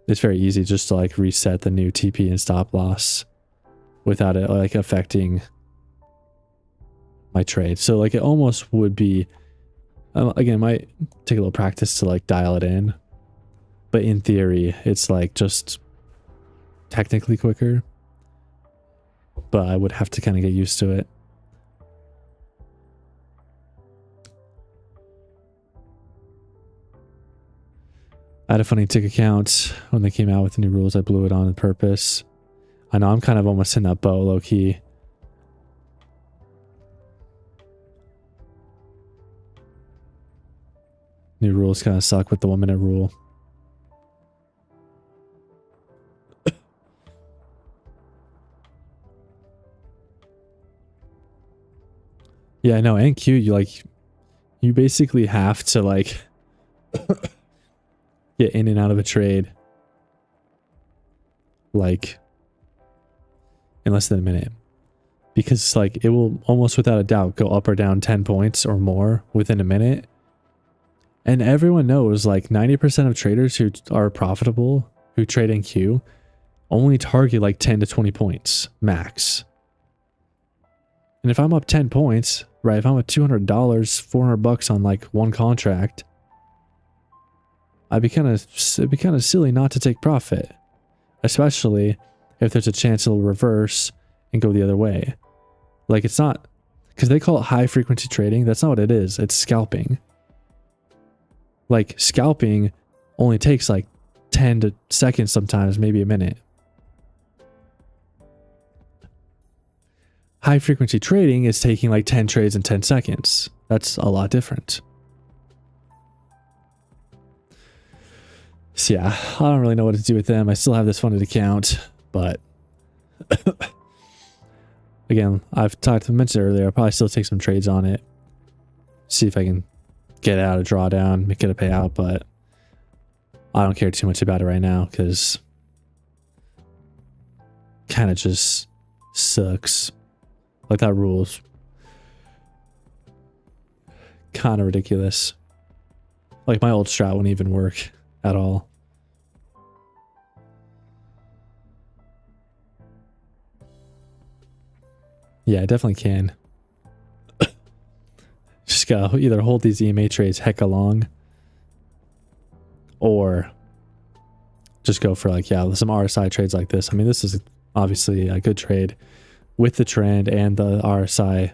It's very easy just to like reset the new TP and stop loss without it like affecting my trade. So like it almost would be, again, it might take a little practice to like dial it in, but in theory, it's like just technically quicker, but I would have to kind of get used to it. I had a funny tick account when they came out with the new rules. I blew it on purpose. I know I'm kind of almost in that boat, low key. New rules kind of suck with the 1 minute rule. Yeah, I know. And Q, you basically have to like get in and out of a trade like in less than a minute, because like it will almost without a doubt go up or down 10 points or more within a minute. And everyone knows like 90% of traders who are profitable, who trade in Q, only target like 10 to 20 points max. And if I'm up 10 points, right, if I'm at $200, $400 on like one contract, it'd be kind of silly not to take profit, especially if there's a chance it'll reverse and go the other way. Like it's not, because they call it high frequency trading. That's not what it is. It's scalping. Like scalping only takes like 10 to seconds sometimes, maybe a minute. High frequency trading is taking like 10 trades in 10 seconds. That's a lot different. So yeah, I don't really know what to do with them. I still have this funded account, but again, I've mentioned earlier, I'll probably still take some trades on it. See if I can get out a drawdown, get a payout, but I don't care too much about it right now because kind of just sucks. Like that rule's kind of ridiculous. Like my old strat wouldn't even work at all. Yeah, I definitely can. Just gotta either hold these EMA trades hecka long, or just go for like, yeah, some RSI trades like this. I mean, this is obviously a good trade with the trend and the RSI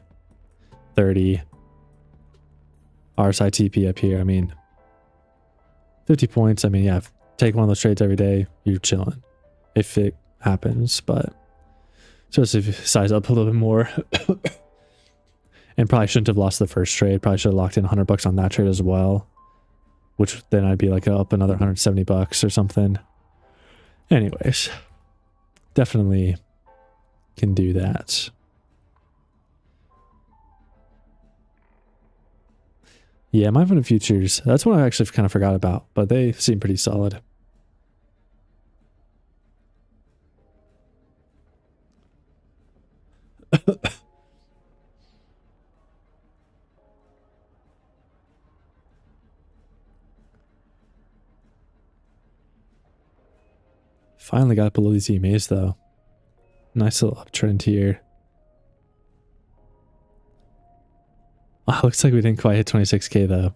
30, RSI TP up here. I mean, 50 points. I mean, yeah, take one of those trades every day, you're chilling if it happens, but just if you size up a little bit more. And probably shouldn't have lost the first trade. Probably should have locked in $100 on that trade as well, which then I'd be like up another $170 or something. Anyways, definitely can do that. Yeah, my fund futures. That's one I actually kind of forgot about, but they seem pretty solid. Finally got below these EMAs though. Nice little uptrend here. Oh, looks like we didn't quite hit 26k though.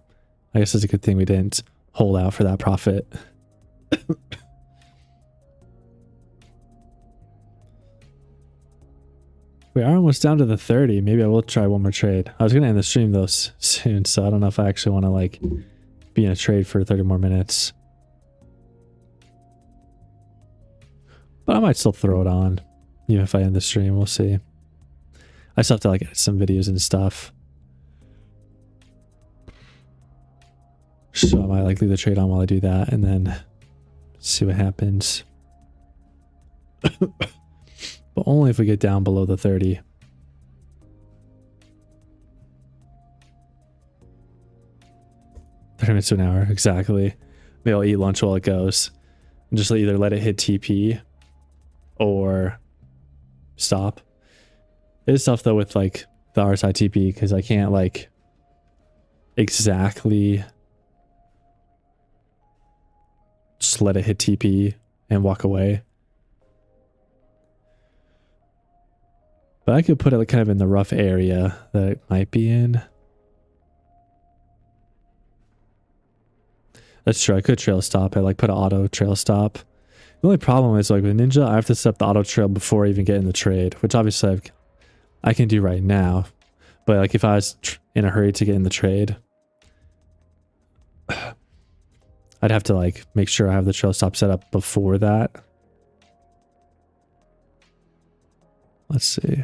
I guess it's a good thing we didn't hold out for that profit. We are almost down to the 30. Maybe I will try one more trade. I was going to end the stream though soon, so I don't know if I actually want to like be in a trade for 30 more minutes. But I might still throw it on, even if I end the stream. We'll see. I still have to like edit some videos and stuff. So I might like leave the trade on while I do that and then see what happens. But only if we get down below the 30. Minutes to an hour, exactly. Maybe I'll eat lunch while it goes. And just either let it hit TP or stop. It is tough though with like the RSI TP because I can't like exactly just let it hit TP and walk away. But I could put it like kind of in the rough area that it might be in. That's true. I could trail stop it, like put an auto trail stop. The only problem is like with Ninja, I have to set up the auto trail before I even get in the trade, which obviously I can do right now. But like if I was in a hurry to get in the trade, I'd have to like make sure I have the trail stop set up before that. Let's see.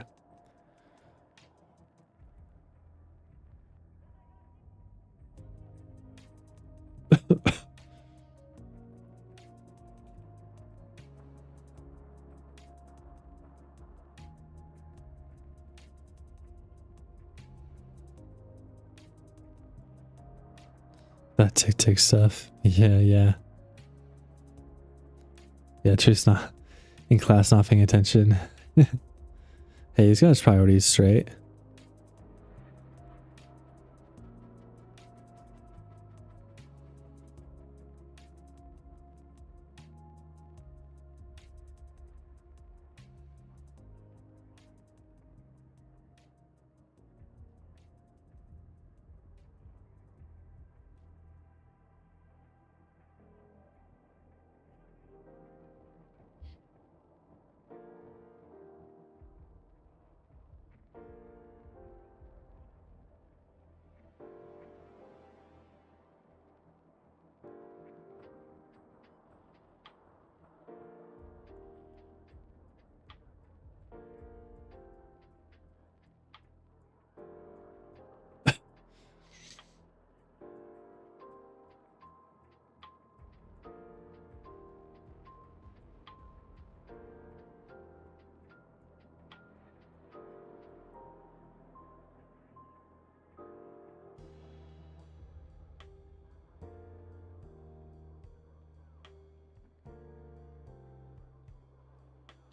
That tick stuff. Yeah. Yeah, Truth's not in class, not paying attention. Hey, he's got his priorities straight.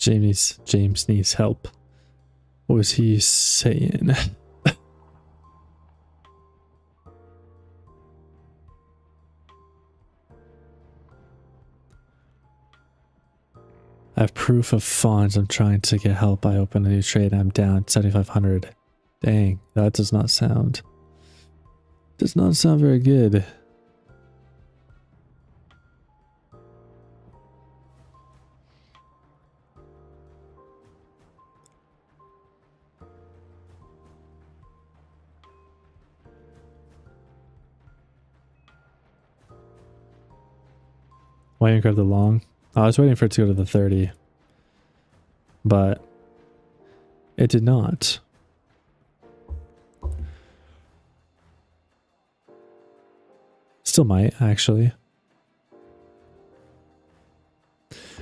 James needs help. What was he saying? I have proof of funds. I'm trying to get help. I open a new trade and I'm down 7,500. Dang, that does not sound very good. Why didn't you grab the long? I was waiting for it to go to the 30, but it did not. Still might, actually.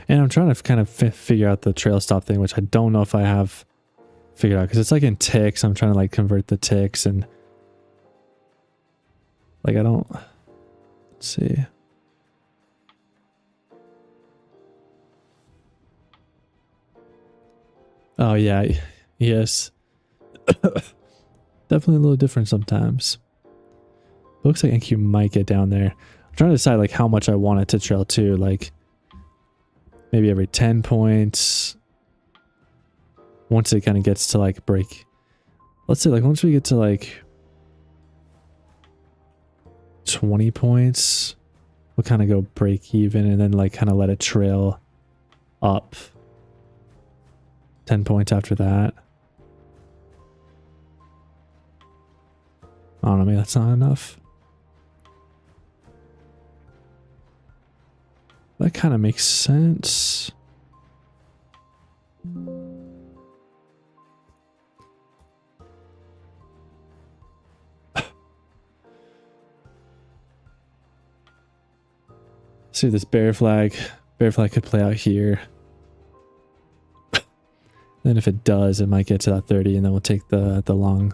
And I'm trying to kind of figure out the trail stop thing, which I don't know if I have figured out, because it's like in ticks. I'm trying to like convert the ticks and like I don't, let's see. Oh yeah, yes. Definitely a little different sometimes. Looks like NQ might get down there. I'm trying to decide like how much I want it to trail to, like maybe every 10 points. Once it kind of gets to like break. Let's say like once we get to like 20 points, we'll kind of go break even and then like kind of let it trail up 10 points after that. I don't know, maybe that's not enough. That kind of makes sense. See this bear flag. Bear flag could play out here. Then if it does, it might get to that 30 and then we'll take the long.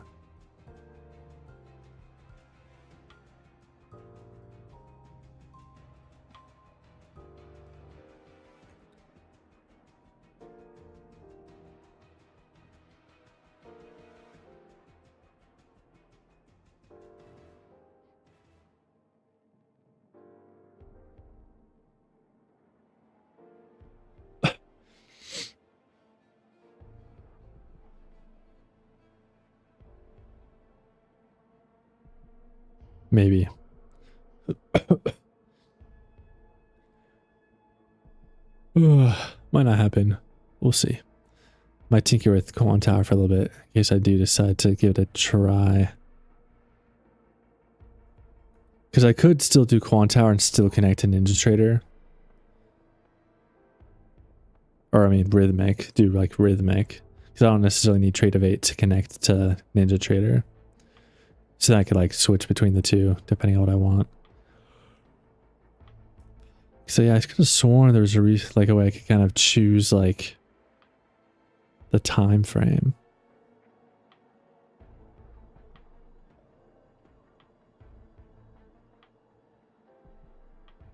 Maybe. Might not happen. We'll see. Might tinker with Coin Tower for a little bit in case I do decide to give it a try. Because I could still do Coin Tower and still connect to NinjaTrader. Or I mean Rhythmic. Do like Rhythmic. Because I don't necessarily need Trade of 8 to connect to NinjaTrader. So I could like switch between the two depending on what I want. So yeah, I could have sworn there was like a way I could kind of choose like the time frame.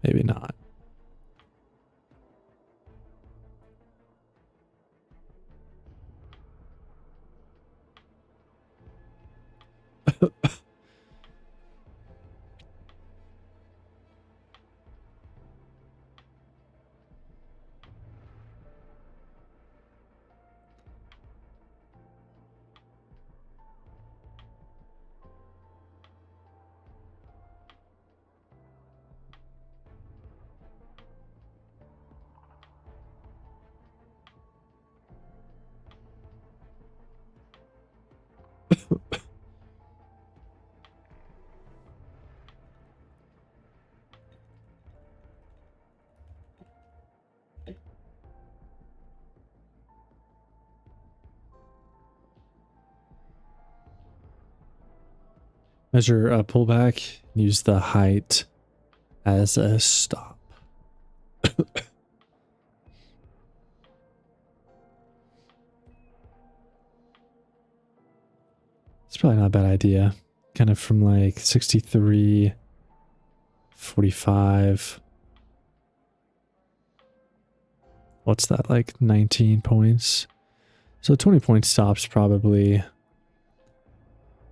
Maybe not. Measure a pullback. Use the height as a stop. It's probably not a bad idea. Kind of from like 63, 45. What's that, like 19 points? So 20 point stops probably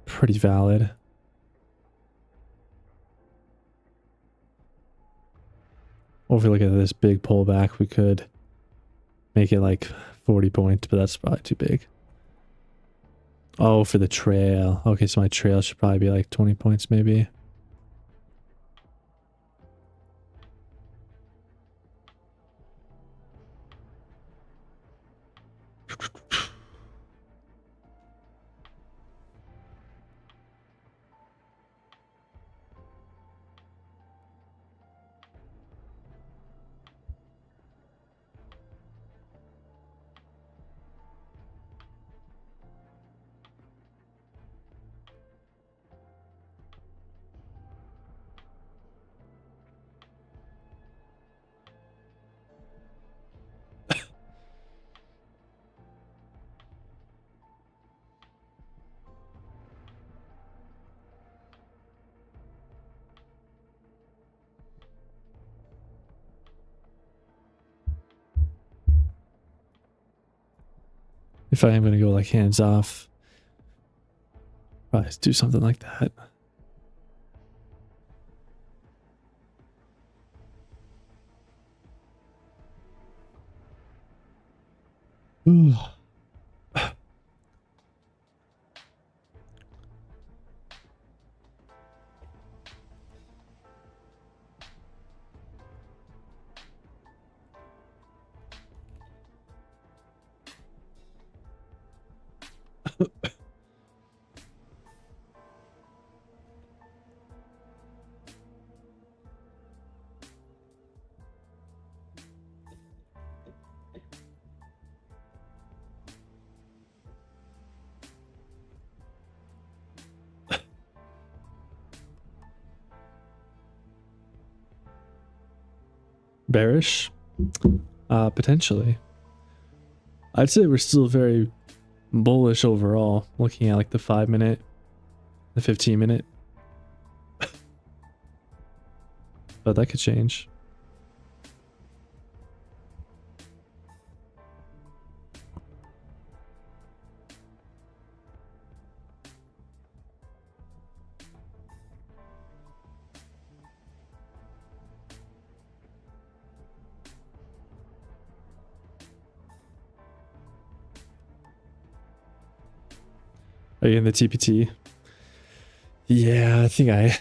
pretty valid. Or if we look at this big pullback, we could make it like 40 points, but that's probably too big. Oh, for the trail. Okay, so my trail should probably be like 20 points maybe. If I am going to go like hands off, probably do something like that. Ooh. Bearish? Potentially. I'd say we're still very bullish overall, looking at like the 5-minute, the 15-minute. But that could change. Are you in the TPT? Yeah, I think I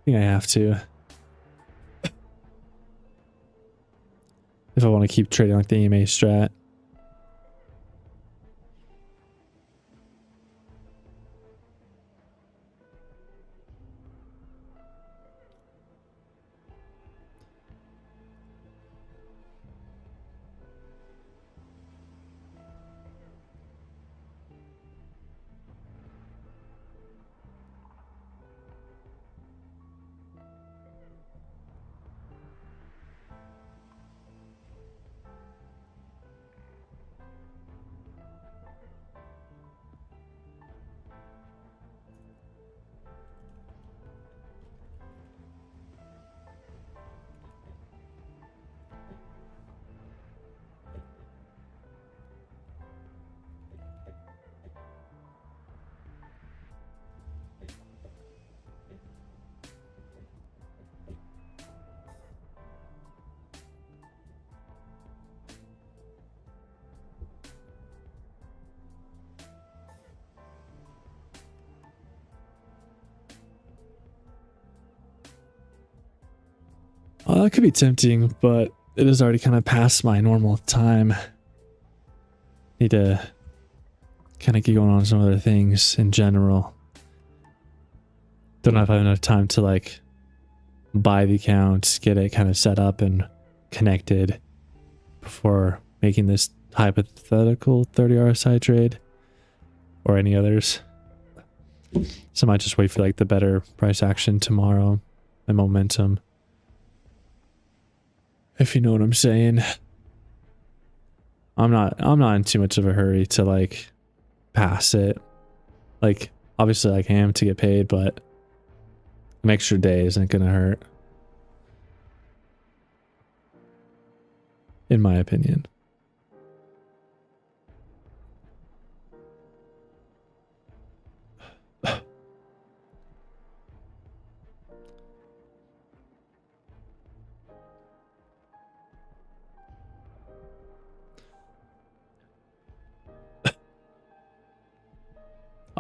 have to. If I want to keep trading like the EMA strat. That could be tempting, but it is already kind of past my normal time. Need to kind of get going on some other things in general. Don't know if I have enough time to like buy the account, get it kind of set up and connected before making this hypothetical 30 RSI trade or any others. So I might just wait for like the better price action tomorrow and momentum. If you know what I'm saying. I'm not in too much of a hurry to like pass it. Like obviously I am to get paid, but an extra day isn't gonna hurt. In my opinion.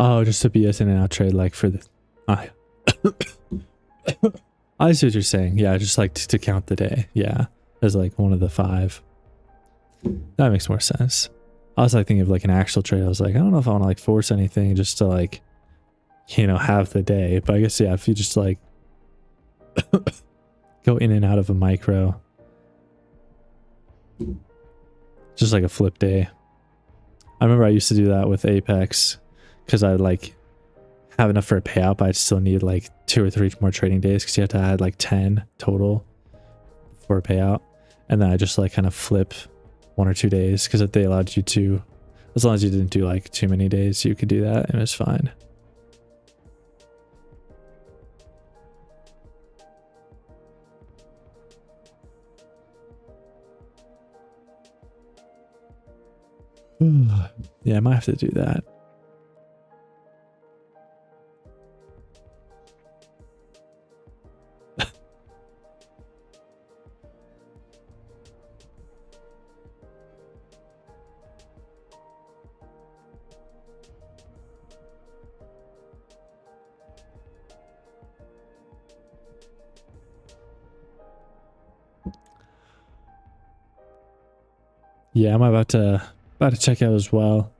Oh, just a BS in and out trade, like for the. I see what you're saying. Yeah, just like to count the day. Yeah, as like one of the 5. That makes more sense. I was like thinking of like an actual trade. I was like, I don't know if I want to like force anything just to like, you know, have the day. But I guess yeah, if you just like go in and out of a micro, just like a flip day. I remember I used to do that with Apex because I like have enough for a payout, but I'd still need like 2 or 3 more trading days because you have to add like 10 total for a payout. And then I just like kind of flip 1 or 2 days because they allowed you to, as long as you didn't do like too many days, you could do that and it was fine. Yeah, I might have to do that. Yeah, I'm about to check out as well.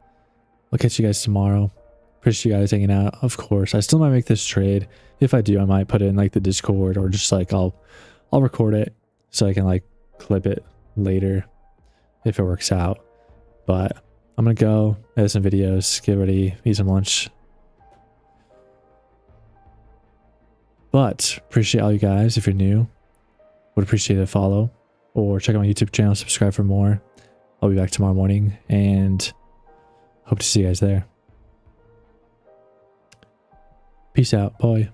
I'll catch you guys tomorrow. Appreciate you guys hanging out. Of course, I still might make this trade. If I do, I might put it in like the Discord or just like I'll record it so I can like clip it later if it works out. But I'm gonna go edit some videos, get ready, eat some lunch. But appreciate all you guys. If you're new, would appreciate a follow or check out my YouTube channel, subscribe for more. I'll be back tomorrow morning and hope to see you guys there. Peace out. Bye.